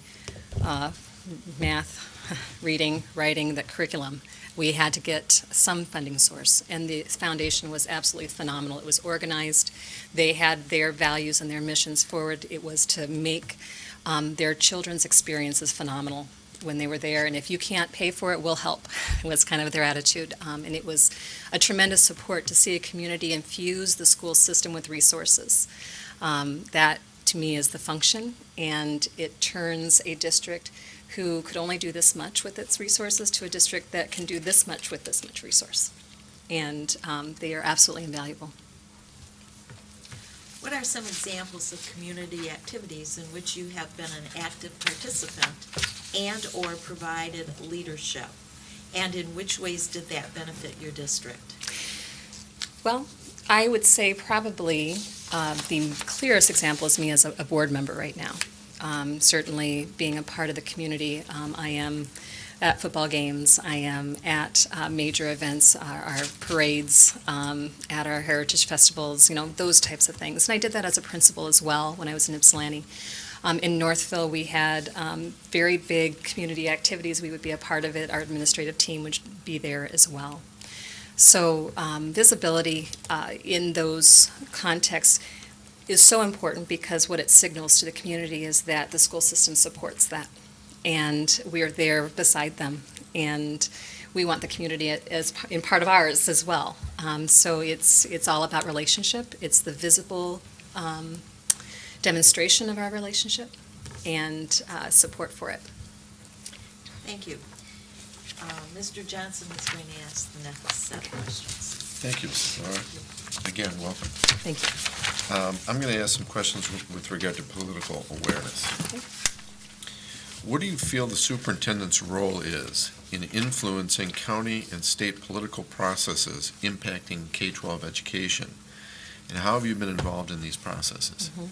Speaker 9: math, reading, writing, the curriculum. We had to get some funding source, and the foundation was absolutely phenomenal. It was organized. They had their values and their missions forward. It was to make their children's experiences phenomenal when they were there, and if you can't pay for it, we'll help, was kind of their attitude. And it was a tremendous support to see a community infuse the school system with resources. That, to me, is the function, and it turns a district who could only do this much with its resources to a district that can do this much with this much resource. And they are absolutely invaluable.
Speaker 7: What are some examples of community activities in which you have been an active participant and/or provided leadership? And in which ways did that benefit your district?
Speaker 9: Well, I would say probably the clearest example is me as a board member right now. Certainly being a part of the community, I am at football games, I am at major events, our parades, at our heritage festivals, those types of things. And I did that as a principal as well when I was in Ypsilanti. In Northville, we had very big community activities. We would be a part of it. Our administrative team would be there as well. So visibility in those contexts is so important because what it signals to the community is that the school system supports that. And we are there beside them. And we want the community as in part of ours as well. So it's all about relationship. It's the visible demonstration of our relationship and support for it.
Speaker 7: Thank you. Mr. Johnson is going to ask the next set of questions.
Speaker 8: Thank you, Mrs. Laura. Again, welcome.
Speaker 9: Thank you.
Speaker 8: I'm going to ask some questions with regard to political awareness.
Speaker 9: Okay.
Speaker 8: What do you feel the superintendent's role is in influencing county and state political processes impacting K-12 education? And how have you been involved in these processes?
Speaker 9: Mm-hmm.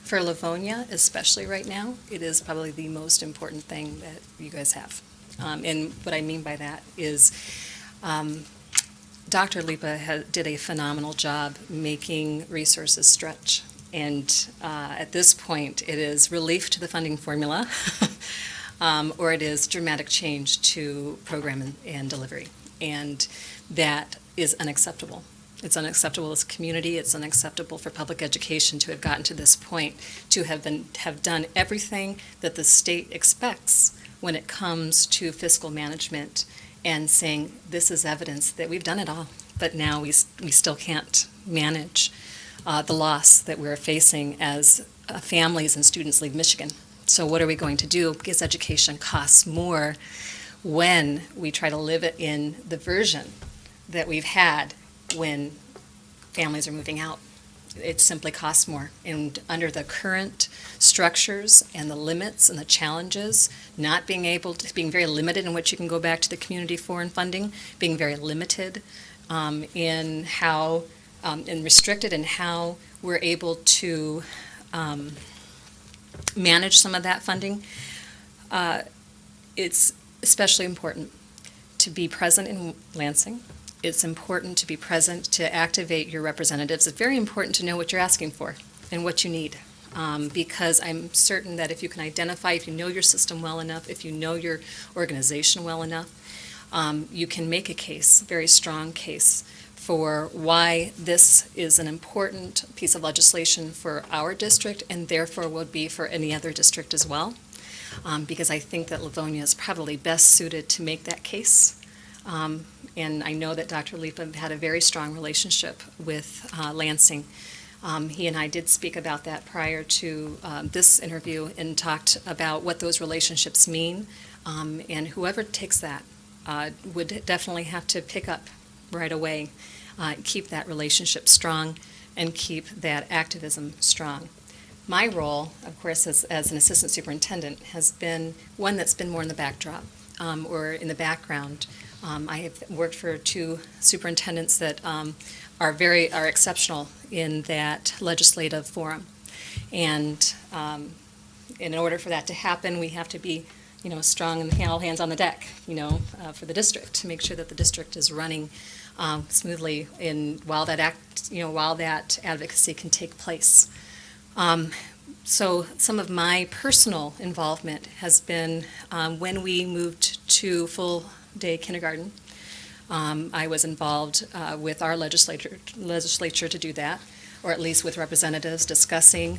Speaker 9: For Livonia, especially right now, it is probably the most important thing that you guys have. And what I mean by that is Dr. Lipa did a phenomenal job making resources stretch. And at this point, it is relief to the funding formula, or it is dramatic change to program and delivery. And that is unacceptable. It's unacceptable as a community. It's unacceptable for public education to have gotten to this point, to have done everything that the state expects when it comes to fiscal management, and saying this is evidence that we've done it all, but now we still can't manage the loss that we're facing as families and students leave Michigan. So what are we going to do? Because education costs more when we try to live it in the version that we've had when families are moving out. It simply costs more. And under the current structures and the limits and the challenges, not being able to, being very limited in what you can go back to the community for in funding, being very limited in how, and restricted in how we're able to manage some of that funding, it's especially important to be present in Lansing. It's important to be present, to activate your representatives. It's very important to know what you're asking for and what you need, because I'm certain that if you can identify, if you know your system well enough, if you know your organization well enough, you can make a case, a very strong case, for why this is an important piece of legislation for our district and therefore would be for any other district as well, because I think that Livonia is probably best suited to make that case. And I know that Dr. Lipa had a very strong relationship with Lansing. He and I did speak about that prior to this interview and talked about what those relationships mean. And whoever takes that would definitely have to pick up right away, keep that relationship strong, and keep that activism strong. My role, of course, as an assistant superintendent has been one that's been more in the backdrop or in the background. I have worked for two superintendents that are exceptional in that legislative forum, and in order for that to happen, we have to be, strong and all hands on the deck, for the district to make sure that the district is running smoothly while that advocacy can take place. So some of my personal involvement has been when we moved to full-day kindergarten. I was involved with our legislature to do that, or at least with representatives discussing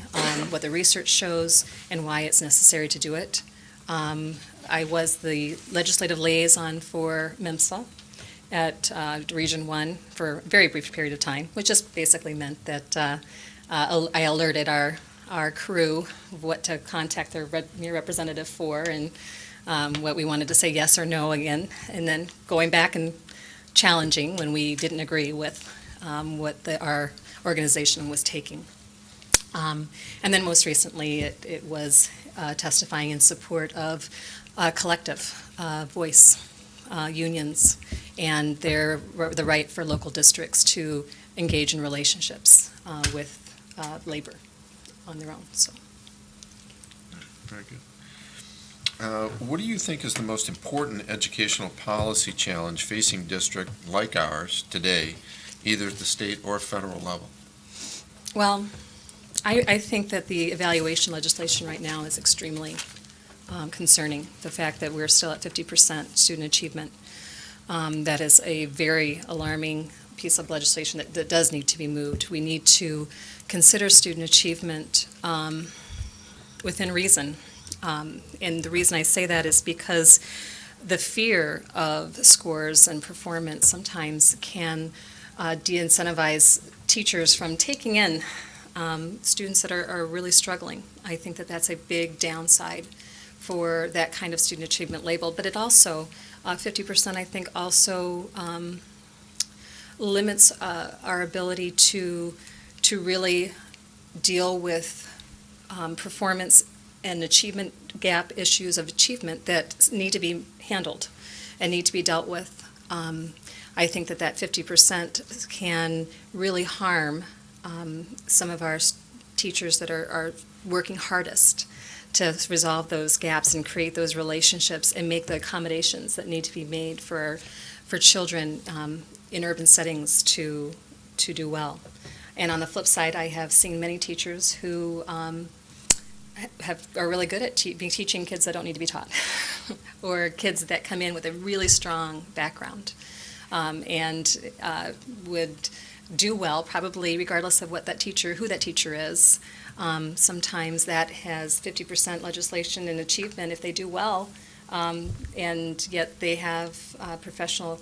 Speaker 9: what the research shows and why it's necessary to do it. I was the legislative liaison for MIMSA at Region 1 for a very brief period of time, which just basically meant that I alerted our crew of what to contact their representative for and what we wanted to say yes or no again, and then going back and challenging when we didn't agree with what our organization was taking. And then most recently it was testifying in support of collective voice unions and the right for local districts to engage in relationships with labor on their own. So.
Speaker 8: Very good. What do you think is the most important educational policy challenge facing districts like ours today, either at the state or federal level?
Speaker 9: Well, I think that the evaluation legislation right now is extremely concerning. The fact that we're still at 50% student achievement, that is a very alarming piece of legislation that does need to be moved. We need to consider student achievement within reason. And the reason I say that is because the fear of scores and performance sometimes can de-incentivize teachers from taking in students that are really struggling. I think that that's a big downside for that kind of student achievement label. But it also, 50% I think also limits our ability to really deal with performance and achievement gap issues of achievement that need to be handled and need to be dealt with. I think that 50% can really harm some of our teachers that are working hardest to resolve those gaps and create those relationships and make the accommodations that need to be made for children in urban settings to do well. And on the flip side, I have seen many teachers who are really good at teaching kids that don't need to be taught, or kids that come in with a really strong background and would do well, probably regardless of who that teacher is. Sometimes that has 50% legislation and achievement if they do well, and yet they have we have professional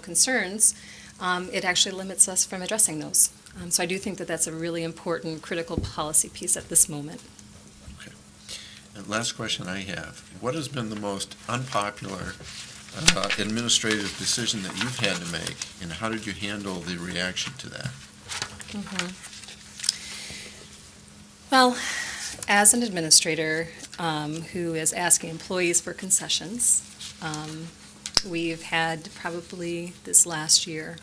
Speaker 9: concerns. It actually limits us from addressing those. So I do think that that's a really important, critical policy piece at this moment.
Speaker 8: Okay. And last question I have, what has been the most unpopular administrative decision that you've had to make, and how did you handle the reaction to that?
Speaker 9: Mm-hmm. Well, as an administrator who is asking employees for concessions, we've had probably this last year,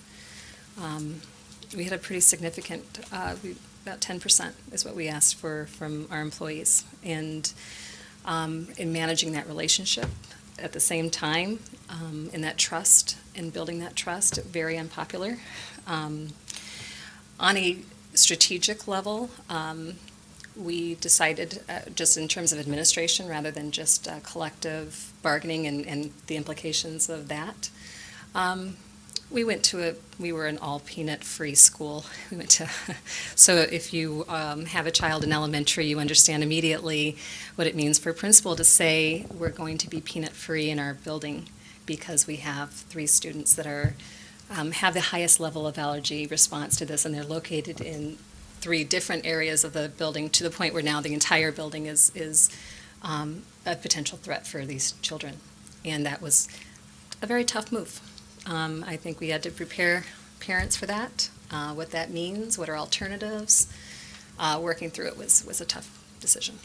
Speaker 9: we had a pretty significant, about 10% is what we asked for from our employees. And in managing that relationship, at the same time, in that trust, and building that trust, very unpopular. On a strategic level, we decided, just in terms of administration, rather than just collective bargaining and the implications of that, we were an all peanut-free school. So if you have a child in elementary, you understand immediately what it means for a principal to say, we're going to be peanut-free in our building because we have 3 students that have the highest level of allergy response to this, and they're located in 3 different areas of the building, to the point where now the entire building is a potential threat for these children. And that was a very tough move. I think we had to prepare parents for that, what that means, what are alternatives. Working through it was a tough decision.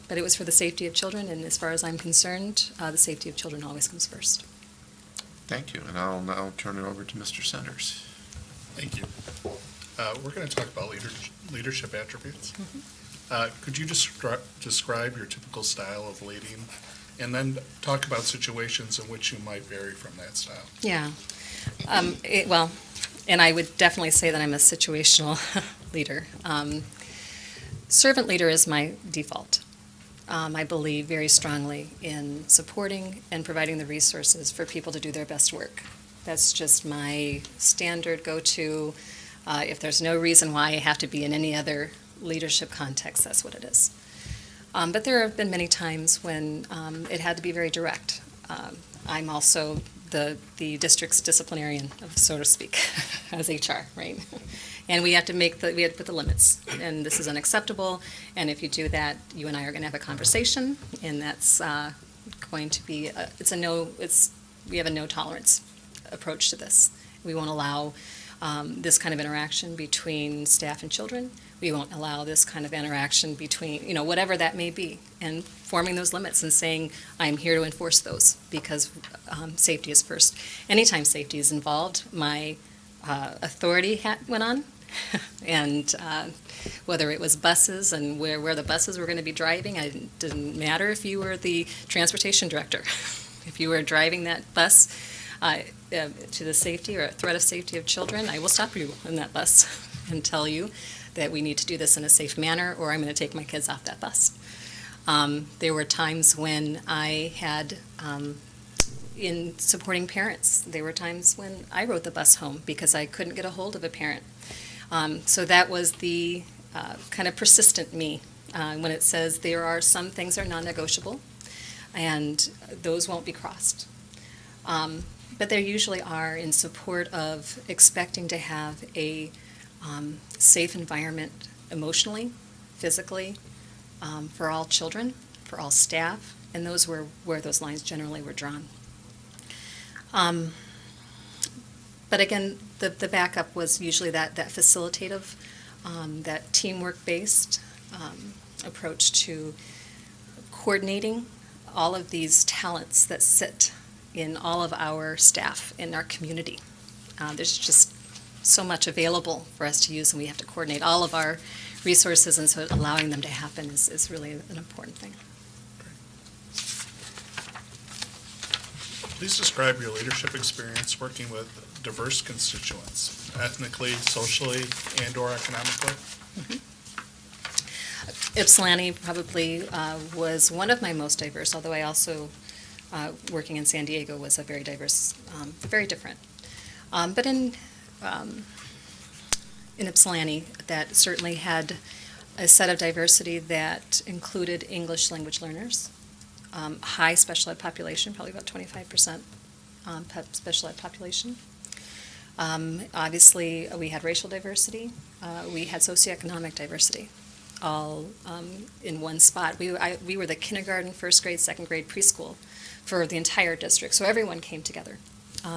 Speaker 9: But it was for the safety of children, and as far as I'm concerned, the safety of children always comes first.
Speaker 8: Thank you, and I'll now turn it over to Mr. Centers.
Speaker 5: Thank you. We're going to talk about leadership attributes.
Speaker 9: Mm-hmm.
Speaker 5: Could you describe your typical style of leading, and then talk about situations in which you might vary from that style?
Speaker 9: Yeah. And I would definitely say that I'm a situational leader. Servant leader is my default. I believe very strongly in supporting and providing the resources for people to do their best work. That's just my standard go-to. If there's no reason why I have to be in any other leadership context, that's what it is. But there have been many times when it had to be very direct. I'm also the district's disciplinarian, so to speak, as HR, right? And we had to put the limits, and this is unacceptable, and if you do that, you and I are going to have a conversation, and that's going to be, we have a no tolerance approach to this. We won't allow this kind of interaction between staff and children. We won't allow this kind of interaction between, whatever that may be, and forming those limits and saying, I'm here to enforce those because safety is first. Anytime safety is involved, my authority hat went on, and whether it was buses and where the buses were going to be driving, it didn't matter if you were the transportation director. If you were driving that bus to the safety or threat of safety of children, I will stop you in that bus and tell you that we need to do this in a safe manner, or I'm going to take my kids off that bus. There were times when I had, in supporting parents, there were times when I rode the bus home because I couldn't get a hold of a parent. So that was the kind of persistent me, when it says there are some things that are non-negotiable, and those won't be crossed. But there usually are in support of expecting to have a safe environment emotionally, physically, for all children, for all staff, and those were where those lines generally were drawn. But again, the backup was usually that facilitative, that teamwork-based approach to coordinating all of these talents that sit in all of our staff in our community. There's just so much available for us to use, and we have to coordinate all of our resources, and so allowing them to happen is really an important thing.
Speaker 5: Please describe your leadership experience working with diverse constituents, ethnically, socially, and/or economically.
Speaker 9: Ypsilanti probably was one of my most diverse, although I also, working in San Diego, was a very diverse, very different. But in Ypsilanti, that certainly had a set of diversity that included English language learners, high special ed population, probably about 25% special ed population. Obviously, we had racial diversity. We had socioeconomic diversity, all in one spot. We were the kindergarten, first grade, second grade, preschool for the entire district. So everyone came together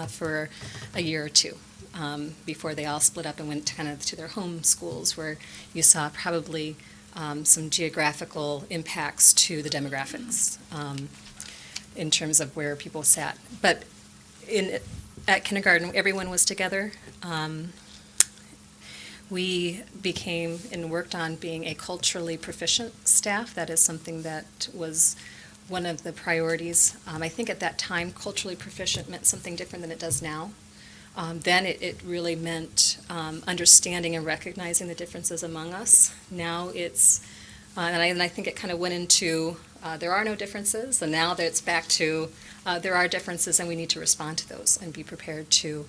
Speaker 9: for a year or two before they all split up and went kind of to their home schools, where you saw probably some geographical impacts to the demographics in terms of where people sat. But at kindergarten, everyone was together. We became and worked on being a culturally proficient staff. That is something that was one of the priorities. I think at that time, culturally proficient meant something different than it does now. Then it really meant understanding and recognizing the differences among us. Now it's, and I think it kind of went into, there are no differences, and now that it's back to, there are differences and we need to respond to those and be prepared to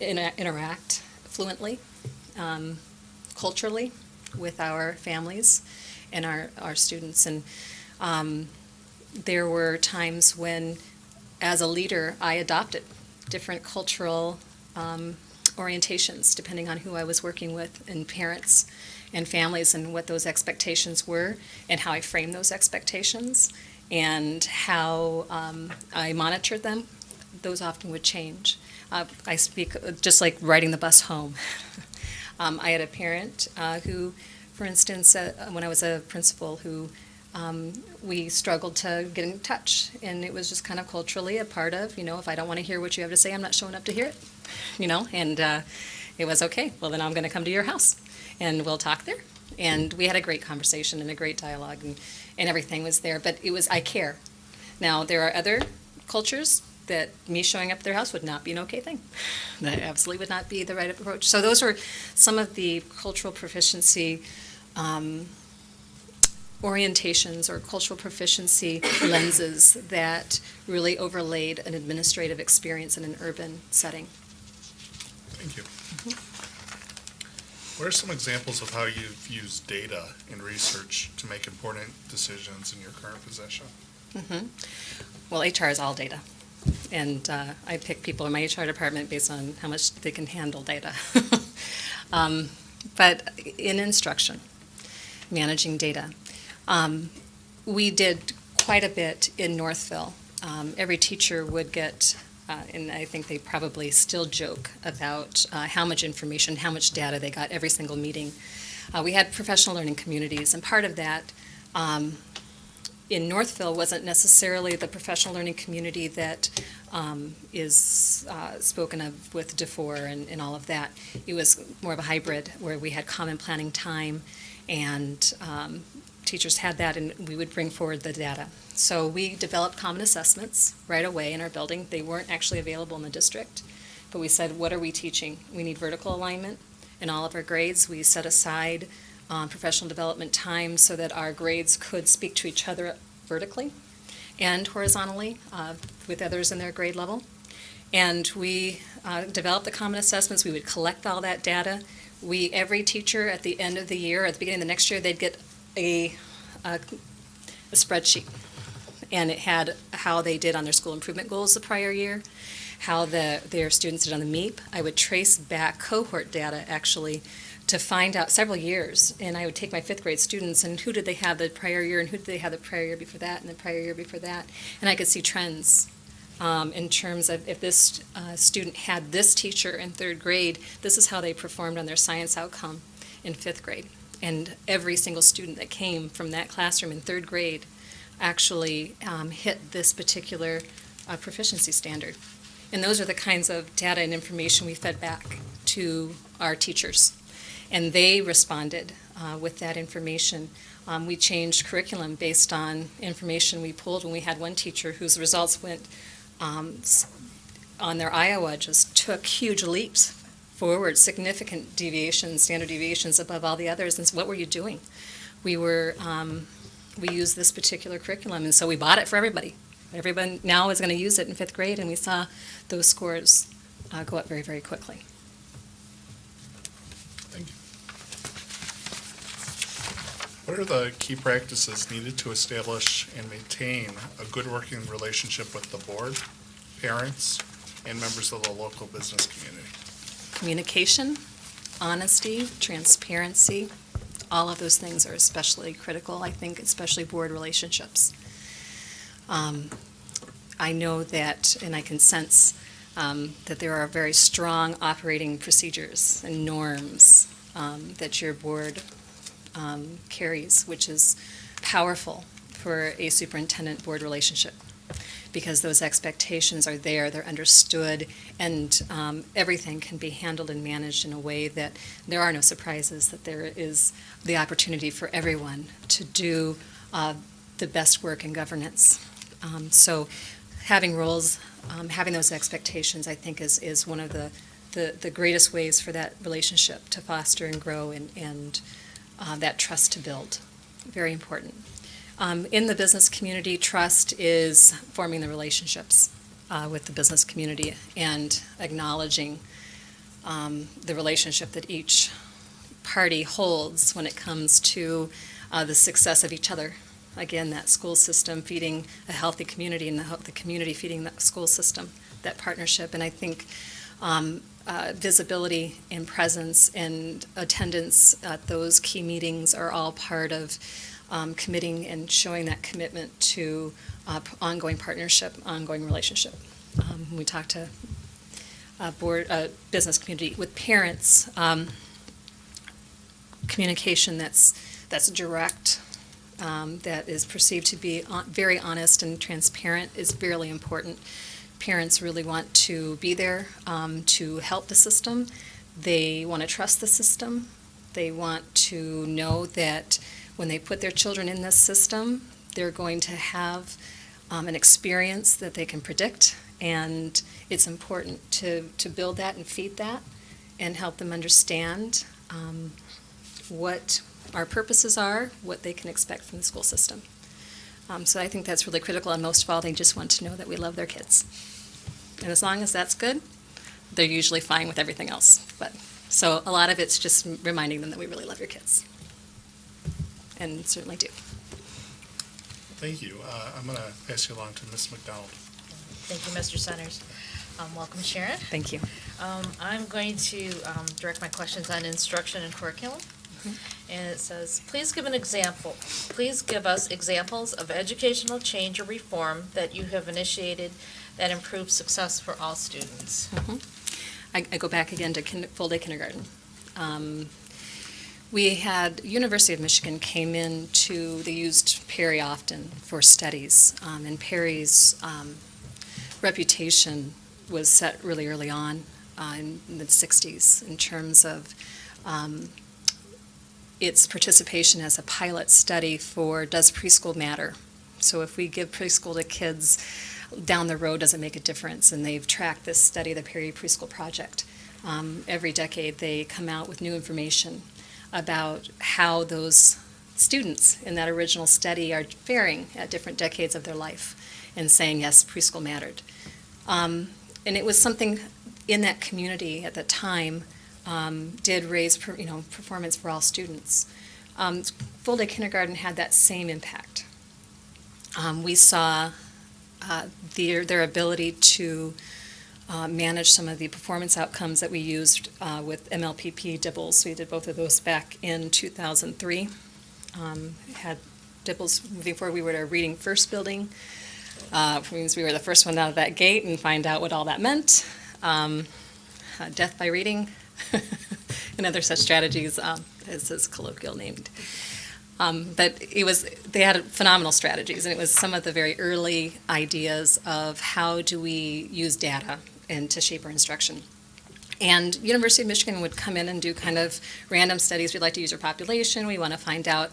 Speaker 9: interact fluently, culturally with our families and our students. And there were times when, as a leader, I adopted different cultural orientations depending on who I was working with, and parents and families, and what those expectations were and how I framed those expectations and how I monitored them. Those often would change. I speak just like riding the bus home. I had a parent who, for instance, when I was a principal, who we struggled to get in touch, and it was just kind of culturally a part of, if I don't want to hear what you have to say, I'm not showing up to hear it, and it was okay. Well, then I'm going to come to your house, and we'll talk there. And we had a great conversation and a great dialogue, and everything was there, but I care. Now, there are other cultures that me showing up at their house would not be an okay thing. That absolutely would not be the right approach. So those were some of the cultural proficiency orientations or cultural proficiency lenses that really overlaid an administrative experience in an urban setting.
Speaker 5: Thank you. What are some examples of how you've used data in research to make important decisions in your current position?
Speaker 9: Well, HR is all data. And I pick people in my HR department based on how much they can handle data. But in instruction, managing data, we did quite a bit in Northville. Every teacher would get, and I think they probably still joke about how much information, how much data they got every single meeting. We had professional learning communities, and part of that in Northville wasn't necessarily the professional learning community that is spoken of with DeFore and all of that. It was more of a hybrid where we had common planning time, and teachers had that, and we would bring forward the data. So we developed common assessments right away in our building. They weren't actually available in the district, but we said, what are we teaching? We need vertical alignment in all of our grades. We set aside professional development time so that our grades could speak to each other vertically and horizontally with others in their grade level. And we developed the common assessments. We would collect all that data. Every teacher at the end of the year, at the beginning of the next year, they'd get a spreadsheet. And it had how they did on their school improvement goals the prior year, how their students did on the MEP. I would trace back cohort data, actually, to find out several years. And I would take my fifth grade students, and who did they have the prior year, and who did they have the prior year before that, and the prior year before that. And I could see trends in terms of if this student had this teacher in third grade, this is how they performed on their science outcome in fifth grade. And every single student that came from that classroom in third grade actually hit this particular proficiency standard. And those are the kinds of data and information we fed back to our teachers. And they responded with that information. We changed curriculum based on information we pulled when we had one teacher whose results went on their Iowa just took huge leaps forward, significant deviations, standard deviations above all the others. And so what were you doing? We used this particular curriculum, and so we bought it for everybody. Everyone now is going to use it in 5th grade, and we saw those scores go up very, very quickly.
Speaker 5: Thank you. What are the key practices needed to establish and maintain a good working relationship with the board, parents, and members of the local business community?
Speaker 9: Communication, honesty, transparency, all of those things are especially critical, I think, especially board relationships. I know that, and I can sense that there are very strong operating procedures and norms that your board carries, which is powerful for a superintendent-board relationship, because those expectations are there, they're understood, and everything can be handled and managed in a way that there are no surprises, that there is the opportunity for everyone to do the best work in governance. So having roles, having those expectations, I think is one of the greatest ways for that relationship to foster and grow and that trust to build. Very important. In the business community, trust is forming the relationships with the business community and acknowledging the relationship that each party holds when it comes to the success of each other. Again, that school system feeding a healthy community and the community feeding the school system, that partnership. And I think visibility and presence and attendance at those key meetings are all part of committing and showing that commitment to ongoing partnership, ongoing relationship. When we talk to business community with parents, communication that's direct, that is perceived to be very honest and transparent is fairly important. Parents really want to be there to help the system. They want to trust the system. They want to know that when they put their children in this system, they're going to have an experience that they can predict, and it's important to build that and feed that and help them understand what our purposes are, what they can expect from the school system. So I think that's really critical, and most of all, they just want to know that we love their kids. And as long as that's good, they're usually fine with everything else. So a lot of it's just reminding them that we really love your kids. And certainly do.
Speaker 5: Thank you. I'm going to pass you along to Ms. McDonald.
Speaker 3: Thank you, Mr. Centers. Welcome, Sharon.
Speaker 9: Thank you.
Speaker 3: I'm going to direct my questions on instruction and curriculum. And it says, please give us examples of educational change or reform that you have initiated that improves success for all students.
Speaker 9: I go back again to full-day kindergarten. We had University of Michigan came in they used Perry often for studies, and Perry's reputation was set really early on in the 60s in terms of its participation as a pilot study for does preschool matter? So if we give preschool to kids down the road, does it make a difference? And they've tracked this study, the Perry Preschool Project. Every decade they come out with new information about how those students in that original study are faring at different decades of their life and saying, yes, preschool mattered. And it was something in that community at the time did raise performance for all students. Full-day kindergarten had that same impact. We saw their ability to manage some of the performance outcomes that we used with MLPP DIBELS. We did both of those back in 2003. Had DIBELS moving forward. We were at our Reading First building, which means we were the first one out of that gate and find out what all that meant. Death by reading and other such strategies, as is colloquial named. But they had phenomenal strategies, and it was some of the very early ideas of how do we use data and to shape our instruction. And University of Michigan would come in and do kind of random studies. We'd like to use our population. We want to find out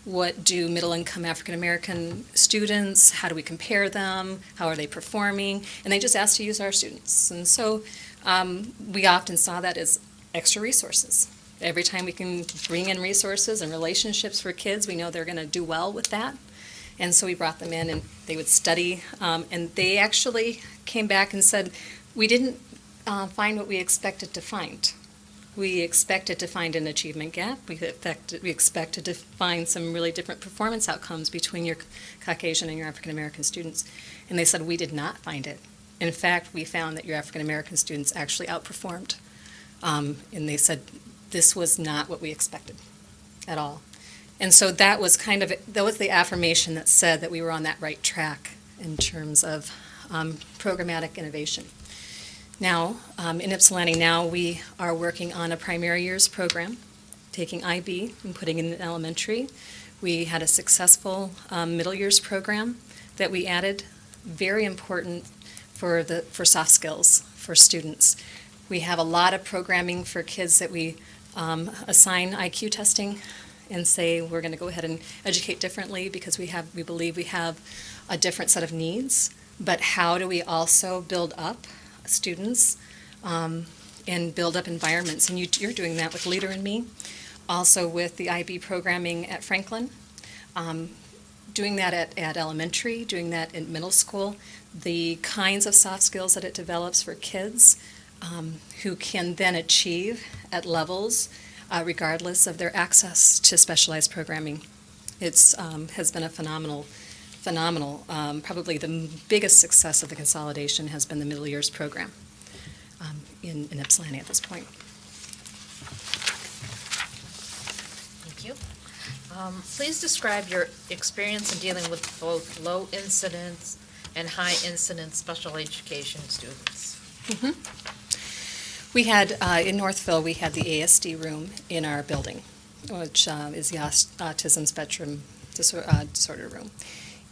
Speaker 9: what do middle-income African-American students, how do we compare them, how are they performing? And they just asked to use our students. And so we often saw that as extra resources. Every time we can bring in resources and relationships for kids, we know they're going to do well with that. And so we brought them in and they would study. And they actually came back and said, we didn't find what we expected to find. We expected to find an achievement gap. We expected to find some really different performance outcomes between your Caucasian and your African American students. And they said, we did not find it. In fact, we found that your African American students actually outperformed. And they said, this was not what we expected at all. And so that was the affirmation that said that we were on that right track in terms of programmatic innovation. Now, in Ypsilanti now, we are working on a primary years program, taking IB and putting it in elementary. We had a successful middle years program that we added, very important for soft skills for students. We have a lot of programming for kids that we assign IQ testing and say we're going to go ahead and educate differently because we believe we have a different set of needs. But how do we also build up students and build up environments? And you're doing that with Leader in Me, also with the IB programming at Franklin, doing that at elementary, doing that in middle school, the kinds of soft skills that it develops for kids who can then achieve at levels regardless of their access to specialized programming. It's has been a phenomenal, probably the biggest success of the consolidation has been the middle years program in Ypsilanti at this point.
Speaker 3: Thank you. Please describe your experience in dealing with both low incidence and high incidence special education students.
Speaker 9: Mm-hmm. We had, in Northville, we had the ASD room in our building, which is the Autism Spectrum Disorder room.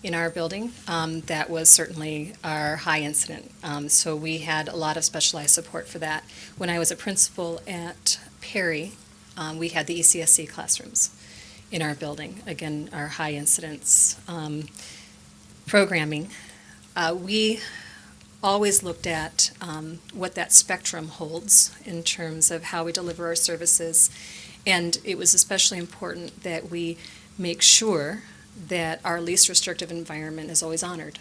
Speaker 9: In our building, that was certainly our high incident. So we had a lot of specialized support for that. When I was a principal at Perry, we had the ECSC classrooms in our building. Again, our high incidence programming. We always looked at what that spectrum holds in terms of how we deliver our services. And it was especially important that we make sure that our least restrictive environment is always honored.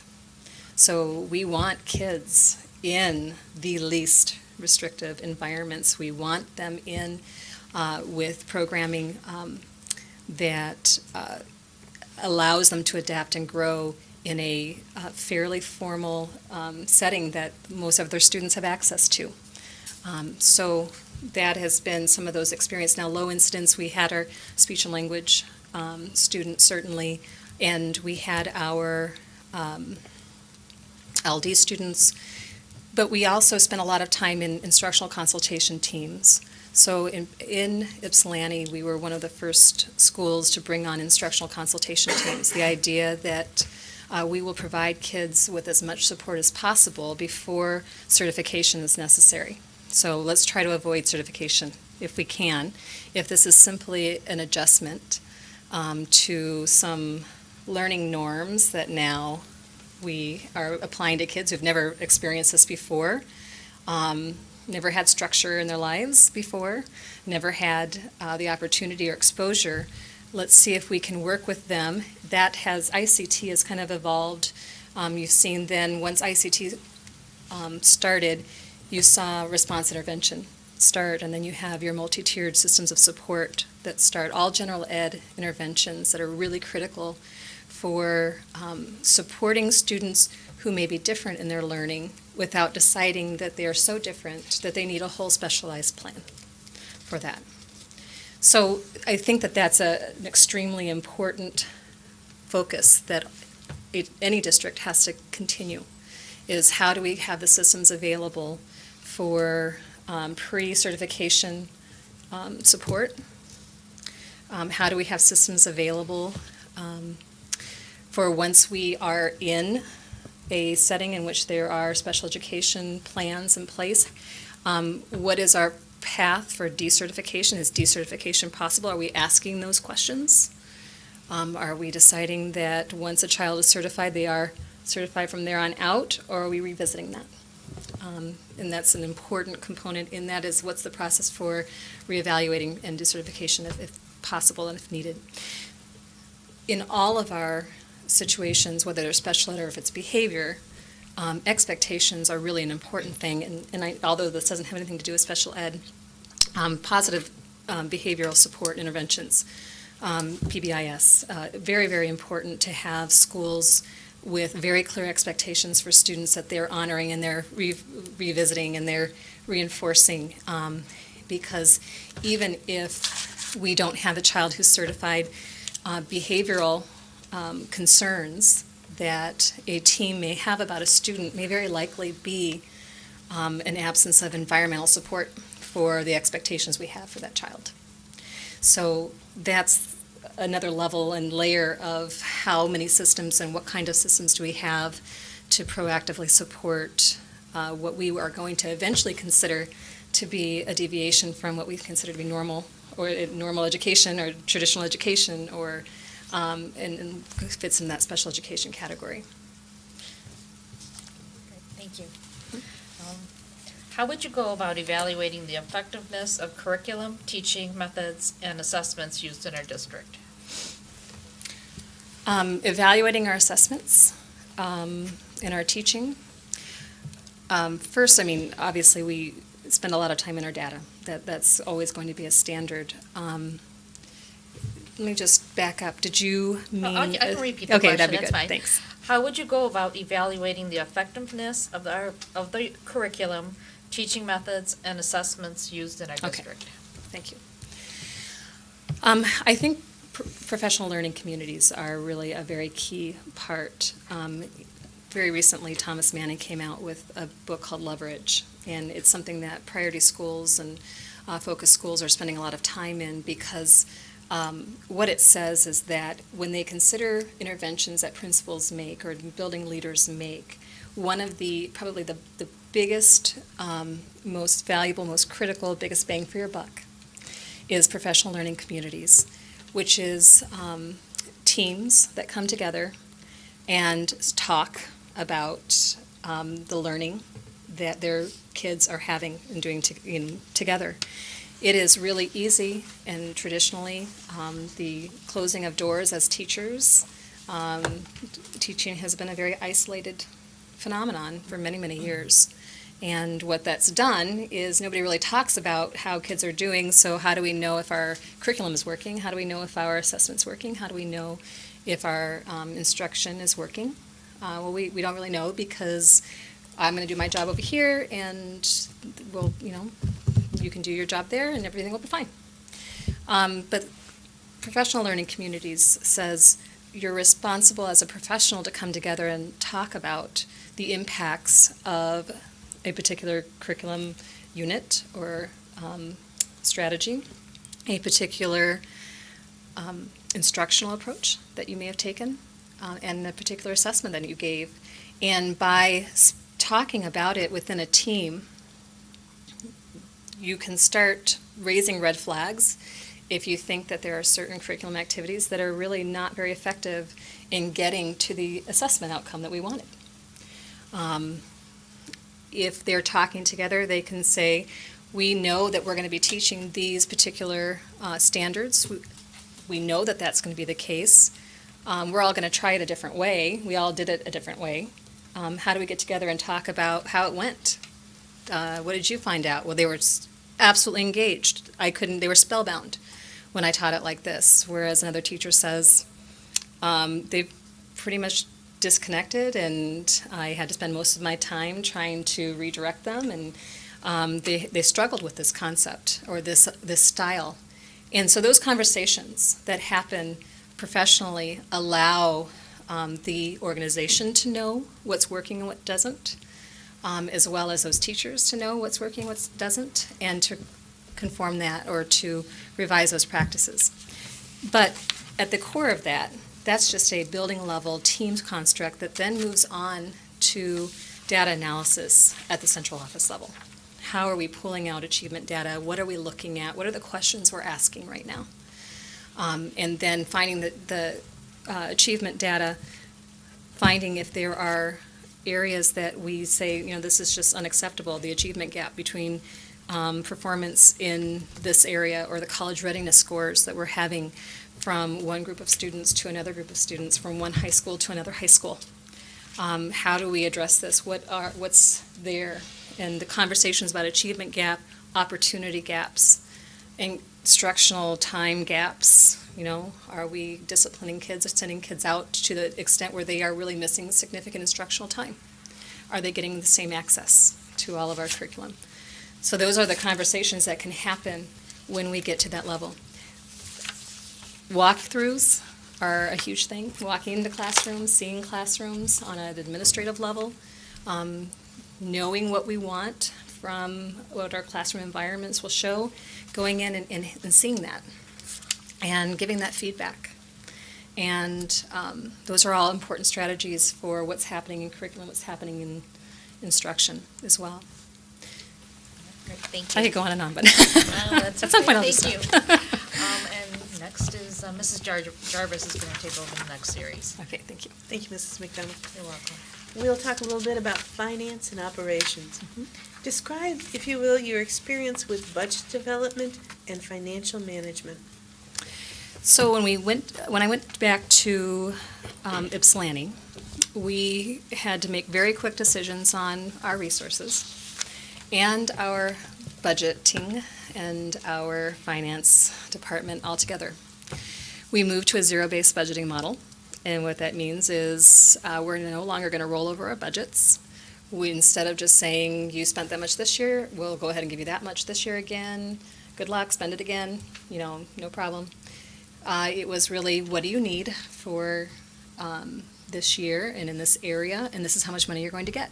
Speaker 9: So we want kids in the least restrictive environments. We want them in with programming that allows them to adapt and grow in a fairly formal setting that most of their students have access to. So that has been some of those experiences. Now, low incidence, we had our speech and language students, certainly, and we had our LD students, but we also spent a lot of time in instructional consultation teams. So in Ypsilanti, we were one of the first schools to bring on instructional consultation teams. The idea that we will provide kids with as much support as possible before certification is necessary. So let's try to avoid certification if we can. If this is simply an adjustment to some learning norms that now we are applying to kids who've never experienced this before, never had structure in their lives before, never had the opportunity or exposure. Let's see if we can work with them. That has, ICT has kind of evolved. You've seen then, once ICT started, you saw response intervention start, and then you have your multi-tiered systems of support that start, all general ed interventions that are really critical for supporting students who may be different in their learning without deciding that they are so different that they need a whole specialized plan for that. So I think that that's an extremely important focus that any district has to continue, is how do we have the systems available for pre-certification support? How do we have systems available for once we are in a setting in which there are special education plans in place? What is our path for decertification? Is decertification possible? Are we asking those questions? Are we deciding that once a child is certified, they are certified from there on out, or are we revisiting that? And that's an important component in that is what's the process for reevaluating and decertification if possible and if needed. In all of our situations, whether they're special ed or if it's behavior, expectations are really an important thing. And although this doesn't have anything to do with special ed, positive behavioral support interventions, PBIS, very, very important to have schools with very clear expectations for students that they're honoring and they're revisiting and they're reinforcing. Because even if we don't have a child who's certified, behavioral concerns that a team may have about a student may very likely be an absence of environmental support for the expectations we have for that child. So that's another level and layer of how many systems and what kind of systems do we have to proactively support what we are going to eventually consider to be a deviation from what we consider to be normal or normal education or traditional education or and fits in that special education category.
Speaker 3: Thank you. How would you go about evaluating the effectiveness of curriculum, teaching methods, and assessments used in our district?
Speaker 9: Evaluating our assessments in our teaching. First, I mean, obviously we spend a lot of time in our data. That's always going to be a standard. Let me just back up. Did you mean?
Speaker 3: I can repeat the
Speaker 9: okay,
Speaker 3: question.
Speaker 9: that'd be
Speaker 3: That's
Speaker 9: good.
Speaker 3: fine.
Speaker 9: Thanks.
Speaker 3: How would you go about evaluating the effectiveness of the curriculum, teaching methods, and assessments used in our district?
Speaker 9: Thank you. I think professional learning communities are really a very key part. Very recently, Thomas Manning came out with a book called Leverage, and it's something that priority schools and focus schools are spending a lot of time in because what it says is that when they consider interventions that principals make or building leaders make, one of probably the biggest, most valuable, most critical, biggest bang for your buck is professional learning communities, which is teams that come together and talk about the learning that their kids are having and doing together. It is really easy, and traditionally, the closing of doors as teachers, teaching has been a very isolated phenomenon for many, many years. And what that's done is nobody really talks about how kids are doing, so how do we know if our curriculum is working? How do we know if our assessment's working? How do we know if our instruction is working? Well, we don't really know because I'm going to do my job over here, and we'll, you can do your job there, and everything will be fine. But professional learning communities says you're responsible as a professional to come together and talk about the impacts of a particular curriculum unit or strategy, a particular instructional approach that you may have taken, and a particular assessment that you gave. And by talking about it within a team, you can start raising red flags if you think that there are certain curriculum activities that are really not very effective in getting to the assessment outcome that we wanted. If they're talking together, they can say, we know that we're going to be teaching these particular standards. We know that that's going to be the case. We're all going to try it a different way. We all did it a different way. How do we get together and talk about how it went? What did you find out? Well, they were absolutely engaged. They were spellbound when I taught it like this, whereas another teacher says they pretty much disconnected, and I had to spend most of my time trying to redirect them, and they struggled with this concept or this style. And so those conversations that happen professionally allow the organization to know what's working and what doesn't, as well as those teachers to know what's working and what doesn't, and to conform that or to revise those practices. But at the core of that, that's just a building level teams construct that then moves on to data analysis at the central office level. how are we pulling out achievement data? What are we looking at? What are the questions we're asking right now? And then finding the achievement data, finding if there are areas that we say, this is just unacceptable, the achievement gap between performance in this area or the college readiness scores that we're having from one group of students to another group of students, from one high school to another high school. How do we address this? What's there? And the conversations about achievement gap, opportunity gaps, instructional time gaps. Are we disciplining kids or sending kids out to the extent where they are really missing significant instructional time? Are they getting the same access to all of our curriculum? So those are the conversations that can happen when we get to that level. Walkthroughs are a huge thing. Walking into classrooms, seeing classrooms on an administrative level, knowing what we want from what our classroom environments will show, going in and seeing that, and giving that feedback. And those are all important strategies for what's happening in curriculum, what's happening in instruction as well.
Speaker 3: Great, thank you.
Speaker 9: I could go on and on, but
Speaker 3: Well,
Speaker 9: at some point I'll just
Speaker 3: Thank
Speaker 9: stop.
Speaker 3: you. And next is Mrs. Jarvis is going to take over the next series.
Speaker 9: Okay, thank you.
Speaker 4: Thank you, Mrs. McDonald.
Speaker 3: You're welcome.
Speaker 4: We'll talk a little bit about finance and operations. Describe, if you will, your experience with budget development and financial management.
Speaker 9: So when I went back to Ypsilanti, we had to make very quick decisions on our resources and our budgeting and our finance department altogether. We moved to a zero-based budgeting model, and what that means is we're no longer going to roll over our budgets. Instead of just saying, you spent that much this year, we'll go ahead and give you that much this year again. Good luck, spend it again, no problem. It was really, what do you need for this year and in this area, and this is how much money you're going to get.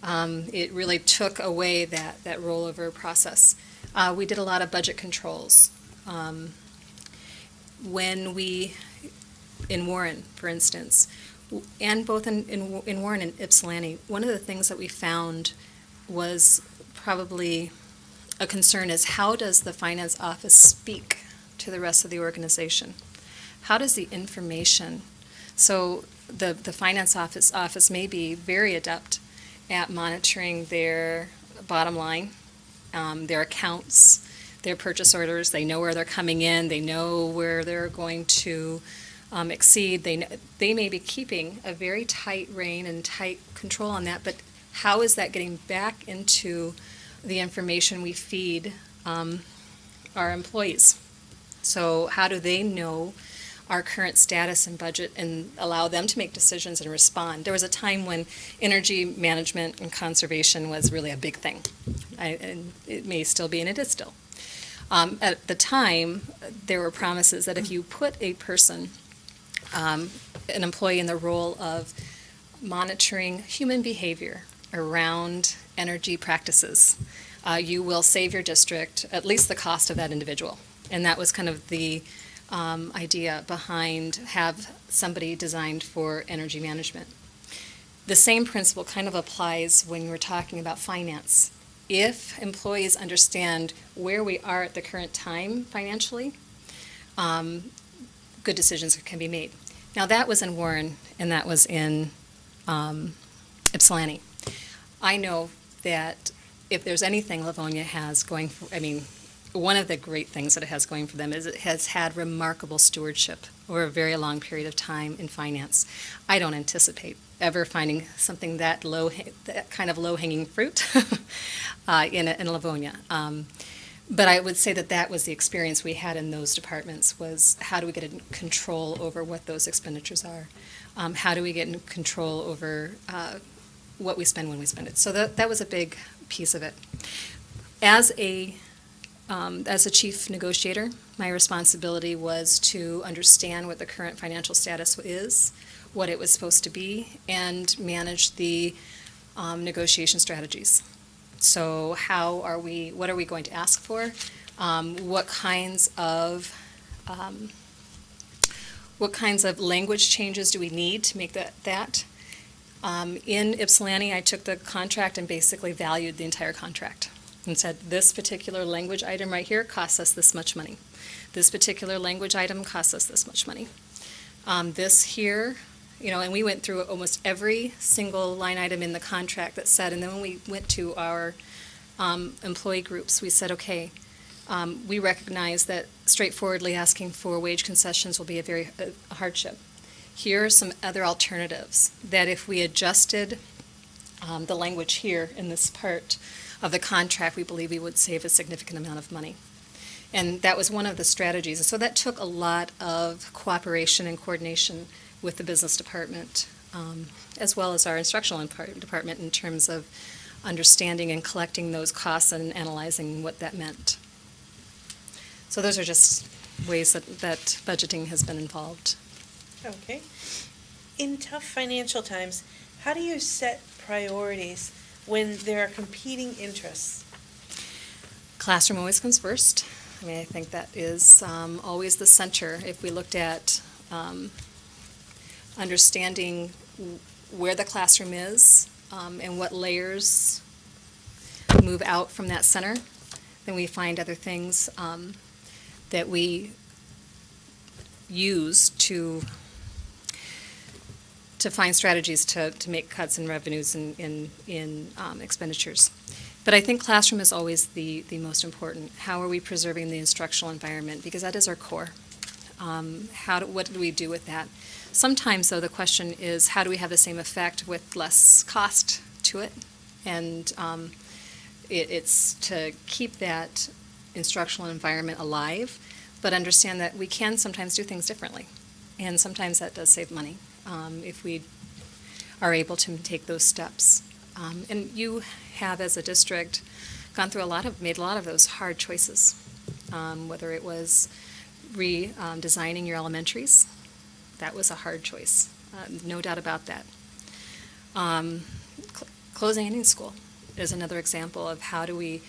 Speaker 9: It really took away that rollover process. We did a lot of budget controls. When we, in Warren, for instance, and both in Warren and Ypsilanti, one of the things that we found was probably a concern is, how does the finance office speak to the rest of the organization? How does the information, so the finance office may be very adept at monitoring their bottom line, their accounts, their purchase orders. They know where they're coming in. They know where they're going to exceed. They may be keeping a very tight rein and tight control on that, but how is that getting back into the information we feed our employees? So how do they know our current status and budget and allow them to make decisions and respond? There was a time when energy management and conservation was really a big thing. And it may still be, and it is still. At the time, there were promises that if you put a person, an employee, in the role of monitoring human behavior around energy practices, you will save your district at least the cost of that individual. And that was kind of the idea behind have somebody designed for energy management. The same principle kind of applies when we're talking about finance. If employees understand where we are at the current time financially, good decisions can be made. Now, that was in Warren, and that was in Ypsilanti. I know that if there's anything Livonia has going for, one of the great things that it has going for them is it has had remarkable stewardship over a very long period of time in finance. I don't anticipate ever finding something that kind of low-hanging fruit in Livonia. But I would say that was the experience we had in those departments, was how do we get in control over what those expenditures are? How do we get in control over what we spend when we spend it? So that was a big piece of it. As a chief negotiator, my responsibility was to understand what the current financial status is, what it was supposed to be, and manage the negotiation strategies. So what are we going to ask for? What kinds of language changes do we need to make that? In Ypsilanti, I took the contract and basically valued the entire contract and said, this particular language item right here costs us this much money. This particular language item costs us this much money. This here, and we went through almost every single line item in the contract that said, and then when we went to our employee groups, we said, okay, we recognize that straightforwardly asking for wage concessions will be a hardship. Here are some other alternatives that if we adjusted the language here in this part of the contract, we believe we would save a significant amount of money. And that was one of the strategies. And so that took a lot of cooperation and coordination with the business department, as well as our instructional department in terms of understanding and collecting those costs and analyzing what that meant. So those are just ways that budgeting has been involved.
Speaker 4: Okay. In tough financial times, how do you set priorities when there are competing interests?
Speaker 9: Classroom always comes first. I mean, I think that is always the center. If we looked at understanding where the classroom is and what layers move out from that center, then we find other things that we use to find strategies to make cuts in revenues and in expenditures. But I think classroom is always the most important. How are we preserving the instructional environment? Because that is our core. What do we do with that? Sometimes, though, the question is, how do we have the same effect with less cost to it? And it's to keep that instructional environment alive, but understand that we can sometimes do things differently. And sometimes that does save money if we are able to take those steps. And you have, as a district, gone through made a lot of those hard choices, whether it was redesigning your elementaries. That was a hard choice, no doubt about that. Closing any school is another example of how do we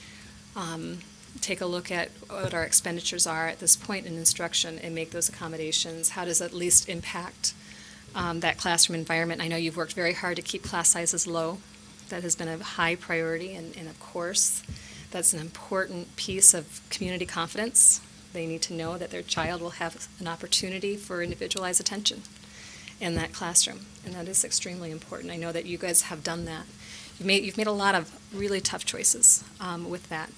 Speaker 9: take a look at what our expenditures are at this point in instruction and make those accommodations. How does it at least impact that classroom environment? I know you've worked very hard to keep class sizes low. That has been a high priority, and of course, that's an important piece of community confidence. They need to know that their child will have an opportunity for individualized attention in that classroom, and that is extremely important. I know that you guys have done that. You've made a lot of really tough choices with that,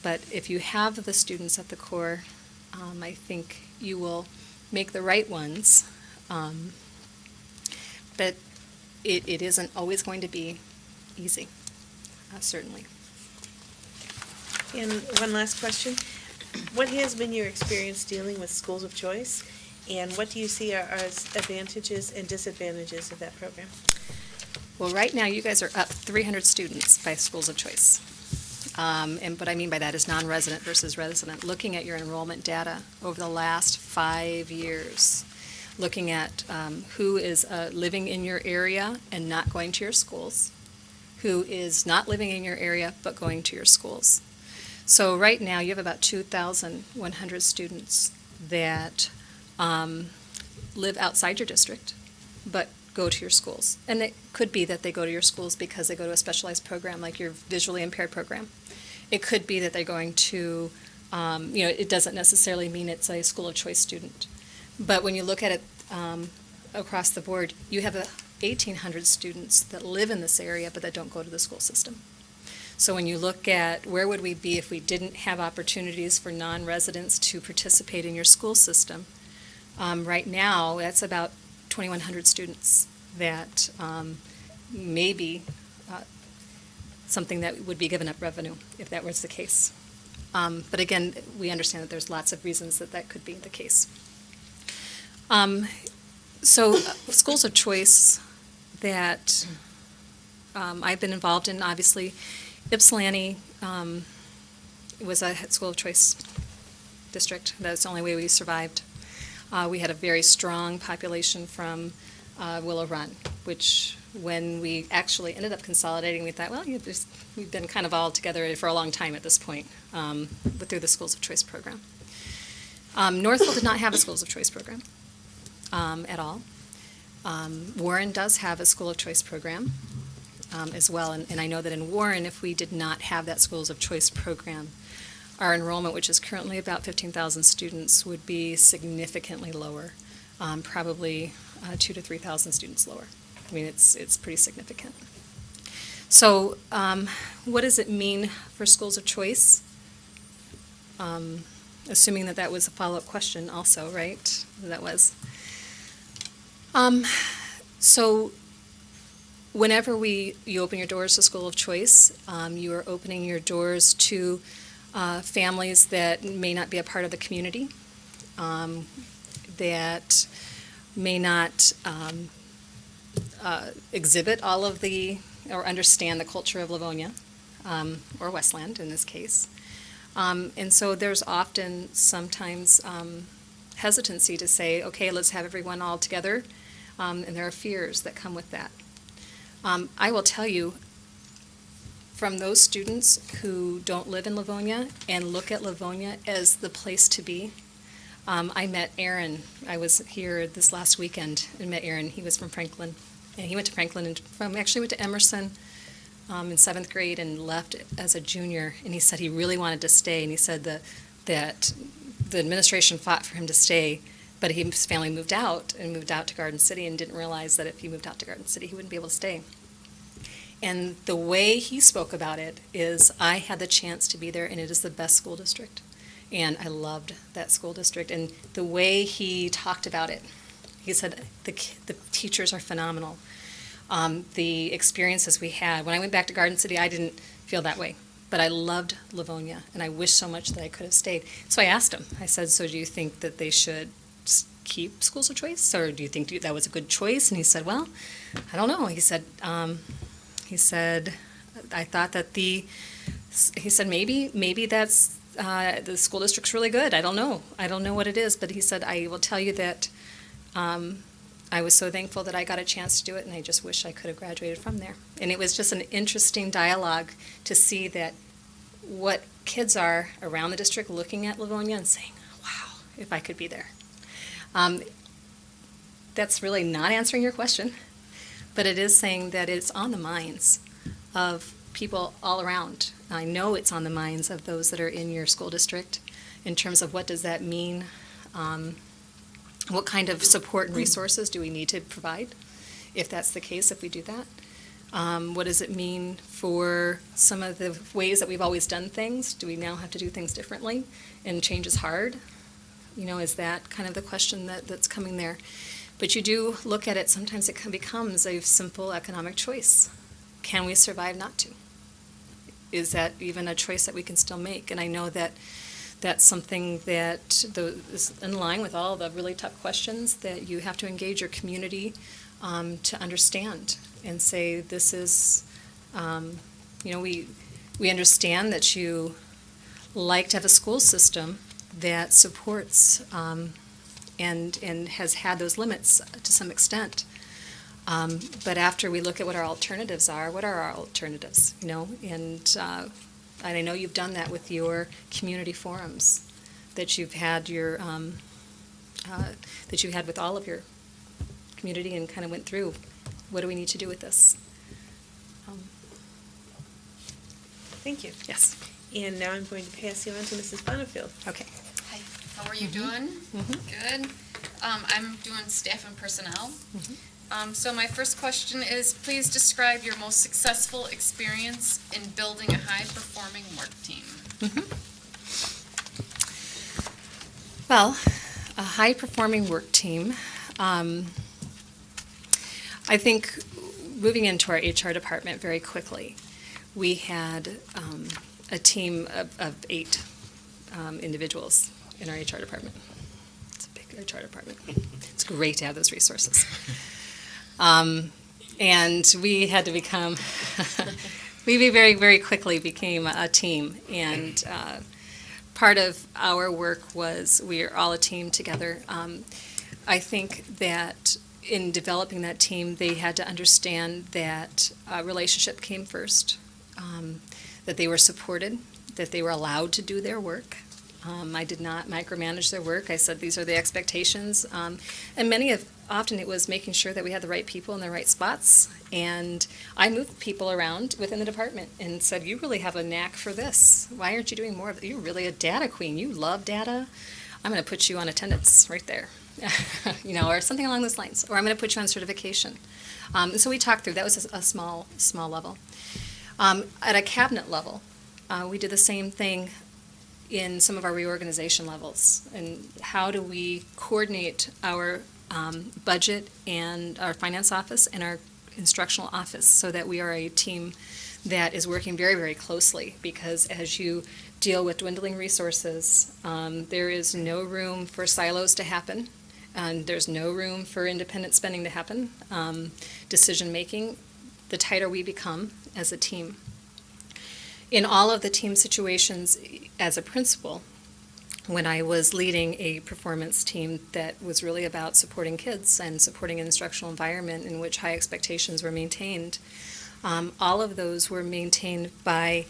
Speaker 9: but if you have the students at the core, I think you will make the right ones, but it isn't always going to be easy, certainly.
Speaker 4: And one last question. What has been your experience dealing with schools of choice, and what do you see are as advantages and disadvantages of that program?
Speaker 9: Well, right now, you guys are up 300 students by schools of choice. And what I mean by that is non-resident versus resident. Looking at your enrollment data over the last 5 years, looking at who is living in your area and not going to your schools, who is not living in your area but going to your schools. So right now, you have about 2,100 students that live outside your district but go to your schools. And it could be that they go to your schools because they go to a specialized program like your visually impaired program. It could be that they're going to, it doesn't necessarily mean it's a school of choice student. But when you look at it across the board, you have 1,800 students that live in this area but that don't go to the school system. So when you look at where would we be if we didn't have opportunities for non-residents to participate in your school system, right now that's about 2,100 students that may be something that would be given up revenue if that was the case. But again, we understand that there's lots of reasons that could be the case. So schools of choice that I've been involved in, obviously, Ypsilanti was a school of choice district. That's the only way we survived. We had a very strong population from Willow Run, which when we actually ended up consolidating, we thought, well, we've been kind of all together for a long time at this point through the Schools of Choice program. Northville did not have a Schools of Choice program at all. Warren does have a school of choice program as well, and I know that in Warren, if we did not have that schools of choice program, our enrollment, which is currently about 15,000 students, would be significantly lower, probably 2,000 to 3,000 students lower. I mean, it's pretty significant. So what does it mean for schools of choice? Assuming that was a follow-up question also, right? That was. So whenever you open your doors to school of choice, you are opening your doors to families that may not be a part of the community, that may not exhibit all of or understand the culture of Livonia, or Westland in this case. And so there's sometimes hesitancy to say, okay, let's have everyone all together, and there are fears that come with that. I will tell you, from those students who don't live in Livonia and look at Livonia as the place to be, I met Aaron. I was here this last weekend and met Aaron. He was from Franklin, and he went to Franklin and actually went to Emerson in 7th grade and left as a junior, and he said he really wanted to stay, and he said that the administration fought for him to stay, but his family moved out to Garden City and didn't realize that if he moved out to Garden City, he wouldn't be able to stay. And the way he spoke about it is, I had the chance to be there, and it is the best school district. And I loved that school district. And the way he talked about it, he said the teachers are phenomenal. The experiences we had. When I went back to Garden City, I didn't feel that way. But I loved Livonia, and I wish so much that I could have stayed. So I asked him, I said, so do you think that they should keep schools of choice, or do you think that was a good choice? And he said, well, I don't know. He said, I thought that he said, maybe that's, the school district's really good. I don't know what it is, but he said, I will tell you that I was so thankful that I got a chance to do it, and I just wish I could have graduated from there. And it was just an interesting dialogue to see that what kids are around the district looking at Livonia and saying, wow, if I could be there. That's really not answering your question, but it is saying that it's on the minds of people all around. I know it's on the minds of those that are in your school district in terms of what does that mean, what kind of support and resources do we need to provide, if that's the case, if we do that. What does it mean for some of the ways that we've always done things? Do we now have to do things differently? And change is hard. Is that kind of the question that's coming there? But you do look at it, sometimes it becomes a simple economic choice. Can we survive not to? Is that even a choice that we can still make? And I know that that's something that is in line with all the really tough questions that you have to engage your community to understand and say, this is, we understand that you like to have a school system that supports and has had those limits to some extent. But after we look at what our alternatives are, what are our alternatives? And I know you've done that with your community forums that you've had with all of your community and kind of went through. What do we need to do with this?
Speaker 4: Thank you.
Speaker 9: Yes.
Speaker 4: And now I'm going to pass you on to Mrs. Bonifield.
Speaker 9: Okay.
Speaker 6: Hi, how are you doing? Good. I'm doing staff and personnel. So my first question is, please describe your most successful experience in building a high-performing work team.
Speaker 9: Well, a high-performing work team, I think moving into our HR department very quickly, we had a team of 8 individuals in our HR department. It's a big HR department. It's great to have those resources. And we had to become, we very, very quickly became a team. And part of our work was we are all a team together. I think that in developing that team, they had to understand that relationship came first, that they were supported, that they were allowed to do their work. I did not micromanage their work. I said, these are the expectations. And many of often it was making sure that we had the right people in the right spots. And I moved people around within the department and said, you really have a knack for this. Why aren't you doing more of it? You're really a data queen. You love data. I'm going to put you on attendance right there, or something along those lines. Or I'm going to put you on certification. So we talked through. That was a small level. At a cabinet level, we did the same thing in some of our reorganization levels. And how do we coordinate our budget and our finance office and our instructional office so that we are a team that is working very, very closely? Because as you deal with dwindling resources, there is no room for silos to happen, and there's no room for independent spending to happen. Decision-making, the tighter we become as a team. In all of the team situations as a principal, when I was leading a performance team that was really about supporting kids and supporting an instructional environment in which high expectations were maintained, all of those were maintained by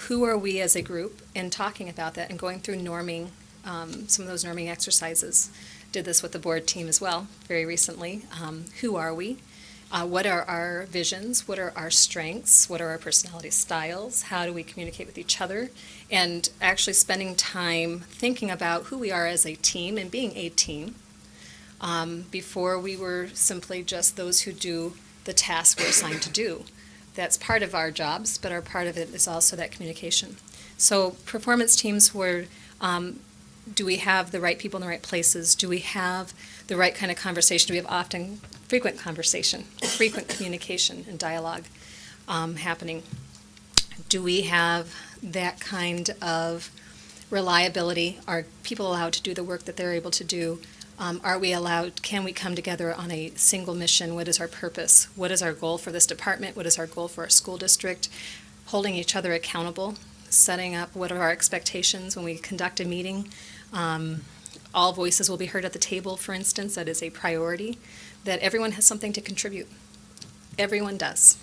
Speaker 9: who are we as a group, and talking about that and going through norming, some of those norming exercises. Did this with the board team as well very recently. Who are we? What are our visions? What are our strengths? What are our personality styles? How do we communicate with each other? And actually spending time thinking about who we are as a team and being a team. Before we were simply just those who do the task we're assigned to do. That's part of our jobs, but our part of it is also that communication. So performance teams were, do we have the right people in the right places? Do we have the right kind of conversation? Do we have frequent conversation, frequent communication and dialogue happening? Do we have that kind of reliability? Are people allowed to do the work that they're able to do? Are we allowed, can we come together on a single mission? What is our purpose? What is our goal for this department? What is our goal for our school district? Holding each other accountable, setting up what are our expectations when we conduct a meeting. All voices will be heard at the table, for instance. That is a priority, that everyone has something to contribute. Everyone does.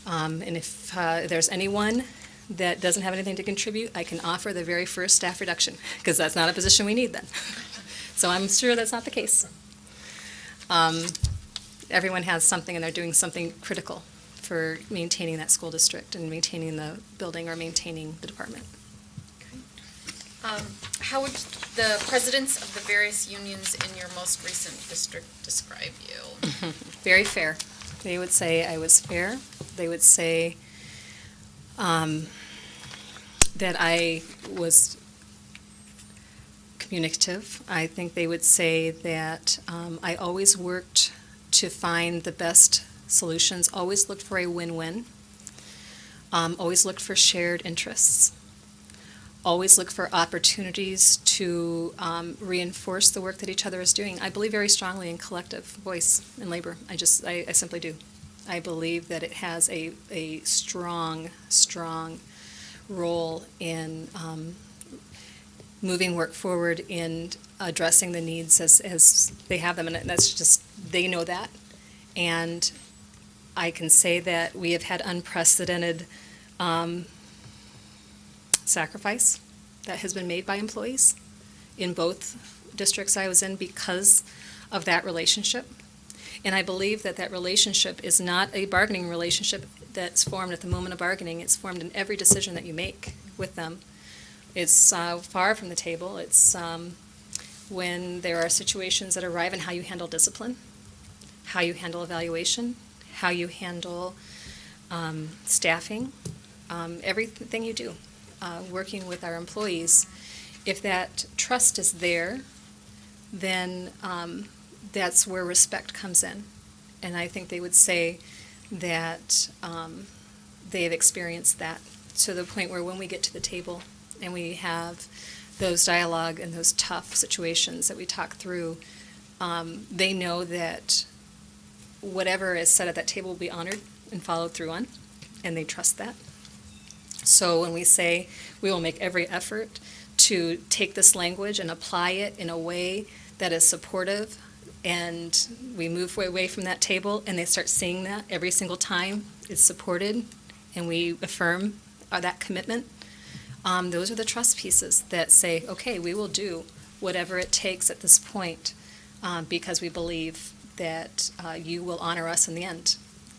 Speaker 9: And if there's anyone that doesn't have anything to contribute, I can offer the very first staff reduction, because that's not a position we need then. So I'm sure that's not the case. Everyone has something, and they're doing something critical for maintaining that school district and maintaining the building or maintaining the department.
Speaker 6: How would the presidents of the various unions in your most recent district describe you?
Speaker 9: Very fair. They would say I was fair. They would say that I was communicative. I think they would say that I always worked to find the best solutions, always looked for a win-win, always looked for shared interests, always look for opportunities to reinforce the work that each other is doing. I believe very strongly in collective voice and labor. I simply do. I believe that it has a strong role in moving work forward in addressing the needs as they have them, and that's just, they know that. And I can say that we have had unprecedented sacrifice that has been made by employees in both districts I was in because of that relationship. And I believe that that relationship is not a bargaining relationship that's formed at the moment of bargaining. It's formed in every decision that you make with them. It's far from the table. It's when there are situations that arrive in how you handle discipline, how you handle evaluation, how you handle staffing, everything you do, working with our employees. If that trust is there, then that's where respect comes in. And I think they would say that they have experienced that to the point where when we get to the table and we have those dialogue and those tough situations that we talk through, they know that whatever is said at that table will be honored and followed through on, and they trust that. So when we say we will make every effort to take this language and apply it in a way that is supportive, and we move away from that table and they start seeing that every single time it's supported, and we affirm that commitment, those are the trust pieces that say, okay, we will do whatever it takes at this point because we believe that you will honor us in the end.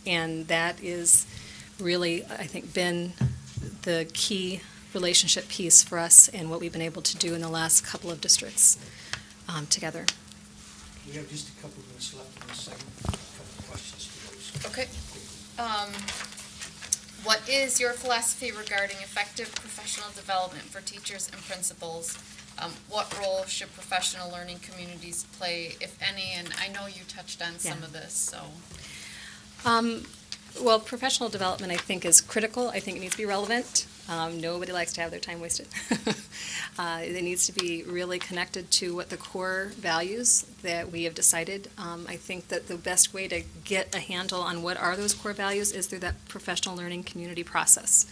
Speaker 9: And that is really, I think, been the key relationship piece for us and what we've been able to do in the last couple of districts together.
Speaker 10: We have just a couple of minutes left in this segment, a couple of questions to those.
Speaker 6: Okay. What is your philosophy regarding effective professional development for teachers and principals? What role should professional learning communities play, if any? And I know you touched on some of this, so.
Speaker 9: Well, professional development, I think, is critical. I think it needs to be relevant. Nobody likes to have their time wasted. It needs to be really connected to what the core values that we have decided. I think that the best way to get a handle on what are those core values is through that professional learning community process,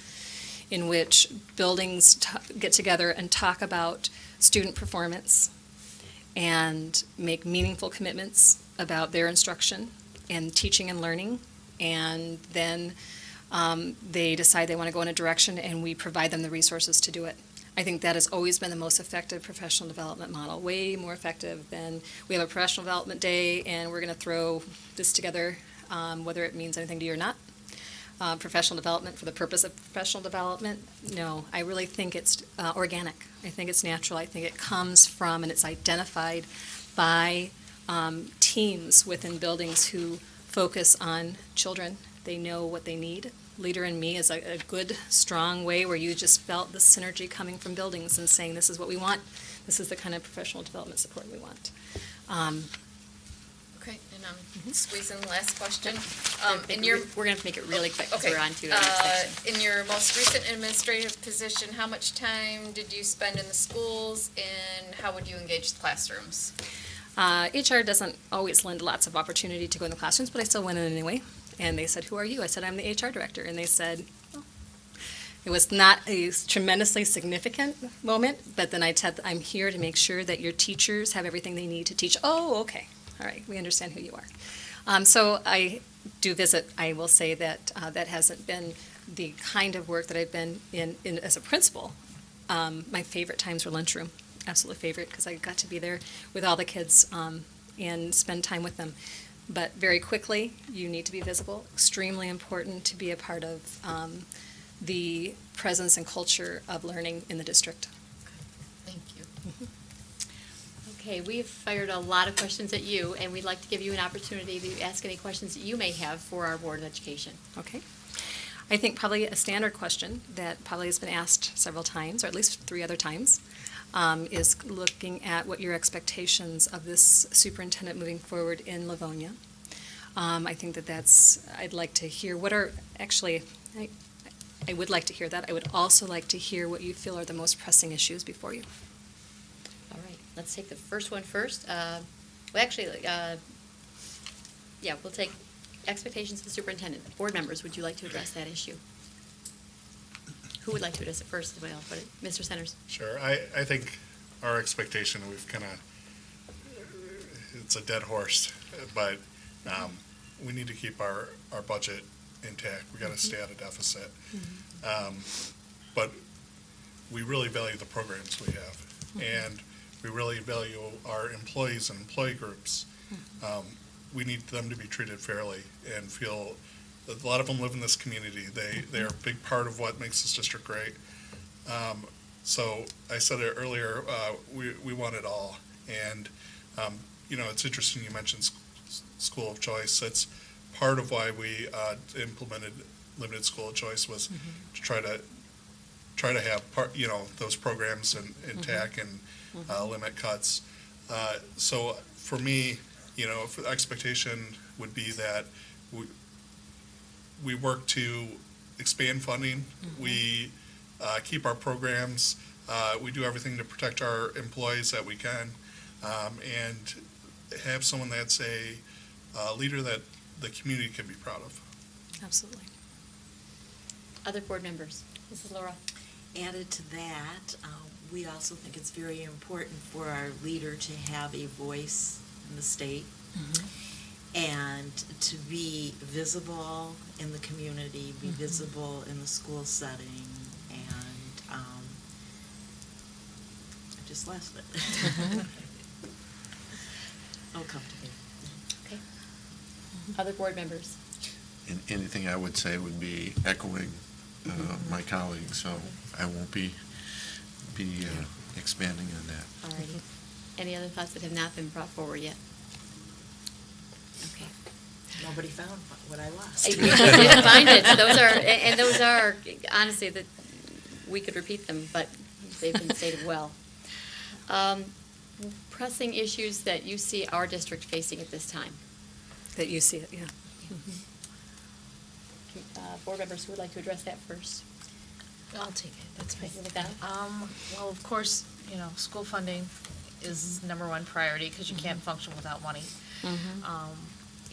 Speaker 9: in which buildings get together and talk about student performance and make meaningful commitments about their instruction and teaching and learning, and then they decide they want to go in a direction, and we provide them the resources to do it. I think that has always been the most effective professional development model, way more effective than we have a professional development day and we're going to throw this together, whether it means anything to you or not. Professional development for the purpose of professional development, no. I really think it's organic. I think it's natural. I think it comes from and it's identified by teams within buildings who focus on children. They know what they need. Leader in Me is a good, strong way where you just felt the synergy coming from buildings and saying, this is what we want. This is the kind of professional development support we want.
Speaker 6: Okay, and I'm squeezing the last question.
Speaker 1: We're going to make it really quick because
Speaker 6: Okay.
Speaker 1: we're on to the next section.
Speaker 6: In your most recent administrative position, how much time did you spend in the schools, and how would you engage the classrooms?
Speaker 9: HR doesn't always lend lots of opportunity to go in the classrooms, but I still went in anyway. And they said, who are you? I said, I'm the HR director. And they said, oh. It was not a tremendously significant moment, but then I said, I'm here to make sure that your teachers have everything they need to teach. Oh, okay. All right, we understand who you are. So I do visit. I will say that that hasn't been the kind of work that I've been in as a principal. My favorite times were lunchroom. Absolutely favorite, because I got to be there with all the kids and spend time with them. But very quickly, you need to be visible. Extremely important to be a part of the presence and culture of learning in the district.
Speaker 6: Thank you.
Speaker 1: Okay, we've fired a lot of questions at you, and we'd like to give you an opportunity to ask any questions that you may have for our Board of Education.
Speaker 9: Okay. I think probably a standard question that probably has been asked several times, or at least 3 other times, is looking at what your expectations of this superintendent moving forward in Livonia. I think I'd like to hear I would like to hear that. I would also like to hear what you feel are the most pressing issues before you.
Speaker 1: All right, let's take the first one first. We'll take expectations of the superintendent. Board members, would you like to address that issue? Who would like to address it first? Well, Mr. Centers.
Speaker 5: Sure. I think our expectation, it's a dead horse, but we need to keep our budget intact. We got to stay at a deficit. But we really value the programs we have, and we really value our employees and employee groups. We need them to be treated fairly and feel that a lot of them live in this community. They are a big part of what makes this district great. So I said it earlier, we want it all. And, it's interesting you mentioned school of choice. That's part of why we implemented limited school of choice was to try to have those programs intact and limit cuts. So for me, if the expectation would be that we work to expand funding, we keep our programs, we do everything to protect our employees that we can, and have someone that's a leader that the community can be proud of.
Speaker 9: Absolutely.
Speaker 1: Other board members. Mrs. Laura.
Speaker 7: Added to that, we also think it's very important for our leader to have a voice in the state and to be visible in the community, be visible in the school setting, and I just lost it. I'll come to me.
Speaker 1: Okay. Other board members?
Speaker 8: And anything I would say would be echoing my colleagues, so I won't be expanding on that.
Speaker 1: All righty. Any other thoughts that have not been brought forward yet? Okay.
Speaker 7: Nobody found what I lost.
Speaker 1: I didn't find it. Those are, honestly, that we could repeat them, but they've been stated well. Pressing issues that you see our district facing at this time.
Speaker 9: That you see it, yeah.
Speaker 1: Board members who would like to address that first?
Speaker 3: I'll take it, that's fine.
Speaker 1: With that?
Speaker 3: Well, of course, school funding is number one priority, because you can't function without money.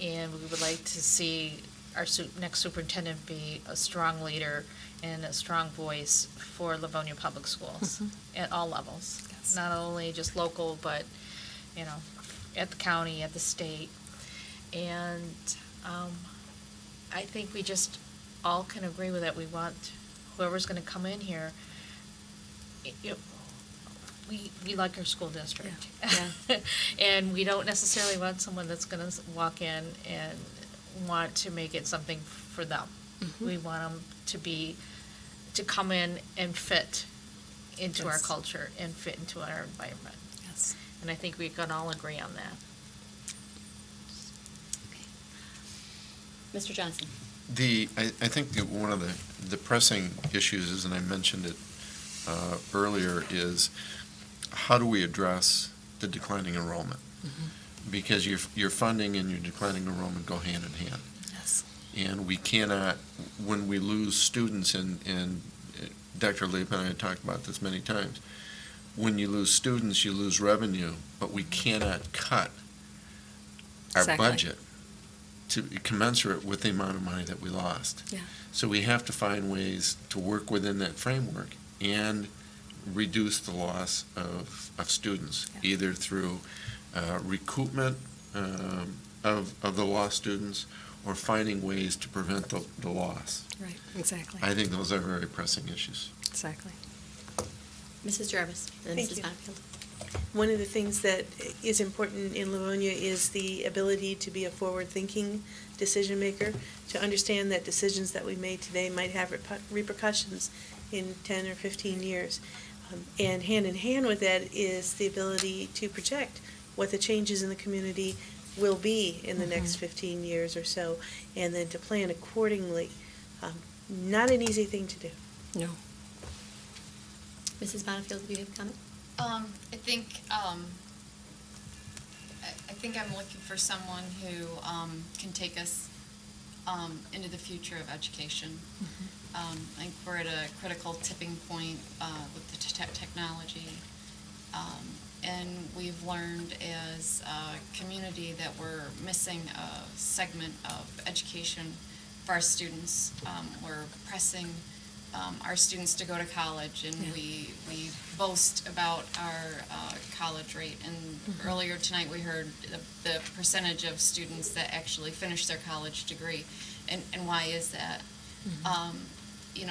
Speaker 3: And we would like to see our next superintendent be a strong leader and a strong voice for Livonia Public Schools at all levels.
Speaker 9: Yes.
Speaker 3: Not only just local, but, at the county, at the state. And I think we just all can agree with that. We want whoever's going to come in here, we like our school district.
Speaker 1: Yeah.
Speaker 3: And we don't necessarily want someone that's going to walk in and want to make it something for them. We want them to come in and fit into our
Speaker 9: Yes.
Speaker 3: culture and fit into our environment.
Speaker 9: Yes.
Speaker 3: And I think we can all agree on that.
Speaker 1: Okay. Mr. Johnson?
Speaker 8: I think that one of the pressing issues is, and I mentioned it earlier, is how do we address the declining enrollment? Because your funding and your declining enrollment go hand in hand.
Speaker 9: Yes.
Speaker 8: And we cannot, when we lose students, and Dr. Leip and I have talked about this many times, when you lose students, you lose revenue, but we cannot cut our
Speaker 9: Exactly.
Speaker 8: budget to commensurate with the amount of money that we lost.
Speaker 9: Yeah.
Speaker 8: So we have to find ways to work within that framework and reduce the loss of students,
Speaker 9: Yeah.
Speaker 8: either through recoupment of the lost students or finding ways to prevent the loss.
Speaker 9: Right, exactly.
Speaker 8: I think those are very pressing issues.
Speaker 9: Exactly.
Speaker 1: Mrs. Jarvis? And
Speaker 4: Thank
Speaker 1: Mrs.
Speaker 4: you.
Speaker 1: Bonnefield?
Speaker 4: One of the things that is important in Livonia is the ability to be a forward-thinking decision maker, to understand that decisions that we made today might have repercussions in 10 or 15 years. And hand in hand with that is the ability to project what the changes in the community will be in the next 15 years or so, and then to plan accordingly. Not an easy thing to do.
Speaker 9: No.
Speaker 1: Mrs. Bonnefield, do you have a comment?
Speaker 6: I think I'm looking for someone who can take us into the future of education. I think we're at a critical tipping point with the technology. And we've learned as a community that we're missing a segment of education for our students. We're pressing our students to go to college, and
Speaker 9: Yeah.
Speaker 6: we boast about our college rate. And earlier tonight, we heard the percentage of students that actually finish their college degree. And why is that?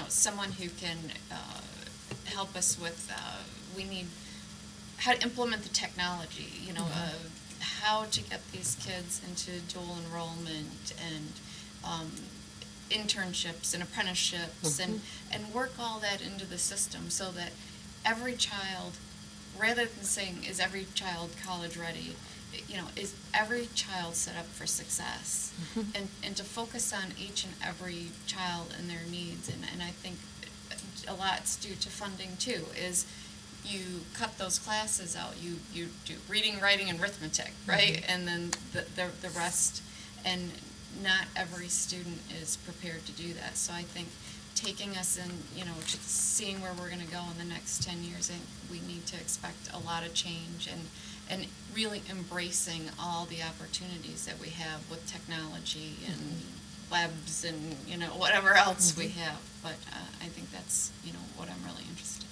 Speaker 6: Someone who can help us with, we need how to implement the technology, how to get these kids into dual enrollment and internships and apprenticeships and work all that into the system so that every child, rather than saying, is every child college ready, is every child set up for success? And to focus on each and every child and their needs, and I think a lot's due to funding too, is you cut those classes out, you do reading, writing, and arithmetic, right? And then the rest, and not every student is prepared to do that. So I think taking us in, just seeing where we're gonna go in the next 10 years, I think we need to expect a lot of change and really embracing all the opportunities that we have with technology and labs and, whatever else we have. But I think that's, what I'm really interested in.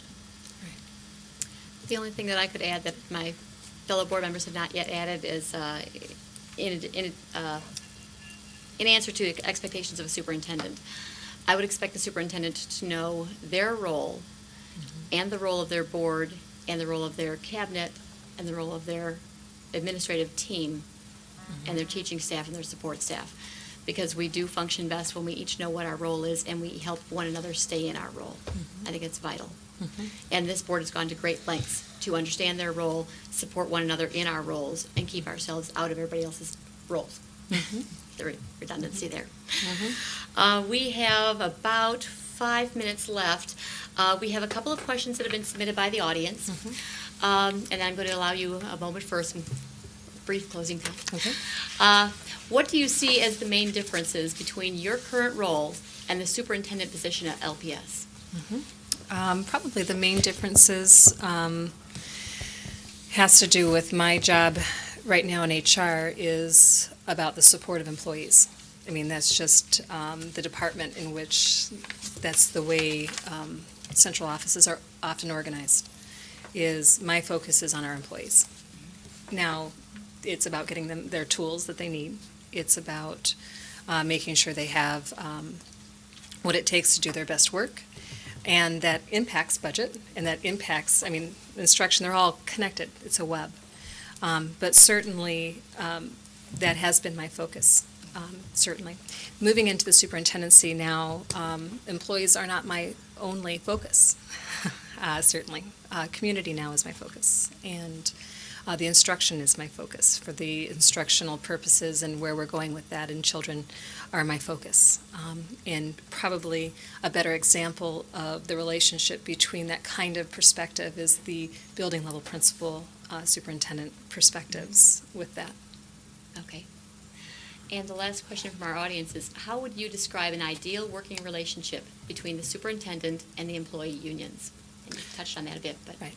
Speaker 1: The only thing that I could add that my fellow board members have not yet added is in answer to expectations of a superintendent. I would expect the superintendent to know their role and the role of their board and the role of their cabinet and the role of their administrative team and their teaching staff and their support staff, because we do function best when we each know what our role is and we help one another stay in our role. I think it's vital. And this board has gone to great lengths to understand their role, support one another in our roles, and keep ourselves out of everybody else's roles. The redundancy there. We have about 5 minutes left. We have a couple of questions that have been submitted by the audience. And I'm going to allow you a moment for some brief closing comments.
Speaker 9: Okay.
Speaker 1: What do you see as the main differences between your current role and the superintendent position at LPS?
Speaker 9: Probably the main differences has to do with my job right now in HR is about the support of employees. I mean, that's just the department in which that's the way central offices are often organized, is my focus is on our employees. Now, it's about getting them their tools that they need. It's about making sure they have what it takes to do their best work. And that impacts budget, and that impacts, I mean, instruction, they're all connected. It's a web. But certainly, that has been my focus, certainly. Moving into the superintendency now, employees are not my only focus, certainly. Community now is my focus, and the instruction is my focus for the instructional purposes and where we're going with that, and children are my focus. And probably a better example of the relationship between that kind of perspective is the building level principal superintendent perspectives with that.
Speaker 1: Okay. And the last question from our audience is, how would you describe an ideal working relationship between the superintendent and the employee unions? And you touched on that a bit, but.
Speaker 9: Right.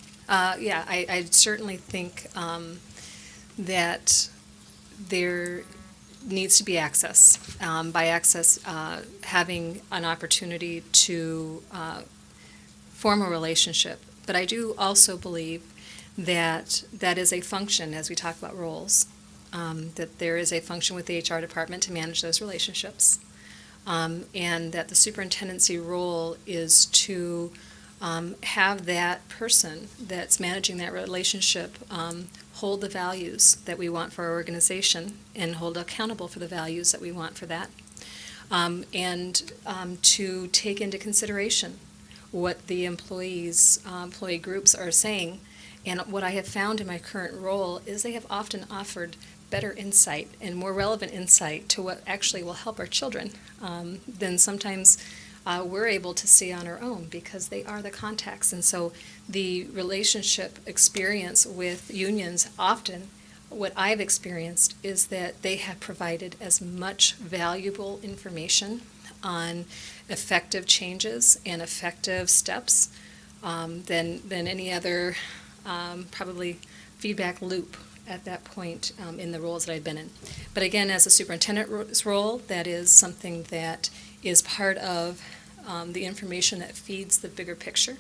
Speaker 9: Yeah, I certainly think that there needs to be access. By access, having an opportunity to form a relationship. But I do also believe that that is a function, as we talk about roles, that there is a function with the HR department to manage those relationships. And that the superintendency role is to have that person that's managing that relationship hold the values that we want for our organization and hold accountable for the values that we want for that. And to take into consideration what the employee groups are saying. And what I have found in my current role is they have often offered better insight and more relevant insight to what actually will help our children than sometimes we're able to see on our own, because they are the contacts. And so the relationship experience with unions, often what I've experienced is that they have provided as much valuable information on effective changes and effective steps than any other probably feedback loop at that point in the roles that I've been in. But again, as a superintendent's role, that is something that is part of the information that feeds the bigger picture,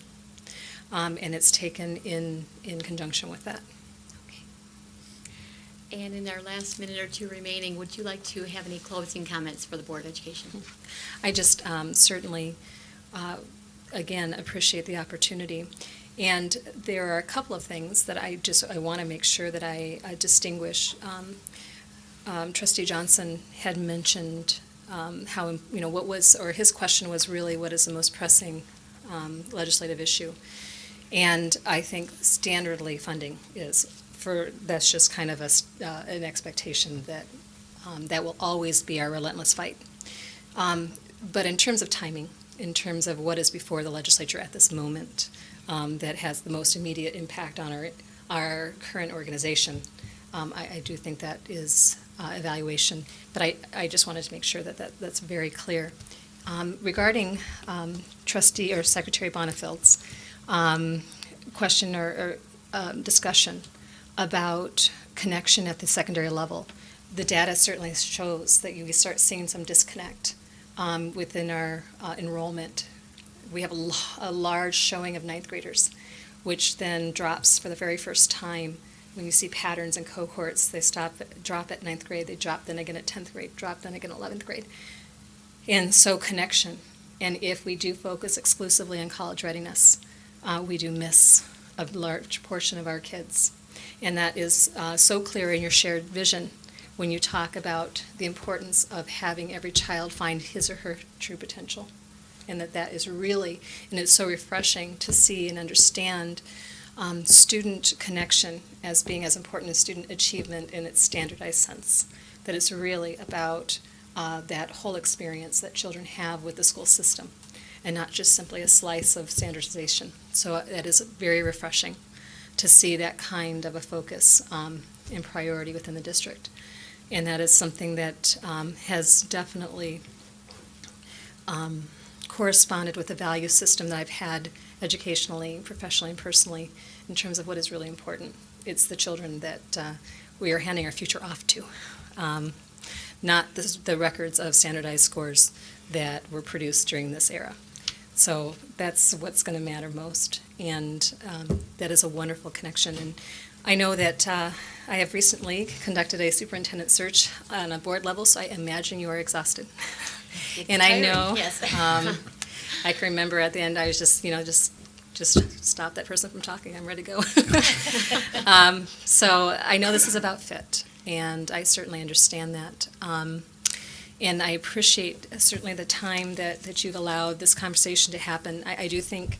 Speaker 9: and it's taken in conjunction with that.
Speaker 1: Okay. And in our last minute or two remaining, would you like to have any closing comments for the Board of Education?
Speaker 9: I just certainly, again, appreciate the opportunity. And there are a couple of things that I want to make sure that I distinguish. Trustee Johnson had mentioned how, what was, or his question was really, what is the most pressing legislative issue? And I think standardly funding is, that's just kind of an expectation that that will always be our relentless fight. But in terms of timing, in terms of what is before the legislature at this moment, that has the most immediate impact on our current organization, I do think that is evaluation. But I just wanted to make sure that's very clear. Regarding Trustee or Secretary Bonifield's question or discussion about connection at the secondary level, the data certainly shows that you start seeing some disconnect within our enrollment. We have a large showing of ninth graders, which then drops for the very first time. When you see patterns in cohorts, they drop at ninth grade, they drop then again at 10th grade, drop then again at 11th grade. And so connection. And if we do focus exclusively on college readiness, we do miss a large portion of our kids. And that is so clear in your shared vision when you talk about the importance of having every child find his or her true potential. And that is really, and it's so refreshing to see and understand student connection as being as important as student achievement in its standardized sense. That it's really about that whole experience that children have with the school system, and not just simply a slice of standardization. So that is very refreshing to see that kind of a focus and priority within the district. And that is something that has definitely corresponded with the value system that I've had educationally, professionally, and personally in terms of what is really important. It's the children that we are handing our future off to, not the records of standardized scores that were produced during this era. So that's what's going to matter most, and that is a wonderful connection. And I know that I have recently conducted a superintendent search on a board level, so I imagine you are exhausted. And I know,
Speaker 1: Yes.
Speaker 9: I can remember at the end, I was just stop that person from talking, I'm ready to go. So I know this is about fit, and I certainly understand that. And I appreciate certainly the time that you've allowed this conversation to happen. I do think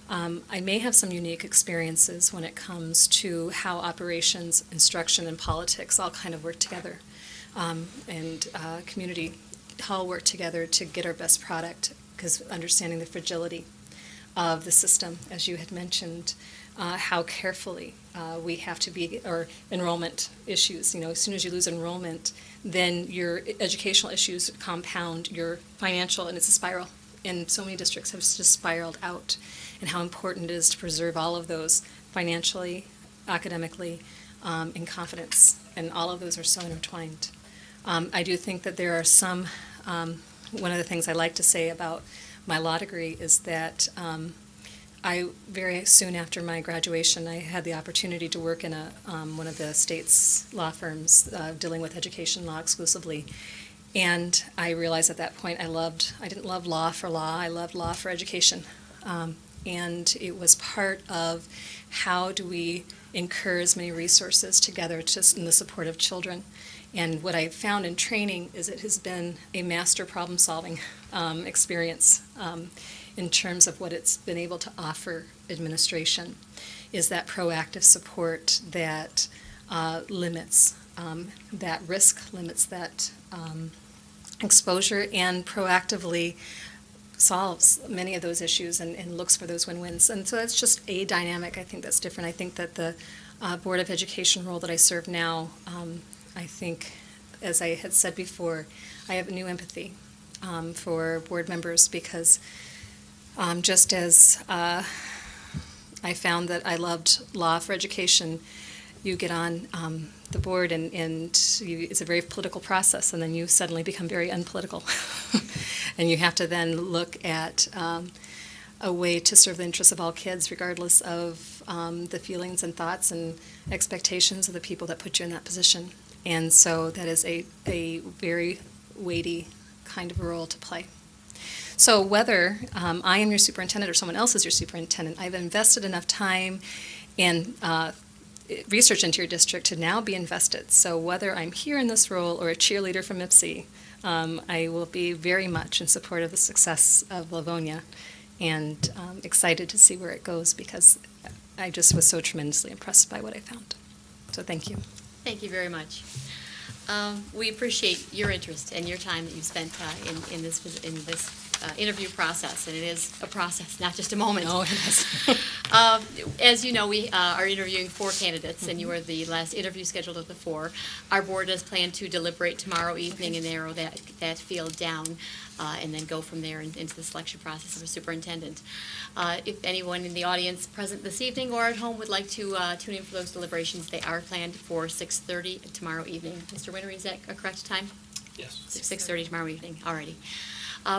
Speaker 9: I may have some unique experiences when it comes to how operations, instruction, and politics all kind of work together, and community all work together to get our best product, because understanding the fragility of the system, as you had mentioned, how carefully we have to be, or enrollment issues. As soon as you lose enrollment, then your educational issues compound your financial, and it's a spiral. And so many districts have just spiraled out, and how important it is to preserve all of those financially, academically, and confidence. And all of those are so intertwined. I do think that there are some, one of the things I like to say about my law degree is that I, very soon after my graduation, I had the opportunity to work in one of the state's law firms dealing with education law exclusively. And I realized at that point I didn't love law for law, I loved law for education. And it was part of how do we incur as many resources together just in the support of children. And what I found in training is it has been a master problem-solving experience in terms of what it's been able to offer administration, is that proactive support that limits that risk, limits that exposure, and proactively solves many of those issues and looks for those win-wins. And so that's just a dynamic, I think, that's different. I think that the Board of Education role that I serve now, I think, as I had said before, I have new empathy for board members, because just as I found that I loved law for education, you get on the board and it's a very political process, and then you suddenly become very unpolitical. And you have to then look at a way to serve the interests of all kids, regardless of the feelings and thoughts and expectations of the people that put you in that position. And so that is a very weighty kind of role to play. So whether I am your superintendent or someone else is your superintendent, I've invested enough time and research into your district to now be invested. So whether I'm here in this role or a cheerleader from IPSI, I will be very much in support of the success of Livonia, and excited to see where it goes, because I just was so tremendously impressed by what I found. So thank you.
Speaker 1: Thank you very much. We appreciate your interest and your time that you spent in this interview process, and it is a process, not just a moment.
Speaker 9: No, it is.
Speaker 1: As you know, we are interviewing 4 candidates, and you are the last interview scheduled of the 4. Our board does plan to deliberate tomorrow evening and narrow that field down, and then go from there into the selection process of a superintendent. If anyone in the audience present this evening or at home would like to tune in for those deliberations, they are planned for 6:30 tomorrow evening. Mr. Winter, is that a correct time?
Speaker 10: Yes.
Speaker 1: 6:30 tomorrow evening, alrighty.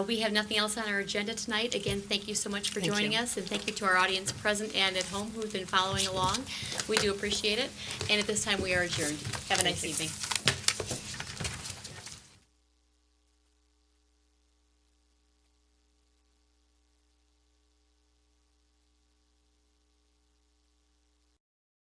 Speaker 1: We have nothing else on our agenda tonight. Again, thank you so much for
Speaker 9: Thank
Speaker 1: joining
Speaker 9: you.
Speaker 1: us, and thank you to our audience present and at home who've been following along. We do appreciate it, and at this time we are adjourned. Have a nice evening.